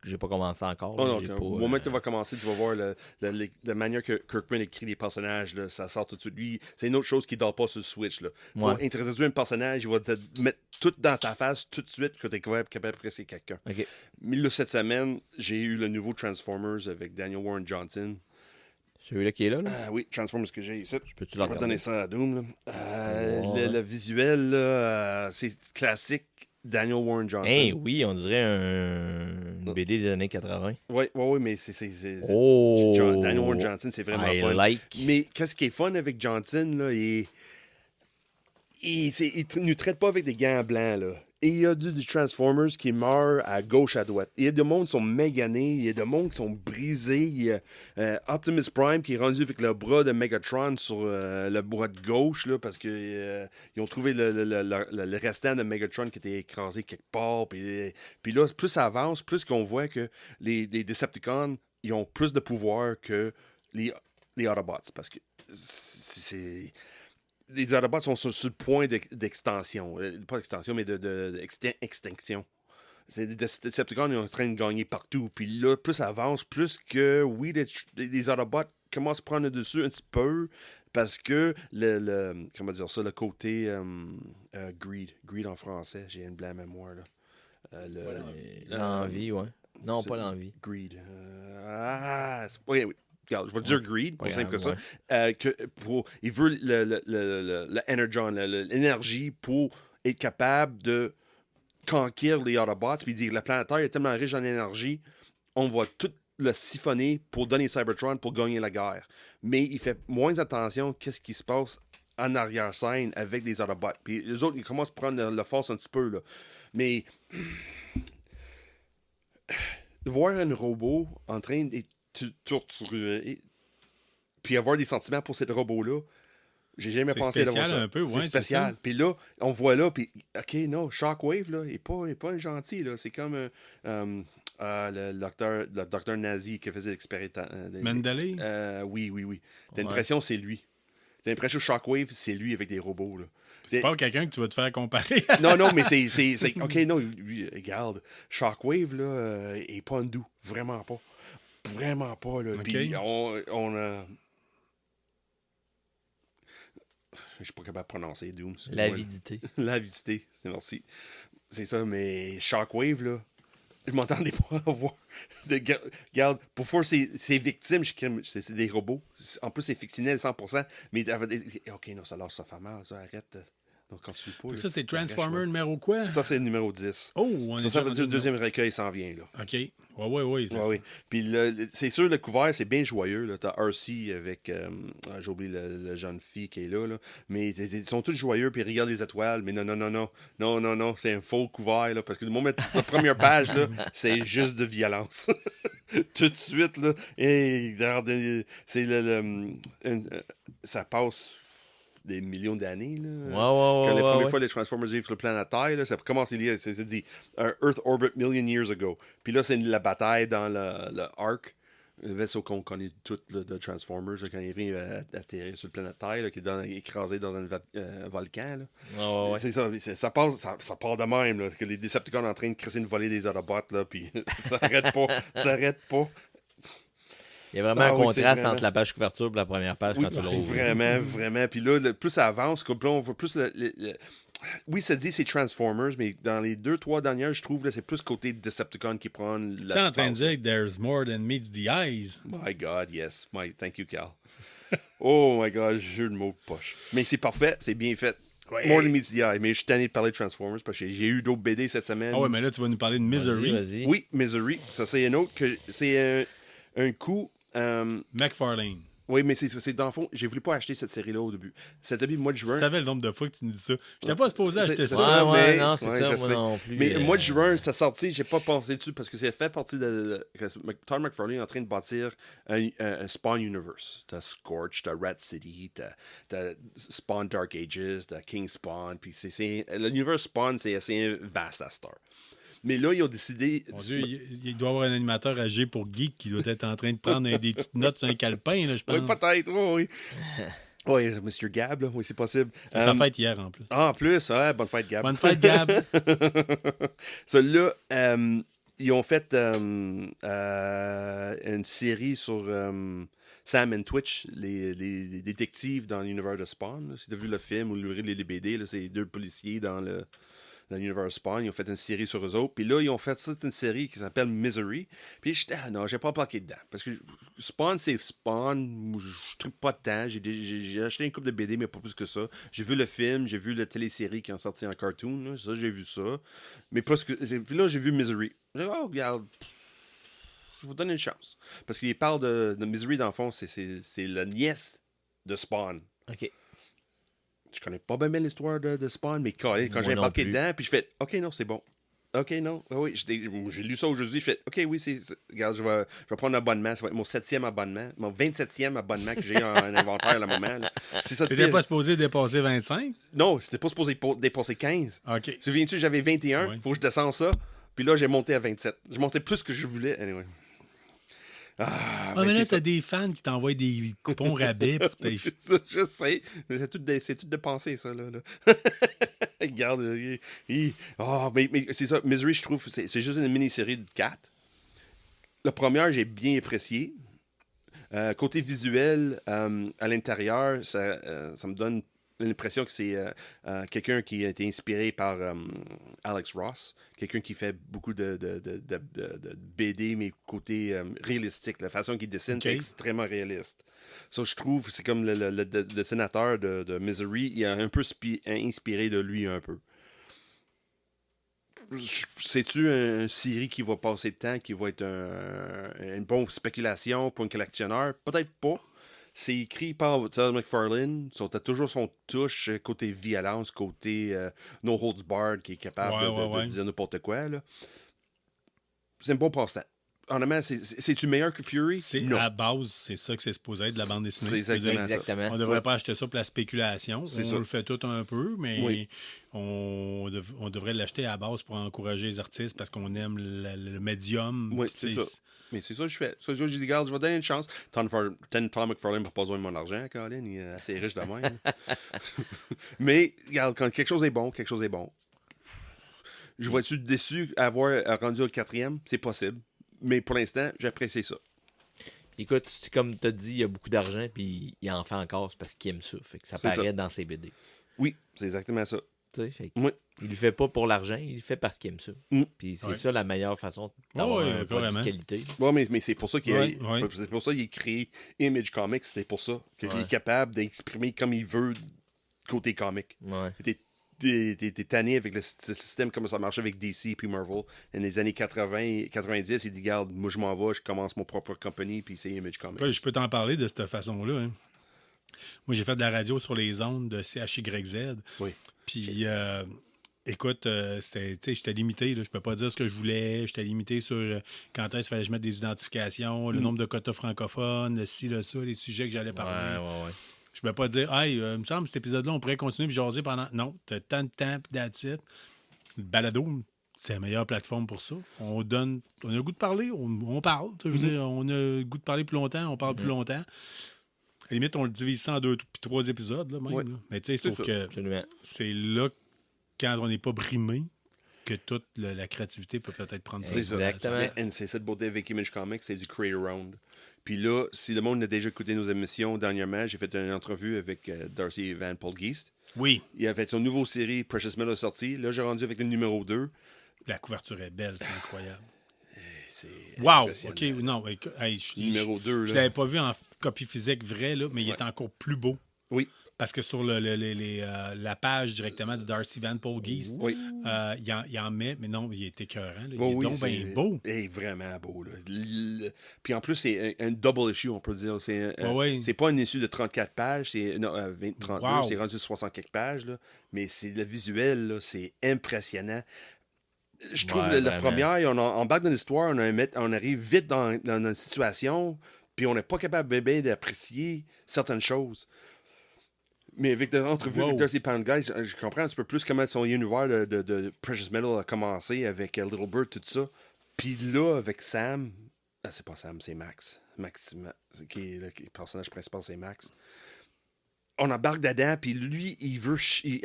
j'ai pas commencé encore. Oh là. non, J'ai au pas, moment que tu vas commencer, tu vas voir la manière que Kirkman écrit les personnages, là, ça sort tout de suite. Lui, c'est une autre chose qui ne dort pas sur le Switch. Là. Pour Ouais. introduire un personnage, il va te mettre tout dans ta face tout de suite que tu es capable d'apprécier quelqu'un. OK. Mais là, cette semaine, j'ai eu le nouveau Transformers avec Daniel Warren Johnson. Celui-là qui est là. Oui, Transformers que j'ai ici. Peux-tu Je le vais regarder? donner ça à Doom. Là. Ouais. Le visuel, là, c'est classique Daniel Warren Johnson. Hey, oui, on dirait une BD des années 80. Oui, mais c'est Oh! Daniel Warren Johnson, c'est vraiment I fun. like. Mais qu'est-ce qui est fun avec Johnson, là, il ne traite pas avec des gants blancs, là. Et il y a du Transformers qui meurt à gauche, à droite. Il y a des mondes qui sont méganés, il y a des mondes qui sont brisés. Il y a Optimus Prime qui est rendu avec le bras de Megatron sur le bras de gauche, là, parce que ils ont trouvé le restant de Megatron qui était écrasé quelque part. Puis là, plus ça avance, plus qu'on voit que les Decepticons, ils ont plus de pouvoir que les Autobots. Parce que c'est... Les Autobots sont sur le point d'extension. Pas d'extension, mais d'extinction. C'est des Decepticons qui sont en train de gagner partout. Puis là, plus ça avance, plus que, oui, les Autobots commencent à prendre le dessus un petit peu. Parce que comment dire ça, le côté greed. Greed en français, j'ai une blanc mémoire. Là. L'envie, ouais. Non, pas l'envie. Greed. Oui. Regarde, je vais dire greed, pour simple que ça. Il veut le Energon, l'énergie pour être capable de conquérir les Autobots. Puis il dit que la planète Terre est tellement riche en énergie, on va tout le siphonner pour donner Cybertron pour gagner la guerre. Mais il fait moins attention à ce qui se passe en arrière-scène avec les Autobots. Puis les autres, ils commencent à prendre la force un petit peu. Là. Mais de voir un robot en train de torturer puis avoir des sentiments pour ce robot-là, j'ai jamais pensé d'avoir ça. Un peu, ouais, c'est spécial. Puis là, on voit là, puis OK, non, Shockwave, là, il est pas un gentil, là. C'est comme le docteur nazi qui faisait l'expérience. Mendeley? Oui. T'as l'impression que c'est lui. T'as l'impression que Shockwave, c'est lui avec des robots, là. C'est pas quelqu'un que tu vas te faire comparer. Non, mais c'est... OK, non, lui, regarde, Shockwave, là, est pas un doux. Vraiment pas. Vraiment pas, là. Okay. Puis on a... Je suis pas capable de prononcer Doom. L'avidité. L'avidité, merci. C'est ça, mais Shockwave, là, je m'entendais pas à voir. Regarde, pour faire ses victimes, c'est des robots. En plus, c'est fictionnel 100%. Mais OK, non, ça fait mal, ça, arrête. Donc, continue pas. Ça, c'est Transformer numéro quoi? Ça, c'est le numéro 10. Oh, on ça veut dire que le deuxième recueil s'en vient, là. OK. Oui. Oui. Puis c'est sûr, le couvert, c'est bien joyeux. Là. T'as RC avec... j'ai oublié la jeune fille qui est là. Mais ils sont tous joyeux, puis ils regardent les étoiles. Mais non. C'est un faux couvert, là. Parce que le moment la première page, là, c'est juste de violence. Tout de suite, là. Et regarde, c'est ça passe... des millions d'années. Là. Quand la première fois les Transformers vivent sur le planète Terre, là, ça commence à dire, c'est dit Earth orbit million years ago. Puis là, c'est la bataille dans le arc le vaisseau qu'on connaît tout là, de Transformers, là, quand il vient atterrir sur le planète Terre, là, qui est écrasé dans un volcan. Là. Ah, ouais. C'est ça, ça part de même, là, que les Decepticons sont en train de crisser une volée des Autobots, là, puis ça arrête pas, ça arrête pas. Il y a vraiment un contraste vraiment... entre la page couverture et la première page quand tu l'ouvres. Vraiment. Puis là, plus ça avance, là, on voit plus Oui, ça dit c'est Transformers, mais dans les 2-3 dernières, je trouve, là, c'est plus côté Decepticon qui prend la C'est en train de dire que there's more than meets the eyes. My God, yes. Thank you, Cal. Oh my God, jeu de mots de poche. Mais c'est parfait, c'est bien fait. Ouais. More than meets the eye. Mais je suis tanné de parler de Transformers parce que j'ai eu d'autres BD cette semaine. Ah ouais, mais là, tu vas nous parler de Misery. Vas-y. Oui, Misery. Ça, c'est un autre que c'est un coup... McFarlane. Oui, mais c'est dans le fond, j'ai voulu pas acheter cette série-là au début. C'était le mois de juin. Tu savais le nombre de fois que tu nous dis ça. Je n'étais pas supposé acheter C'est ça. Ouais, mais- non, c'est ouais, ça, je moi sais. non plus. Mais le mois de juin, ça sortit, j'ai pas pensé dessus parce que c'est fait partie de. Todd McFarlane est en train de bâtir un Spawn Universe. T'as Scorch, t'as Rat City, t'as Spawn Dark Ages, t'as King Spawn. Puis l'univers Spawn, c'est assez vaste à Star. Mais là, ils ont décidé. Mon Dieu, il doit y avoir un animateur âgé pour geek qui doit être en train de prendre des petites notes sur un calepin, là, je pense. Oui, peut-être, oui. Oui, Mr. Gab, là, oui, c'est possible. C'est sa fête hier, en plus. Ah, en plus, ouais, bonne fête, Gab. Bonne fête, Gab. Celui-là, ils ont fait une série sur Sam and Twitch, les détectives dans l'univers de Spawn. Là. Si tu as vu le film ou les BD, là, c'est deux policiers dans l'univers Spawn. Ils ont fait une série sur eux autres. Puis là, ils ont fait une série qui s'appelle Misery. Puis j'étais, non, j'ai pas embarqué dedans. Parce que Spawn, c'est Spawn. Je tripe pas de temps. J'ai acheté une couple de BD, mais pas plus que ça. J'ai vu le film, j'ai vu la télésérie qui est sortie en cartoon. Là. Ça, j'ai vu ça. Mais plus que. Puis là, j'ai vu Misery. J'ai dit, oh, regarde. Je vais vous donner une chance. Parce qu'il parle de Misery, dans le fond, c'est la nièce de Spawn. OK. Je connais pas bien l'histoire de Spawn, mais quand j'ai non embarqué plus. dedans, puis je fais OK, non, c'est bon. OK, non. Ah oui, j'ai lu ça aujourd'hui. Je fais OK, oui, regarde, je vais prendre un abonnement. Ça va être mon 7e abonnement, mon 27e abonnement que j'ai en inventaire à le moment. Là. C'est ça Tu le n'étais pire. pas supposé dépasser 25? Non, c'était pas supposé dépasser 15. OK. Souviens-tu, j'avais 21. Oui. Faut que je descende ça. Puis là, j'ai monté à 27. J'ai monté plus que je voulais. Anyway. Ah, ben, mais là, c'est ça. t'as des fans qui t'envoient des coupons rabais pour tes... Je sais. Mais c'est tout dépensé, ça, là. Regarde. Mais c'est ça. Misery, je trouve, c'est juste une mini-série de 4. La première, j'ai bien apprécié. Côté visuel, à l'intérieur, ça me donne l'impression que c'est quelqu'un qui a été inspiré par Alex Ross, quelqu'un qui fait beaucoup de BD, mais côté réalistique. La façon qu'il dessine, c'est extrêmement réaliste. Ça, je trouve, c'est comme le dessinateur de Misery, il a un peu inspiré de lui un peu. C'est-tu une série qui va passer de temps, qui va être une bonne spéculation pour un collectionneur? Peut-être pas. C'est écrit par Todd McFarlane. T'as toujours son touche côté violence, côté No Holds Barred, qui est capable de dire n'importe quoi. Là. C'est un bon passe-temps. Honnêtement, c'est-tu meilleur que Fury? À la base, c'est ça que c'est supposé être de la bande dessinée. C'est exactement ça. Exactement. On ne devrait pas acheter ça pour la spéculation. C'est On ça. le fait tout un peu, mais Oui. on devrait l'acheter à la base pour encourager les artistes parce qu'on aime le médium. Oui, Puis, c'est tu sais, ça. Mais c'est ça que je fais. Ça, j'ai dit, regarde, je vais donner une chance. Tom McFarlane n'a pas besoin de mon argent, Colin. Il est assez riche de même. Mais, regarde, quand quelque chose est bon, quelque chose est bon. Je vais être déçu d'avoir rendu au 4e? C'est possible. Mais pour l'instant, j'apprécie ça. Écoute, c'est comme tu as dit, il y a beaucoup d'argent, puis il en fait encore, c'est parce qu'il aime ça. Fait que ça C'est paraît ça. dans ses BD. Oui, c'est exactement ça. Tu sais, fait que Oui. il le fait pas pour l'argent, il le fait parce qu'il aime ça. Mm. Puis c'est Ouais. ça la meilleure façon d'avoir Ouais, un produit de carrément. qualité. Ouais, mais c'est pour ça qu'il Ouais. c'est pour ça qu'il a créé Image Comics. C'était pour ça qu'il est capable d'exprimer comme il veut côté comic. Ouais. T'es tanné avec le système comme ça marchait avec DC puis Marvel. Dans les années 80 et 90, il dit, regarde, moi je m'en vais, je commence mon propre compagnie, puis c'est Image Comics. je peux t'en parler de cette façon-là. Hein. Moi, j'ai fait de la radio sur les ondes de CHYZ. Oui. Puis, écoute, j'étais limité. Là. Je peux pas dire ce que je voulais. J'étais limité sur quand est-ce qu'il fallait que je mette des identifications, le nombre de quotas francophones, le ci, le ça, les sujets que j'allais parler. Ouais. Je ne peux pas dire, hey, il me semble que cet épisode-là, on pourrait continuer et jaser pendant. Non, tu as tant de temps, puis that's it. Le balado, c'est la meilleure plateforme pour ça. On a le goût de parler, on parle. Je veux dire, on a le goût de parler plus longtemps, on parle plus longtemps. À la limite, on le divise ça en 2 puis 3 épisodes, là, même. Ouais. Là. Mais tu sais, sauf que Absolument. c'est là, quand on n'est pas brimé, que toute la créativité peut peut-être prendre C'est ça. Exactement. Et c'est cette beauté avec Image Comics, c'est du Creator Round. Puis là, si le monde a déjà écouté nos émissions dernièrement, j'ai fait une entrevue avec Darcy Van Polgeest. Oui, Il a fait son nouveau série Precious Metal sorti. Là, j'ai rendu avec le numéro 2. la couverture est belle, c'est incroyable. C'est Wow! impressionnant. OK, non, hey, Numéro 2, je là. l'avais pas vu en copie physique vraie, là, mais il est encore plus beau. Oui. Parce que sur la page directement de Darcy Van Polgeest, Oui. il en met, mais non, il est écœurant. Là. Il Oh est oui, donc bien c'est beau. vraiment beau. Là. Puis en plus, c'est un double issue, on peut dire. C'est pas une issue de 34 pages, c'est 32, Wow. c'est rendu 60 quelques pages. Là. Mais c'est le visuel, là, c'est impressionnant. Je trouve Ouais, la vraiment. première, on embarque dans l'histoire, on arrive vite dans une situation, puis on n'est pas capable bien d'apprécier certaines choses. Mais avec l'entrevue avec Darcy Pound Guy, je comprends un petit peu plus comment son univers de Precious Metal a commencé avec Little Bird, tout ça. Puis là, avec Sam, c'est pas Sam, c'est Max. Qui est le personnage principal, c'est Max. On embarque dedans, puis lui, il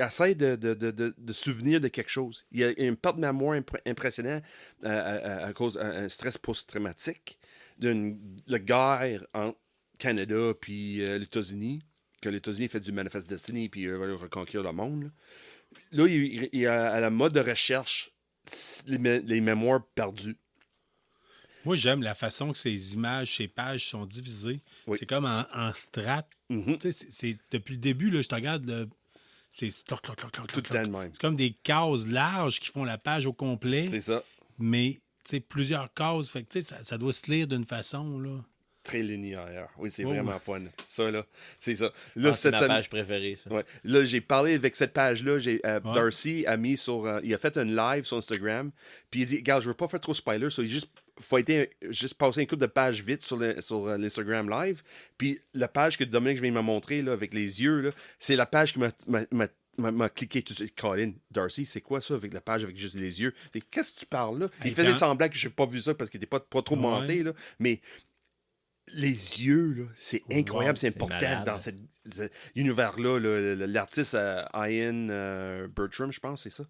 essaie de souvenir de quelque chose. Il a une perte de mémoire impressionnante à cause d'un stress post-traumatique, la guerre entre Canada puis les États-Unis, que les États-Unis fait du Manifest Destiny, puis veulent reconquérir le monde. Là, il a à la mode de recherche les mémoires perdues. Moi, j'aime la façon que ces images, ces pages sont divisées. Oui. C'est comme en strates. Mhm. Tu sais, depuis le début, là, je te regarde, c'est cloc, cloc, cloc, cloc, Tout le cloc. temps de même. C'est comme des cases larges qui font la page au complet, C'est ça. mais tu sais, plusieurs cases. Fait que, tu sais, ça doit se lire d'une façon. Là. Très linéaire. Oui, c'est Oh. vraiment fun. Ça, là, c'est ça. Ah, Là, c'est ma cette page préférée, ça. Ouais. Là, j'ai parlé avec cette page-là. Darcy a mis sur. Il a fait un live sur Instagram. Puis il dit regarde, je veux pas faire trop spoiler. So, il faut juste passer un couple de pages vite sur l'Instagram live. Puis la page que Dominique vient de me montrer là, avec les yeux, là, c'est la page qui m'a cliqué tout de suite. Colin, Darcy, c'est quoi ça avec la page avec juste les yeux? Qu'est-ce que tu parles là? Il Hey, faisait quand- semblant que je n'ai pas vu ça parce qu'il n'était pas trop Ouais. monté. Là, mais les yeux, là, c'est incroyable, Wow, c'est important malade. dans cet univers-là. L'artiste Ian Bertram, je pense, c'est ça.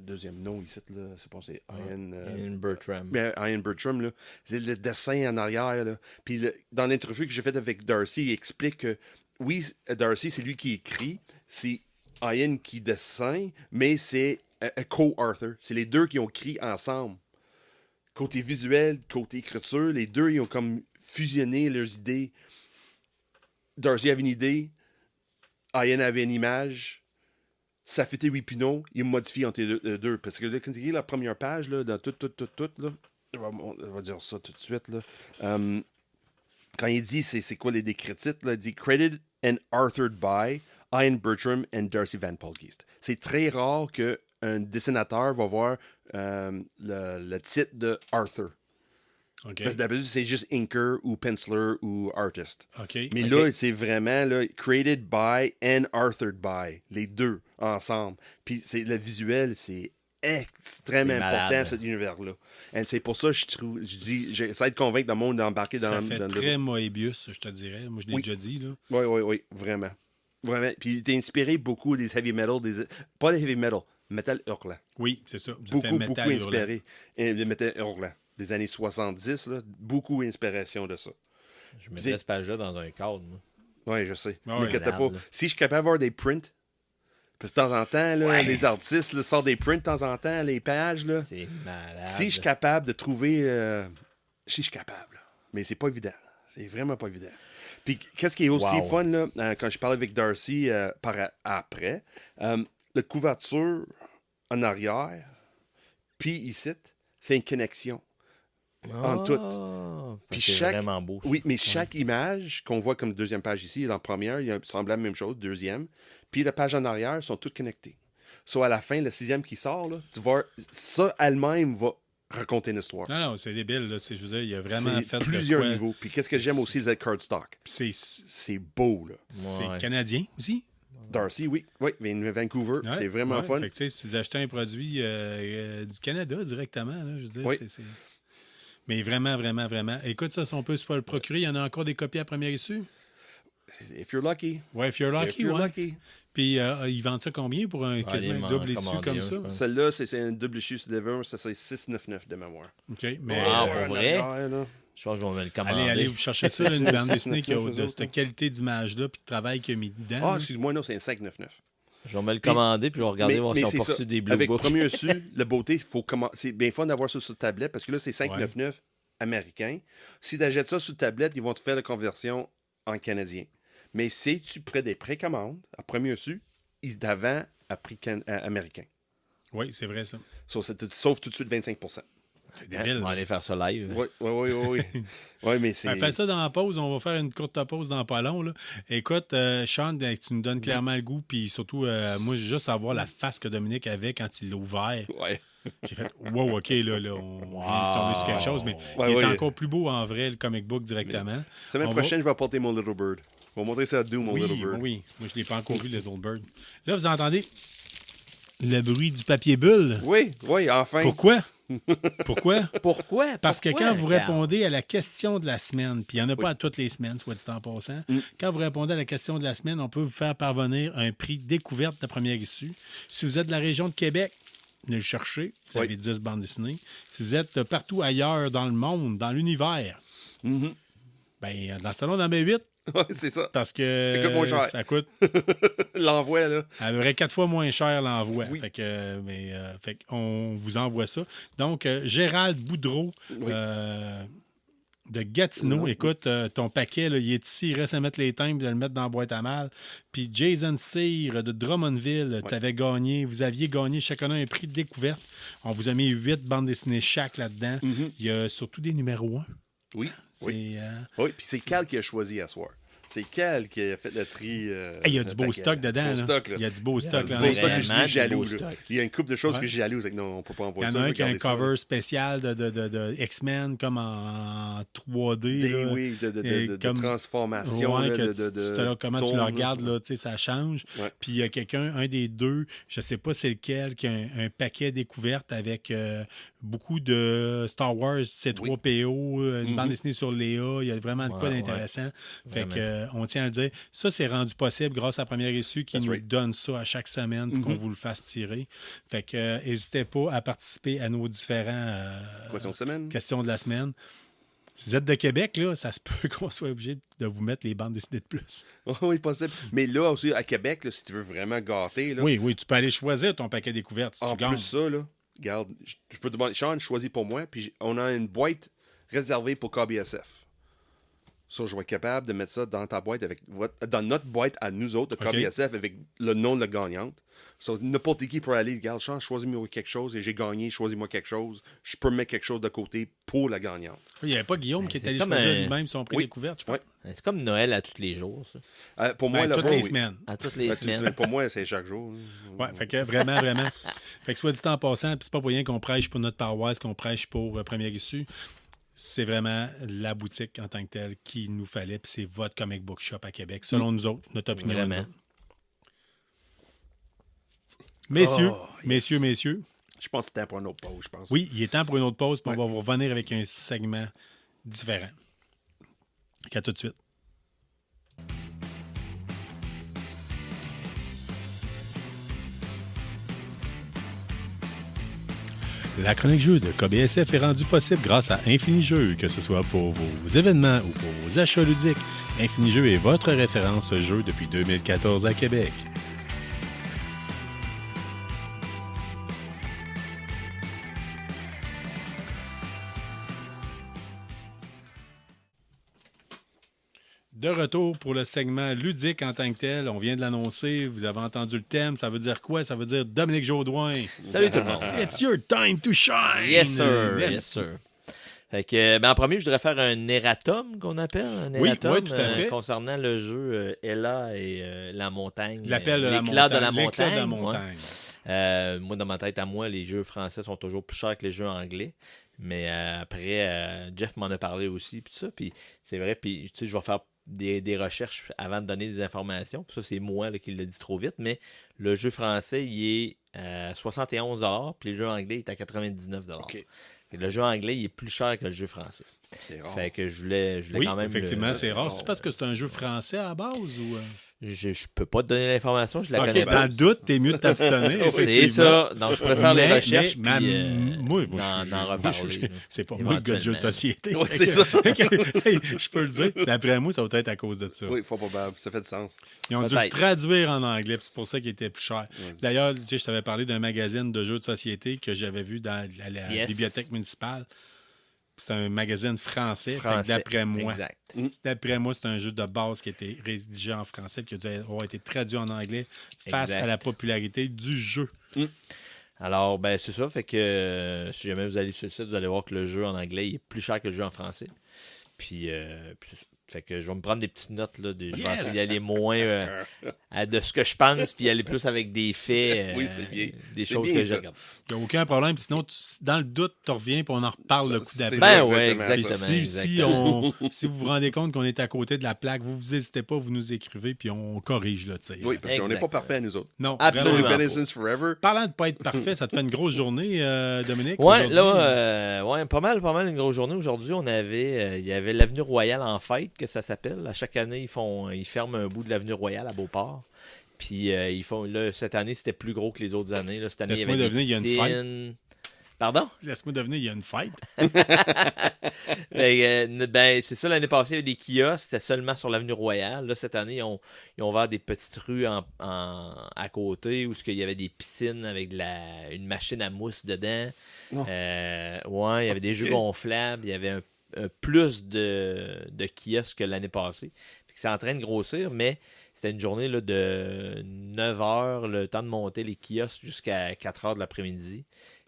Deuxième nom ici, là, c'est Ian. Ian Bertram. Ian Bertram, là, c'est le dessin en arrière. Là. Puis dans l'interview que j'ai faite avec Darcy, il explique que oui, Darcy, c'est lui qui écrit, c'est Ian qui dessine, mais c'est co-author. C'est les deux qui ont écrit ensemble. Côté visuel, côté écriture, les deux, ils ont comme fusionné leurs idées. Darcy avait une idée, Ian avait une image, ça fitait oui puis non, il modifie entre les deux. Parce que là, quand tu lis la première page, là, dans tout, là, on va dire ça tout de suite, là. Quand il dit c'est quoi les critiques, là, il dit Credited and authored by Ian Bertram and Darcy Van Polgeest. C'est très rare qu'un dessinateur va voir le titre de Arthur. OK. Parce que d'habitude, c'est juste inker ou penciler ou artist. OK. Mais OK. là, c'est vraiment là, created by and authored by. Les deux ensemble. Puis le visuel, c'est extrêmement C'est important, malade. cet univers-là. Et c'est pour ça que j'essaie de convaincre le monde d'embarquer dans Ça fait dans très Moebius, je te dirais. Moi, je l'ai Oui. déjà dit. Là. Oui, vraiment. Vraiment. Puis il t'a inspiré beaucoup des heavy metal, pas des heavy metal, metal hurlant. Oui, c'est ça. Ça fait Beaucoup métal hurlant. inspiré. Et le metal hurlant. Des années 70, là, beaucoup d'inspiration de ça. Je mettrais cette page-là dans un cadre, moi. Oui, je sais. Ah ouais. N'inquiète pas. Malade, là. Si je suis capable d'avoir des prints, parce que de temps en temps, là, Ouais. les artistes là, sortent des prints de temps en temps, les pages. Là. C'est malade. Si je suis capable de trouver. Si je suis capable. Là. Mais c'est pas évident. C'est vraiment pas évident. Puis qu'est-ce qui est aussi Wow. fun, là, quand je parlais avec Darcy après, la couverture en arrière, puis ici, c'est une connexion. en tout. Puis C'est chaque- vraiment beau. ça. Oui, mais chaque image qu'on voit comme deuxième page ici, dans la première, il y a semblable même chose, deuxième. Puis la page en arrière sont toutes connectées. Soit à la fin, le sixième qui sort, là, tu vois, ça elle-même va raconter une histoire. Non, c'est débile. Là. Je veux dire, il a vraiment C'est fait de plusieurs quoi. niveaux. Puis qu'est-ce que j'aime aussi, c'est le cardstock. C'est C'est beau, là. c'est Ouais. canadien aussi. Darcy, oui. Oui, Vancouver. Ouais, c'est vraiment ouais. fun. Fait que, tu sais, si vous achetez un produit du Canada directement, là, je veux dire, Oui. c'est... Mais vraiment, vraiment, vraiment. Écoute, ça, si on peut se le procurer, il y en a encore des copies à première issue? If you're lucky. Ouais, if you're lucky, If you're ouais. lucky. Puis ils vendent ça combien pour quasiment un double issue comme ça? Celle-là, c'est un double issue Sliver. Ça, c'est 6,99 de mémoire. OK, mais... Wow, pour vrai? Là. Je pense que je vais me le commander. Allez, vous cherchez ça, là, une bande dessinée qui a de 6,99, cette qualité d'image-là puis de travail qu'il a mis dedans. Ah, là. excuse-moi, non, c'est un 5,99. Je vais me le commander, puis je vais regarder voir si on c'est peut ça. reçu des Blue Avec Books. premier reçu, la beauté, c'est bien fun d'avoir ça sur tablette parce que là, c'est 5,99 américain. Si tu achètes ça sur tablette, ils vont te faire la conversion en canadien. Mais si tu prends des précommandes à premier reçu, ils d'avant à prix américain. Oui, c'est vrai, ça. Ça te sauve tout de suite 25%. C'est Hein, débile. on va aller faire ça live. Oui. Oui, mais c'est. Fais ça dans la pause. On va faire une courte pause dans pas long. Là. Écoute, Sean, tu nous donnes clairement le goût. Puis surtout, moi, juste à voir la face que Dominique avait quand il l'a ouvert. Ouais. J'ai fait wow, OK, là, on vient de tomber sur quelque chose. Mais Ouais, il est ouais. encore plus beau en vrai, le comic book directement. Semaine On prochaine, je vais apporter mon Little Bird. On va montrer ça à deux, mon Oui, Little Bird. oui. Moi, je ne l'ai pas encore vu, le Little Bird. Là, vous entendez le bruit du papier bulle. Oui, enfin. Pourquoi? Pourquoi? Pourquoi? Parce que Pourquoi, quand vous Carl? répondez à la question de la semaine, puis il n'y en a pas à toutes les semaines, soit dit en passant, quand vous répondez à la question de la semaine, on peut vous faire parvenir un prix découverte de première issue. Si vous êtes de la région de Québec, venez le chercher. Vous avez 10 bandes dessinées. Si vous êtes partout ailleurs dans le monde, dans l'univers, ben, dans le salon dans mes 8, Oui, c'est ça. parce que Ça coûte moins cher. ça coûte L'envoi, là. à peu près 4 fois moins cher l'envoi. Oui. Fait qu'on vous envoie ça. Donc, Gérald Boudreau de Gatineau, écoute, ton paquet, là, il est ici, il reste à mettre les timbres et de le mettre dans la boîte à mal. Puis Jason Cyr de Drummondville, t'avais gagné, vous aviez gagné chacun un prix de découverte. On vous a mis 8 bandes dessinées chaque là-dedans. Il y a surtout des numéros 1. Oui. Oui. C'est, Oui, puis c'est Cal qui a choisi à soir. C'est Cal qui a fait le tri. il y a du beau stock dedans. beau là. stock, là. Il y a du beau stock. Du là, beau en stock que arrière. je Vraiment suis du jaloux. beau là. stock. Il y a une couple de choses Ouais. que j'ai jaloux. Non, on peut pas Il envoyer y ça. en a un qui a un regardez ça. cover spécial de X-Men comme en 3D. Des, là. oui, de comme- transformation. Ouais, là, que comment tu tourne, le regardes, là, tu sais, ça change. Ouais. Puis il y a quelqu'un, un des deux, je sais pas c'est lequel, qui a un paquet découverte avec beaucoup de Star Wars, C3PO, une bande dessinée sur Léa. Il y a vraiment de quoi Ouais, d'intéressant. Fait Vraiment. que on tient à le dire. Ça, c'est rendu possible grâce à la première issue qui That's nous right. donne ça à chaque semaine pour qu'on vous le fasse tirer. Fait que n'hésitez pas à participer à nos différents Question de semaine. questions de la semaine. Si vous êtes de Québec, là, ça se peut qu'on soit obligé de vous mettre les bandes dessinées de plus. Oui, possible. Mais là, aussi, à Québec, là, si tu veux vraiment gâter, là, Oui, tu peux aller choisir ton paquet découverte si en tu gagnes. plus ça, là, regarde, je peux te demander, Sean, choisis pour moi, puis on a une boîte réservée pour KBSF. Ça, je vais être capable de mettre ça dans ta boîte, dans notre boîte à nous autres, de OK. KBSF, avec le nom de la gagnante. So, n'importe qui peut aller, regarde, Sean, choisis-moi quelque chose, et j'ai gagné, choisis-moi quelque chose. Je peux mettre quelque chose de côté pour la gagnante. Il n'y avait pas Guillaume qui est c'est allé comme choisir un- lui-même son prix Oui. découverte, je pense. Ouais. C'est comme Noël à tous les jours, ça. Pour moi, Ben, là, toutes ouais, les oui. semaines. À toutes les Ben, toutes les semaines. semaines. Pour moi, c'est chaque jour. Ouais, fait que vraiment, vraiment. Fait que soit dit en passant, puis c'est pas pour rien qu'on prêche pour notre paroisse, qu'on prêche pour première issue. C'est vraiment la boutique en tant que telle qu'il nous fallait, puis c'est votre comic book shop à Québec, selon nous autres, notre opinion. à nous Vraiment. autres. Messieurs, Oh, yes. messieurs, Je pense que c'était pour un autre pause, je pense. oui, il est temps pour une autre pause, puis on va vous revenir avec un segment différent. Fait qu'à tout de suite. La chronique jeu de KBSF est rendue possible grâce à Infini Jeux, que ce soit pour vos événements ou pour vos achats ludiques. Infini Jeux est votre référence jeu depuis 2014 à Québec. De retour pour le segment ludique en tant que tel. On vient de l'annoncer. Vous avez entendu le thème. Ça veut dire quoi? Ça veut dire Dominique Jaudoin. Salut tout le monde. It's your time to shine! Yes, sir. Yes. Yes, sir. Fait que, en premier, je voudrais faire un erratum qu'on appelle. Un Oui, erratum, oui, tout à fait. concernant le jeu Ella et la montagne. L'appel de la L'éclat montagne. de la L'éclat montagne. de la ouais. montagne. Moi, dans ma tête à moi, les jeux français sont toujours plus chers que les jeux anglais. Mais après, Jeff m'en a parlé aussi. Puis ça, puis c'est vrai. Puis tu sais, je vais faire des recherches avant de donner des informations. Ça, c'est moi là, qui le dis trop vite, mais le jeu français, il est à 71$, puis le jeu anglais est à 99$. OK. Et le jeu anglais, il est plus cher que le jeu français. C'est rare. Fait que je voulais Oui, quand même... effectivement, c'est rare. rare. C'est parce que c'est un jeu français à la base ou... Je peux pas te donner l'information, je la Ok, connais dans pas. le doute, t'es mieux de t'abstenir. C'est effectivement. ça. Donc, je préfère les recherches, mais puis moi, d'en reparler. c'est pas moi le gars de jeu de éventuellement. société. Ouais, c'est ça. Je peux le dire. D'après moi, ça va être à cause de ça. Oui, fort probable. Ça fait du sens. Ils ont dû Peut-être. le traduire en anglais, puis c'est pour ça qu'il était plus cher. Ouais. D'ailleurs, tu sais, je t'avais parlé d'un magazine de jeux de société que j'avais vu dans la Yes. bibliothèque municipale. C'est un magazine français. Fait que Français. d'après moi, Exact. d'après moi, c'est un jeu de base qui a été rédigé en français et qui a dû avoir été traduit en anglais face Exact. à la popularité du jeu. Alors, ben c'est ça. Fait que si jamais vous allez sur le site, vous allez voir que le jeu en anglais il est plus cher que le jeu en français. Puis c'est ça. Fait que je vais me prendre des petites notes. Là, je vais essayer d'y aller moins de ce que je pense, puis aller plus avec des faits. Oui, c'est bien. Des C'est choses bien que ça. je regarde. Il n'y a aucun problème. Sinon, dans le doute, tu reviens et on en reparle le coup C'est d'après. Ben ça, ouais, exactement. Puis exactement. si vous vous rendez compte qu'on est à côté de la plaque, vous n'hésitez pas, vous nous écrivez, puis on corrige le tir. Oui, parce qu'on n'est Exact. pas parfait à nous autres. Non, Absolument. vraiment. Reconnaissance Forever. Parlant de ne pas être parfait, ça te fait une grosse journée, Dominique? Ouais, aujourd'hui? là, ouais, pas mal une grosse journée. Aujourd'hui, il y avait l'Avenue Royale en fête, que ça s'appelle. À chaque année, ils ferment un bout de l'Avenue Royale à Beauport. Puis là, cette année, c'était plus gros que les autres années. Là, cette année, il y Laisse-moi avait des deviner, il y a une fête. piscines. Pardon? Laisse-moi deviner, il y a une fête. Ben, c'est ça, l'année passée, il y avait des kiosques, c'était seulement sur l'Avenue Royale. Là, cette année, ils ont ouvert des petites rues à côté où il y avait des piscines avec une machine à mousse dedans. Oh. Ouais, il y avait des jeux gonflables, il y avait un plus de kiosques que l'année passée. Fait que c'est en train de grossir, mais c'était une journée là, de 9 heures, le temps de monter les kiosques jusqu'à 4 heures de l'après-midi.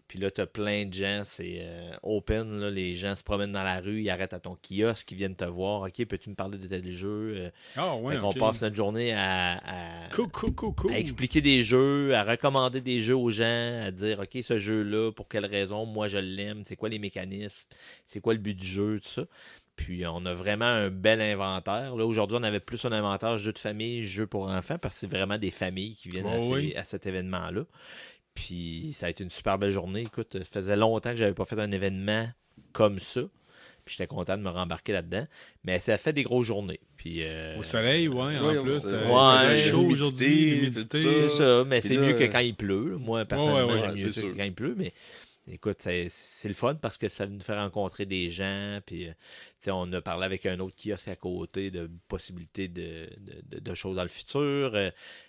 Puis là, t'as plein de gens, c'est open, là, les gens se promènent dans la rue, ils arrêtent à ton kiosque, ils viennent te voir. OK, peux-tu me parler de tel jeu? Ah ouais, On ok. passe notre journée à Cool. à expliquer des jeux, à recommander des jeux aux gens, à dire OK, ce jeu-là, pour quelle raison, moi je l'aime, c'est quoi les mécanismes, c'est quoi le but du jeu, tout ça. Puis on a vraiment un bel inventaire. Là, aujourd'hui, on avait plus un inventaire jeux de famille, jeux pour enfants, parce que c'est vraiment des familles qui viennent à cet événement-là. Puis ça a été une super belle journée. Écoute, ça faisait longtemps que j'avais pas fait un événement comme ça. Puis j'étais content de me rembarquer là-dedans. Mais ça a fait des grosses journées. Puis, Au soleil, ouais, Oui, en plus. ouais, Il faisait chaud l'humidité, aujourd'hui, tout l'humidité. ça. c'est ça, mais Puis c'est là, mieux que quand il pleut. Là. Moi, personnellement, ouais, j'aime mieux c'est ça que sûr. quand il pleut. Mais écoute, c'est le fun parce que ça nous fait rencontrer des gens. Puis, tu sais, on a parlé avec un autre kiosque à côté de possibilités de choses dans le futur.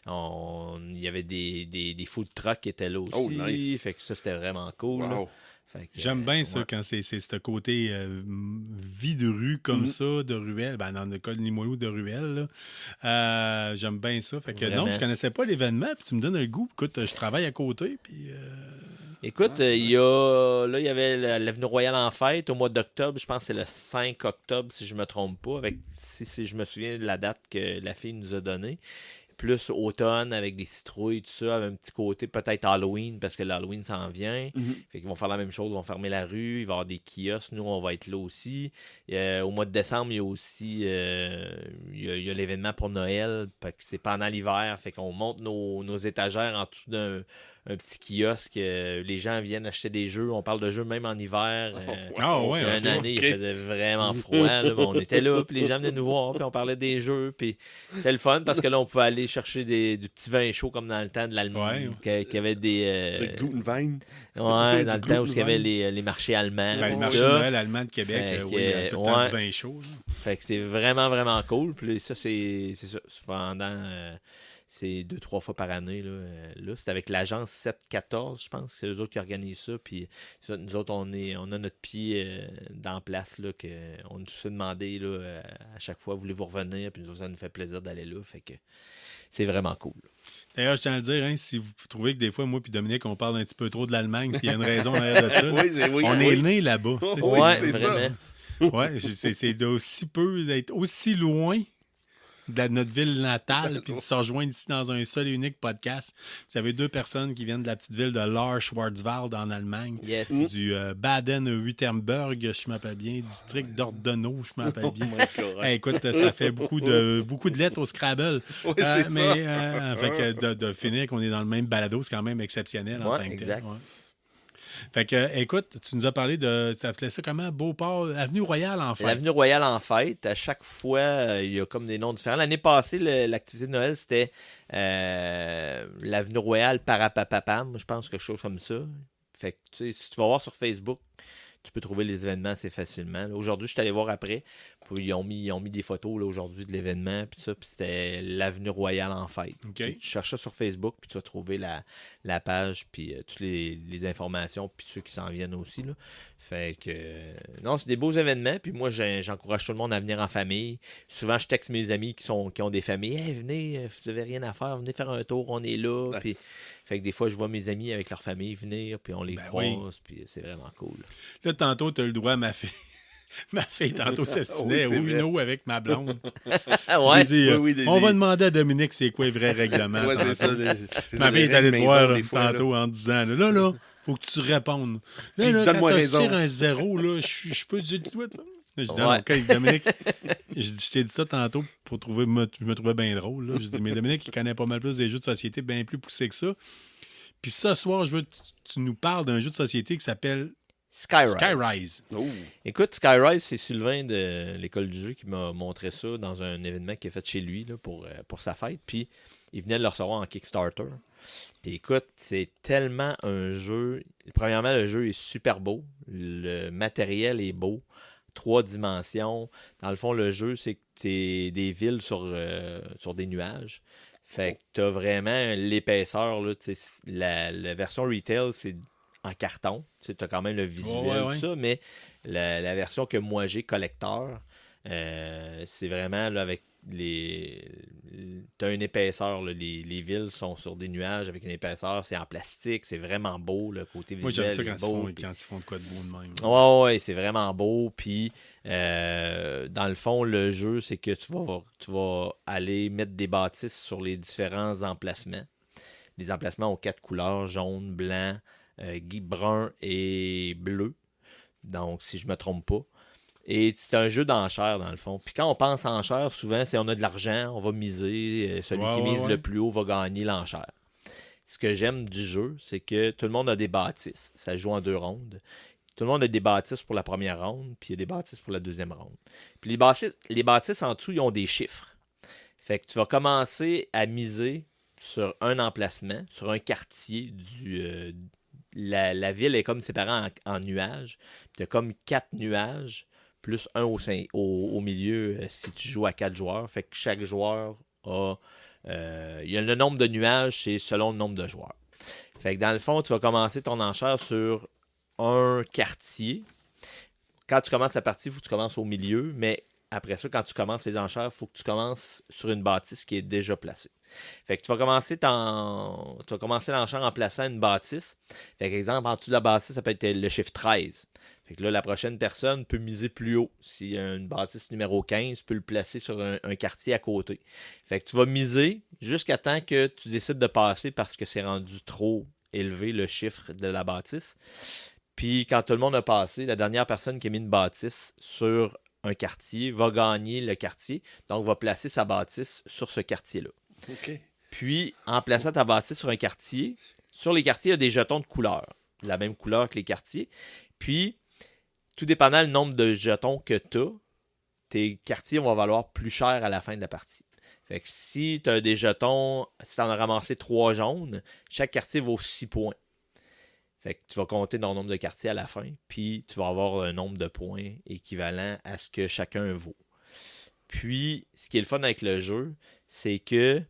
Il y avait des food trucks qui étaient là aussi. Oh, nice. Fait que ça, c'était vraiment cool. là. Wow. Fait que, J'aime bien ça ouais. quand c'est ce côté vie de rue comme ça, de ruelle. Ben, dans le cas de Limoilou, de ruelle. Là. J'aime bien ça. Fait que non, Vraiment. je connaissais pas l'événement, puis tu me donnes un goût. Écoute, je travaille à côté, puis... Écoute, il y avait l'Avenue Royale en fête au mois d'octobre. Je pense que c'est le 5 octobre, si je me trompe pas, si je me souviens de la date que la fille nous a donnée. Plus automne avec des citrouilles, tout ça, avec un petit côté peut-être Halloween, parce que l'Halloween s'en vient. Fait qu'ils vont faire la même chose, ils vont fermer la rue, il va y avoir des kiosques, nous on va être là aussi. Au mois de décembre, il y a aussi il y a l'événement pour Noël, parce que c'est pendant l'hiver, fait qu'on monte nos étagères en dessous d'un petit kiosque, les gens viennent acheter des jeux, on parle de jeux même en hiver. Ah ouais, Il y a une ok. année, il faisait vraiment froid, là, mais on était là, puis les gens venaient nous voir, puis on parlait des jeux, puis c'est le fun, parce que là, on pouvait aller chercher du petit vin chaud, comme dans le temps de l'Allemagne, Ouais. qui avait des... Le Glutenwein. Ouais, dans Du le temps où il y avait Glutenwein. les marchés allemands. Ben, le tout marché de ça. Noël allemand de Québec, Fait oui, il y a que, tout le temps ouais. du vin chaud. là. Fait que c'est vraiment, vraiment cool. Puis ça, c'est ça. Cependant, c'est 2-3 fois par année. Là, c'est avec l'agence 714, je pense. C'est eux autres qui organisent ça. Puis ça, nous autres, on a notre pied dans la place. Là, on nous a demandé là, à chaque fois, voulez-vous revenir? Puis nous autres, ça nous fait plaisir d'aller là. Fait que c'est vraiment cool. D'ailleurs, je tiens à le dire, hein, si vous trouvez que des fois, moi et Dominique, on parle un petit peu trop de l'Allemagne, s'il y a une raison derrière de ça, là, Oui, on est né là-bas. tu sais, Oui, Ouais, c'est ça. vraiment. Ouais, c'est d'aussi peu, d'être aussi loin de notre ville natale, puis de se rejoindre ici dans un seul et unique podcast. Vous avez 2 personnes qui viennent de la petite ville de Lahr-Schwarzwald en Allemagne. Yes. Du Baden-Württemberg, je m'appelle bien, district d'Ordenau, je m'appelle bien. Hey, écoute, ça fait beaucoup de lettres au Scrabble. Oui, c'est ça. Fait que de finir qu'on est dans le même balado, c'est quand même exceptionnel en Ouais, tant que tel. exact. Ouais. Fait que, écoute, tu nous as parlé de. Tu appelais ça comment? Beauport, Avenue Royale, en fait. L'Avenue Royale en fête, à chaque fois, il y a comme des noms différents. L'année passée, l'activité de Noël, c'était l'Avenue Royale Parapapapam, je pense, quelque chose comme ça. Fait que, tu sais, si tu vas voir sur Facebook, tu peux trouver les événements assez facilement. Là, aujourd'hui, je suis allé voir après. Puis ils ont mis des photos là, aujourd'hui de l'événement. Puis ça, puis c'était l'Avenue Royale en fête. OK. Tu cherches ça sur Facebook, puis tu vas trouver la page, puis toutes les informations, puis ceux qui s'en viennent aussi. Là. Fait que, non, c'est des beaux événements. Puis moi, j'encourage tout le monde à venir en famille. Souvent, je texte mes amis qui ont des familles. Hey, venez, vous n'avez rien à faire, venez faire un tour, on est là. Nice. Puis, fait que des fois, je vois mes amis avec leur famille venir, puis on les croise, oui. puis c'est vraiment cool. Là, tantôt, tu as le droit à ma fille. Ma fille, tantôt, s'estinait Oui, c'est au vrai. Uno avec ma blonde. Ouais. J'ai dit, Oui, on va demander à Dominique c'est quoi les vrais règlements. Ouais, c'est tantôt. ça. Ma fille est allée te voir là, des fois, tantôt en disant là, faut que tu répondes. Là, Puis là donne-moi quand tu raison. tires un 0, là, je peux dire toi. Je dis, Ouais. OK, Dominique, je t'ai dit ça tantôt pour trouver, je me trouvais bien drôle. Là. Je dis, mais Dominique, il connaît pas mal plus des jeux de société bien plus poussés que ça. Puis ce soir, je veux que tu nous parles d'un jeu de société qui s'appelle Skyrise. Skyrise. Oh. Écoute, Skyrise, c'est Sylvain de l'école du jeu qui m'a montré ça dans un événement qu'il a fait chez lui là, pour sa fête. Puis il venait de le recevoir en Kickstarter. Puis écoute, c'est tellement un jeu. Premièrement, le jeu est super beau. Le matériel est beau. 3 dimensions. Dans le fond, le jeu, c'est que tu des villes sur des nuages. Fait que tu as vraiment l'épaisseur. Là, la version retail, c'est en carton. Tu as quand même le visuel, Ouais. tout ça, mais la version que moi j'ai, collecteur, c'est vraiment là, avec t'as une épaisseur. Là, les villes sont sur des nuages avec une épaisseur. C'est en plastique. C'est vraiment beau. Le côté Moi, visuel j'aime ça est beau. quand ils font de quoi de beau de même. Ouais, c'est vraiment beau. Puis, dans le fond, le jeu, c'est que tu vas aller mettre des bâtisses sur les différents emplacements. Les emplacements ont 4 couleurs, jaune, blanc, brun et bleu. Donc, si je ne me trompe pas. Et c'est un jeu d'enchères, dans le fond. Puis quand on pense enchères, souvent, c'est on a de l'argent, on va miser. Celui qui mise le plus haut va gagner l'enchère. Ce que j'aime du jeu, c'est que tout le monde a des bâtisses. Ça joue en 2 rondes. Tout le monde a des bâtisses pour la première ronde, puis il y a des bâtisses pour la deuxième ronde. Puis les bâtisses en dessous, ils ont des chiffres. Fait que tu vas commencer à miser sur un emplacement, sur un quartier la ville est comme séparée en nuages. Tu as comme 4 nuages, plus un au milieu si tu joues à 4 joueurs. Fait que chaque joueur a... il y a le nombre de nuages, c'est selon le nombre de joueurs. Fait que dans le fond, tu vas commencer ton enchère sur un quartier. Quand tu commences la partie, il faut que tu commences au milieu, mais après ça, quand tu commences les enchères, il faut que tu commences sur une bâtisse qui est déjà placée. Fait que tu vas commencer l'enchère en plaçant une bâtisse. Fait que, exemple, en dessous de la bâtisse, ça peut être le chiffre 13. Fait que là, la prochaine personne peut miser plus haut. S'il y a une bâtisse numéro 15, tu peux le placer sur un quartier à côté. Fait que tu vas miser jusqu'à temps que tu décides de passer parce que c'est rendu trop élevé le chiffre de la bâtisse. Puis quand tout le monde a passé, la dernière personne qui a mis une bâtisse sur un quartier va gagner le quartier. Donc, va placer sa bâtisse sur ce quartier-là. OK. Puis, en plaçant ta bâtisse sur un quartier, sur les quartiers, il y a des jetons de couleur. La même couleur que les quartiers. Puis, tout dépendant du nombre de jetons que tu as, tes quartiers vont valoir plus cher à la fin de la partie. Fait que si tu as des jetons, si tu en as ramassé 3 jaunes, chaque quartier vaut 6 points. Fait que tu vas compter ton nombre de quartiers à la fin, puis tu vas avoir un nombre de points équivalent à ce que chacun vaut. Puis, ce qui est le fun avec le jeu, c'est que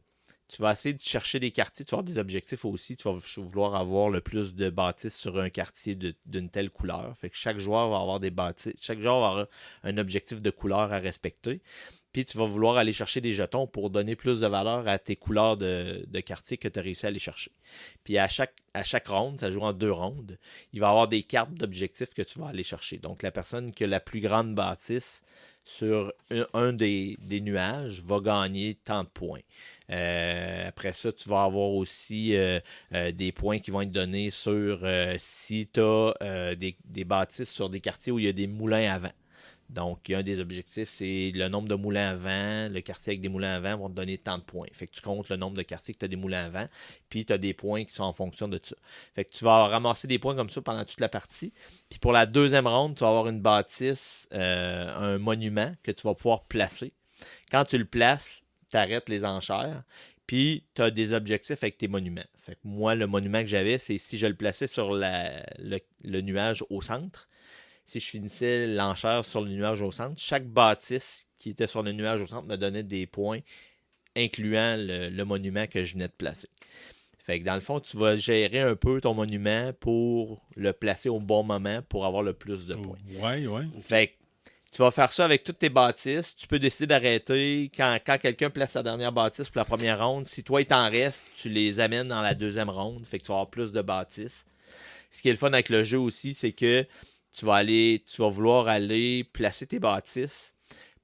tu vas essayer de chercher des quartiers, tu vas avoir des objectifs aussi, tu vas vouloir avoir le plus de bâtisses sur un quartier d'une telle couleur. Fait que chaque joueur va avoir des bâtisses, chaque joueur va avoir un objectif de couleur à respecter. Puis tu vas vouloir aller chercher des jetons pour donner plus de valeur à tes couleurs de quartier que tu as réussi à aller chercher. Puis à chaque ronde, ça joue en 2 rondes, il va y avoir des cartes d'objectifs que tu vas aller chercher. Donc la personne qui a la plus grande bâtisse sur un des nuages va gagner tant de points. Après ça, tu vas avoir aussi des points qui vont être donnés sur si tu as des bâtisses sur des quartiers où il y a des moulins à vent. Donc, un des objectifs, c'est le nombre de moulins à vent. Le quartier avec des moulins à vent vont te donner tant de points. Fait que tu comptes le nombre de quartiers que tu as des moulins à vent, puis tu as des points qui sont en fonction de ça. Fait que tu vas ramasser des points comme ça pendant toute la partie. Puis pour la deuxième ronde, tu vas avoir une bâtisse, un monument que tu vas pouvoir placer. Quand tu le places, tu arrêtes les enchères, puis tu as des objectifs avec tes monuments. Fait que moi, le monument que j'avais, c'est si je le plaçais sur le nuage au centre. Si je finissais l'enchère sur le nuage au centre, chaque bâtisse qui était sur le nuage au centre me donnait des points, incluant le monument que je venais de placer. Fait que dans le fond, tu vas gérer un peu ton monument pour le placer au bon moment pour avoir le plus de points. Ouais. Fait que tu vas faire ça avec toutes tes bâtisses. Tu peux décider d'arrêter quand quelqu'un place sa dernière bâtisse pour la première ronde. Si toi, il t'en reste, tu les amènes dans la deuxième ronde. Fait que tu vas avoir plus de bâtisses. Ce qui est le fun avec le jeu aussi, c'est que tu vas vouloir aller placer tes bâtisses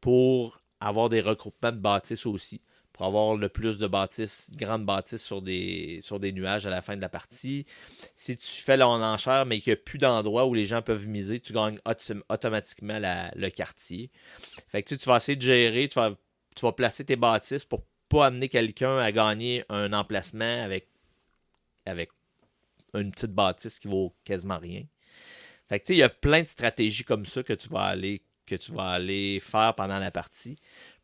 pour avoir des regroupements de bâtisses aussi. Pour avoir le plus de bâtisses, grandes bâtisses sur des nuages à la fin de la partie. Si tu fais l'enchère, mais qu'il n'y a plus d'endroits où les gens peuvent miser, tu gagnes automatiquement le quartier. Fait que tu vas essayer de gérer, tu vas placer tes bâtisses pour pas amener quelqu'un à gagner un emplacement avec une petite bâtisse qui vaut quasiment rien. Fait que il y a plein de stratégies comme ça que tu vas aller faire pendant la partie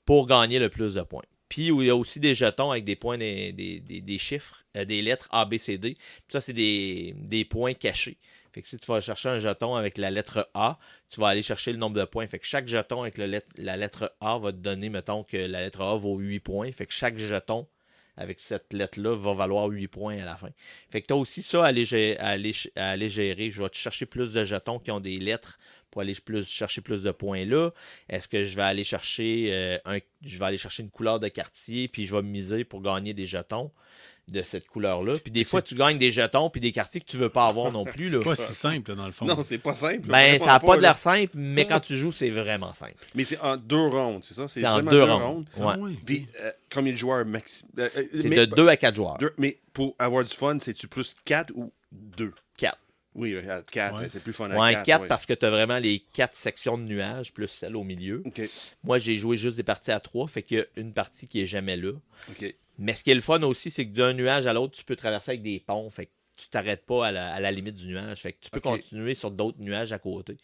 pour gagner le plus de points. Puis il y a aussi des jetons avec des points, des chiffres, des lettres A, B, C, D. Puis ça, c'est des points cachés. Fait que si tu vas chercher un jeton avec la lettre A, tu vas aller chercher le nombre de points. Fait que chaque jeton avec la lettre A va te donner, mettons, que la lettre A vaut 8 points. Fait que chaque jeton avec cette lettre-là va valoir 8 points à la fin. Fait que tu as aussi ça à aller gérer. Je vais te chercher plus de jetons qui ont des lettres pour aller chercher plus de points là. Est-ce que je vais aller chercher une couleur de quartier puis je vais miser pour gagner des jetons de cette couleur-là. Puis des fois, tu gagnes des jetons puis des quartiers que tu veux pas avoir non plus. C'est pas si simple, là, dans le fond. Non, c'est pas simple. Ben, ça n'a pas de l'air simple, mais quand tu joues, c'est vraiment simple. Mais c'est en 2 rondes, c'est ça? C'est en 2 rondes. Ouais. Ah oui. Puis, combien de joueurs maximum? C'est de 2 à 4 joueurs. Mais pour avoir du fun, c'est-tu plus 4 ou 2? 4. Oui, 4, Ouais. c'est plus fun à Ouais, 4. 4 parce que tu as vraiment les 4 sections de nuages plus celle au milieu. OK. Moi, j'ai joué juste des parties à 3, fait qu'il y a une partie qui est jamais là. OK. Mais ce qui est le fun aussi, c'est que d'un nuage à l'autre, tu peux traverser avec des ponts. Fait que tu t'arrêtes pas à la limite du nuage. Fait que tu peux Ok. continuer sur d'autres nuages à côté.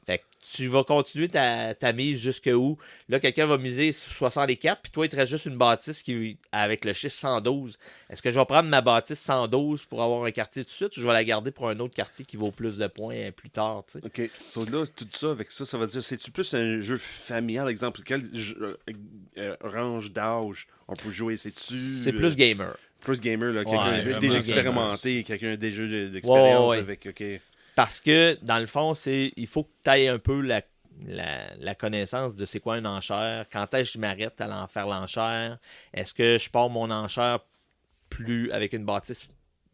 Fait que tu vas continuer ta mise jusque où. Là, quelqu'un va miser 64, puis toi, il te reste juste une bâtisse avec le chiffre 112. Est-ce que je vais prendre ma bâtisse 112 pour avoir un quartier tout de suite ou je vais la garder pour un autre quartier qui vaut plus de points plus tard, tu sais? OK. So, là, tout ça, avec ça, ça veut dire, c'est-tu plus un jeu familial, exemple, quel range d'âge on peut jouer? C'est plus gamer. Plus gamer, là. Ouais, Quelqu'un c'est déjà vraiment expérimenté, quelqu'un a déjà d'expérience Ouais. avec, OK. Parce que, dans le fond, il faut que tu aies un peu la connaissance de c'est quoi une enchère. Quand est-ce que je m'arrête à faire l'enchère? Est-ce que je pars mon enchère avec une bâtisse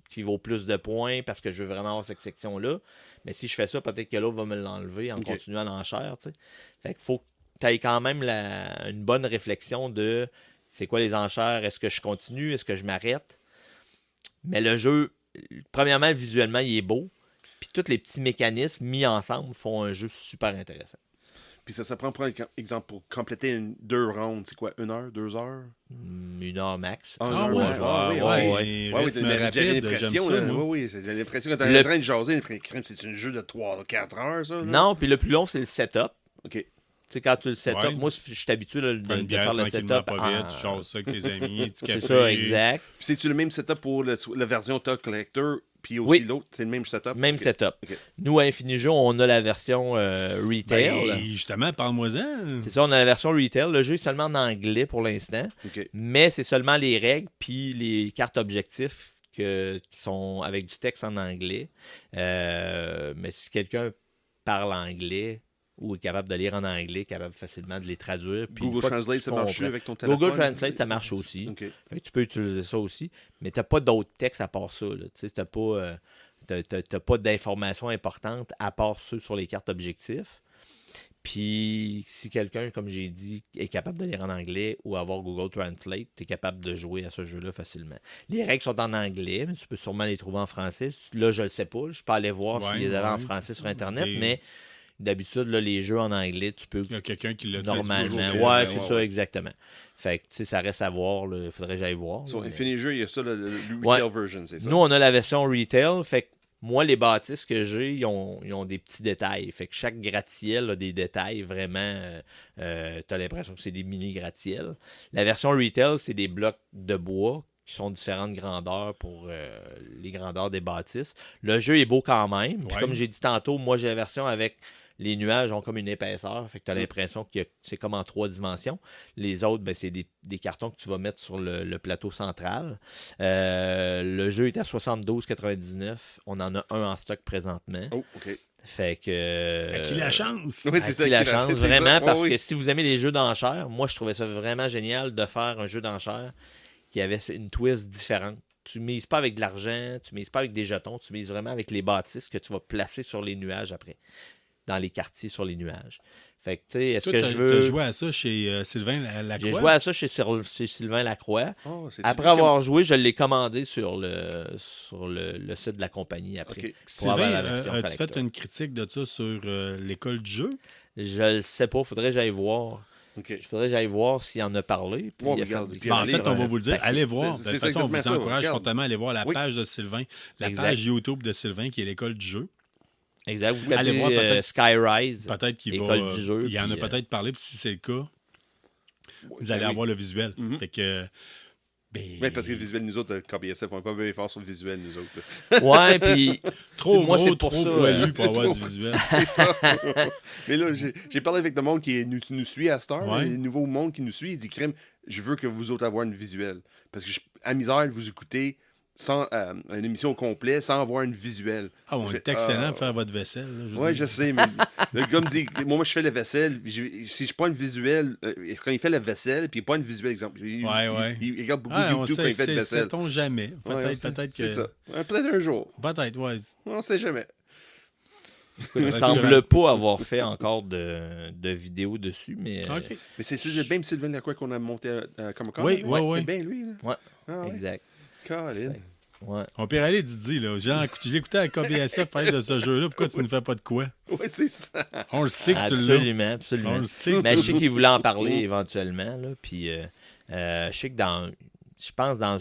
qui vaut plus de points parce que je veux vraiment avoir cette section-là? Mais si je fais ça, peut-être que l'autre va me l'enlever en Ok. continuant l'enchère, tu sais. Fait qu'il faut que tu aies quand même une bonne réflexion de c'est quoi les enchères? Est-ce que je continue? Est-ce que je m'arrête? Mais le jeu, premièrement, visuellement, il est beau. Puis tous les petits mécanismes mis ensemble font un jeu super intéressant. Puis ça prend, par exemple, pour compléter 2 rondes, c'est quoi, 1 heure, 2 heures? 1 heure max. Ah, Ah une heure, ouais, ouais, ah ouais, ouais, ouais. Ouais, rythme t'as rapide, j'aime l'impression, ça, là, moi. oui, j'ai l'impression que t'es en train de jaser, c'est un jeu de 3-4 heures, ça? Là? Non, puis le plus long, c'est le setup. OK. Tu sais, quand tu le setup, Ouais. moi, je suis habitué là, Prends une de bière faire le tranquillement, setup. pas vite, tu jases ça avec tes amis, petit café. C'est ça, exact. Puis c'est-tu le même setup pour la version Top Collector, puis aussi Oui. l'autre, c'est le même setup? Même Ok. setup. Ok. Nous, à Infinijou, on a la version retail. Ben, justement, parle-moi-en. C'est ça, on a la version retail. Le jeu est seulement en anglais pour l'instant, OK. mais c'est seulement les règles puis les cartes objectifs qui sont avec du texte en anglais. Mais si quelqu'un parle anglais ou est capable de lire en anglais, capable facilement de les traduire. Puis une Google fois que Translate, tu ça marche comprends- avec ton téléphone? Google Translate, ça marche aussi. OK. Fait que tu peux utiliser ça aussi, mais tu n'as pas d'autres textes à part ça. Tu sais, t'as pas d'informations importantes à part ceux sur les cartes objectifs. Puis, si quelqu'un, comme j'ai dit, est capable de lire en anglais ou avoir Google Translate, tu es capable de jouer à ce jeu-là facilement. Les règles sont en anglais, mais tu peux sûrement les trouver en français. Là, je le sais pas. Je peux aller voir s'ils les avaient en français sur Internet, mais d'habitude, là, les jeux en anglais, tu peux... Il y a quelqu'un qui l'a Normalement. toujours. Ouais, c'est ça, exactement. Fait que, tu sais, ça reste à voir. Il faudrait que j'aille voir. Sur là, mais- Infinity, il y a ça, le retail version, c'est ça? Nous, on a la version retail. Fait que moi, les bâtisses que j'ai, ils ont des petits détails. Fait que chaque gratte-ciel a des détails vraiment. T'as l'impression que c'est des mini gratte-ciels. La version retail, c'est des blocs de bois qui sont différentes grandeurs pour les grandeurs des bâtisses. Le jeu est beau quand même. Puis Ouais. comme j'ai dit tantôt, moi, j'ai la version avec les nuages ont comme une épaisseur. Fait que tu as l'impression que c'est comme en 3 dimensions. Les autres, ben, c'est des cartons que tu vas mettre sur le plateau central. Le jeu est à 72,99. On en a un en stock présentement. Oh, OK. Fait que. À qui la chance? Oui, À c'est qui ça. la qui chance, c'est vraiment, ça. parce Oui, que oui. si vous aimez les jeux d'enchères, moi, je trouvais ça vraiment génial de faire un jeu d'enchères qui avait une twist différente. Tu mises pas avec de l'argent, tu mises pas avec des jetons, tu mises vraiment avec les bâtisses que tu vas placer sur les nuages après, dans les quartiers sur les nuages. Fait que, tu sais, est-ce Toi, que t'as je t'as veux... joué à ça chez Sylvain Lacroix? J'ai joué à ça chez Sylvain Lacroix. Oh, c'est Après celui qui- avoir joué, je l'ai commandé sur le site de la compagnie après. OK. Pour avoir Sylvain, la version as-tu collector. fait une critique de ça sur l'école du jeu? Je le sais pas, faudrait que j'aille voir. OK. Faudrait que j'aille voir s'il en a parlé. Puis Ouais, il a regarde, fait des puis Ben, en allez, fait, on va vous le dire. Ben, Allez voir. De c'est toute façon, on vous exactement ça, encourage regarde. fortement à aller voir la Oui. page de Sylvain, la Exact. page YouTube de Sylvain qui est l'école du jeu. Exact. Vous Allez tapez voir peut-être- Skyrise. Peut-être qu'il va. École du jeu, Il en a puis, peut-être parlé, puis si c'est le cas, vous allez Ben oui. avoir le visuel. Mhm. Fait que. Oui, parce que le visuel, nous autres, KBSF, on n'est pas bien fort sur le visuel, nous autres. là. Ouais, puis Trop moi, gros, c'est pour trop ça, poilu pour avoir du visuel. C'est ça. Mais là, j'ai parlé avec le monde qui nous suit à Star, Ouais. le nouveau monde qui nous suit. Il dit, Crème, je veux que vous autres avoir une visuelle. Parce que, à misère, vous écoutez sans une émission au complet sans avoir une visuelle. Ah, on est excellent pour faire votre vaisselle. Là, veux Oui, dire. je sais, mais le gars me dit, moi, je fais la vaisselle, puis si je prends une visuelle, quand il fait la vaisselle, puis il prend une visuelle, exemple, Ouais. il regarde beaucoup Ah, de on YouTube quand il fait de vaisselle. sait-on jamais. Ouais, Peut-être c'est que. ça. Peut-être un jour. Peut-être, ouais. On sait jamais. il ne semble pas avoir fait encore de vidéos dessus, mais OK. Mais c'est même Sylvain Lacroix qu'on a monté à Comic-Con. Oui, là? oui, oui. C'est bien lui. Là. ouais, Ah, ouais. exact. Colin. Ouais. On peut aller, Didi, là. Jean, je l'écoutais à KBSF parler de ce jeu-là. Pourquoi tu ne fais pas de quoi? Oui, c'est ça. On le sait que tu l'as. Absolument, On absolument. le sait que Mais tu je sais qu'il voulait en parler éventuellement. Là, puis je sais que je pense dans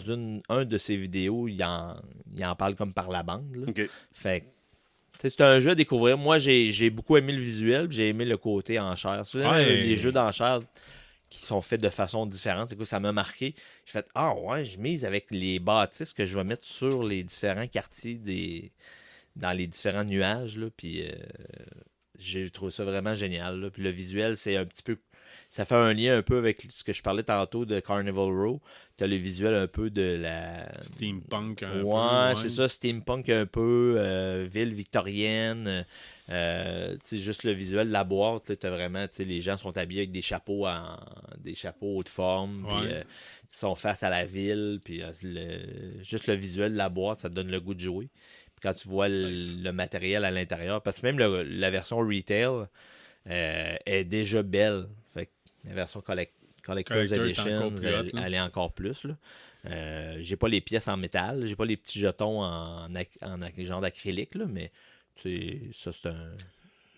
un de ses vidéos, il en parle comme par la bande. Là. OK. Fait que, tu sais, c'est un jeu à découvrir. Moi, j'ai beaucoup aimé le visuel, puis j'ai aimé le côté enchère. Si vous aimez Ouais. les jeux d'enchères qui sont faits de façon différente, écoute, ça m'a marqué. J'ai fait « Ah ouais, je mise avec les bâtisses que je vais mettre sur les différents quartiers dans les différents nuages. » Là, puis j'ai trouvé ça vraiment génial. Là. Puis le visuel, c'est un petit peu... Ça fait un lien un peu avec ce que je parlais tantôt de Carnival Row. Tu as le visuel un peu de la... Steampunk un peu. Ouais, c'est ça, steampunk un peu, ville victorienne. Tu sais, juste le visuel de la boîte, tu as vraiment, tu sais, les gens sont habillés avec des chapeaux haute forme, puis Ouais. ils sont face à la ville, puis juste le visuel de la boîte, ça te donne le goût de jouer. Puis quand tu vois le matériel à l'intérieur, parce que même la version retail est déjà belle. Fait que la version Collector's Collector est Edition, encore plus hot, là. elle est encore plus. Là. J'ai pas les pièces en métal, j'ai pas les petits jetons en genre d'acrylique, là, mais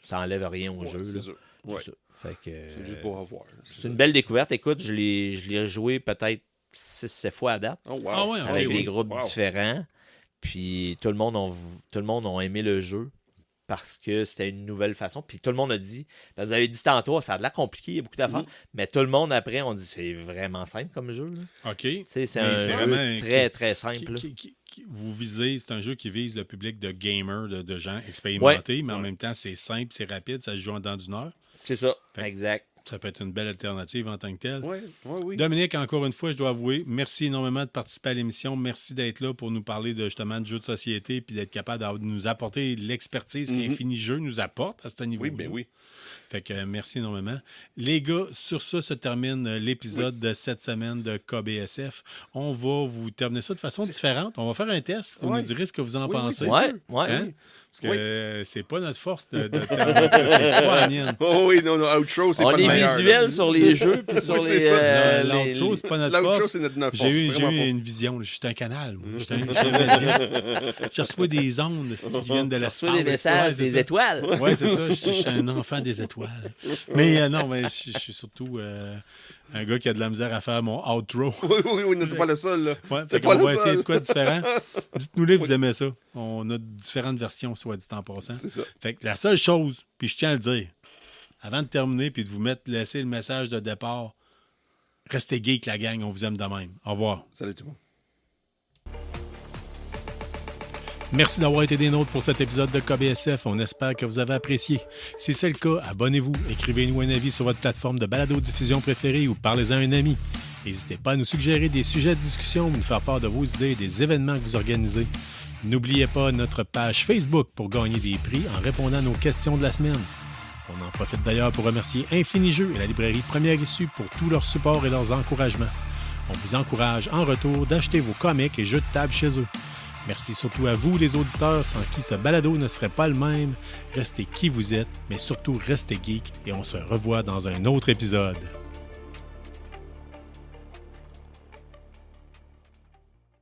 ça enlève rien au Ouais, jeu. c'est là. sûr. C'est Ouais. ça. Fait que, C'est juste pour avoir. là. c'est une belle découverte. Écoute, je l'ai joué peut-être 6-7 fois à date, Oh, wow. Ah ouais, avec oui. des groupes Wow. différents. Puis tout le monde a aimé le jeu parce que c'était une nouvelle façon. Puis tout le monde a dit, parce que vous avez dit tantôt, ça a de l'air compliqué, il y a beaucoup d'affaires. Mais tout le monde après, on dit c'est vraiment simple comme jeu. Là. OK. Tu sais, c'est Mais un c'est jeu vraiment très, très simple. là. Vous visez, c'est un jeu qui vise le public de gamers, de gens expérimentés, mais en même temps, c'est simple, c'est rapide, ça se joue en dedans d'une heure. C'est ça, Fait- exact. Ça peut être une belle alternative en tant que telle. Ouais, oui. Dominique, encore une fois, je dois avouer, merci énormément de participer à l'émission. Merci d'être là pour nous parler justement de jeux de société puis d'être capable de nous apporter l'expertise qu'Infini Jeux nous apporte à ce niveau-là. Oui, ben oui. Fait que merci énormément. Les gars, sur ça se termine l'épisode de cette semaine de KBSF. On va vous terminer ça de façon différente. On va faire un test. Vous Ouais. nous direz ce que vous en Oui, oui, pensez. c'est Ouais, sûr. ouais. Hein? Parce que c'est pas notre force de c'est pas la mienne. Oh oui, non, outro, c'est On pas le est meilleur. visuel sur les jeux, puis sur Oui, les... c'est ça. L'outro, c'est pas notre L'outro, force. c'est notre force. J'ai eu vraiment pas. une vision. Je suis un canal. Moi. Je suis un média. Je reçois des ondes qui viennent de Tu l'espace. reçois des messages, Ouais, c'est des ça. étoiles. Oui, c'est ça. Je suis un enfant des étoiles. Mais non, mais je suis surtout un gars qui a de la misère à faire mon outro. Oui, n'êtes pas le seul, là. Ouais, T'es fait pas qu'on le va essayer seul. de quoi de différent. Dites-nous-les, vous aimez ça. On a différentes versions, soit dit en passant. C'est ça. Fait que la seule chose, puis je tiens à le dire, avant de terminer puis de vous laisser le message de départ, restez geek, la gang, on vous aime de même. Au revoir. Salut tout le monde. Merci d'avoir été des nôtres pour cet épisode de KBSF. On espère que vous avez apprécié. Si c'est le cas, abonnez-vous, écrivez-nous un avis sur votre plateforme de balado-diffusion préférée ou parlez-en à un ami. N'hésitez pas à nous suggérer des sujets de discussion ou nous faire part de vos idées et des événements que vous organisez. N'oubliez pas notre page Facebook pour gagner des prix en répondant à nos questions de la semaine. On en profite d'ailleurs pour remercier Infini-Jeux et la librairie Première Issue pour tout leur support et leurs encouragements. On vous encourage en retour d'acheter vos comics et jeux de table chez eux. Merci surtout à vous, les auditeurs, sans qui ce balado ne serait pas le même. Restez qui vous êtes, mais surtout restez geek et on se revoit dans un autre épisode.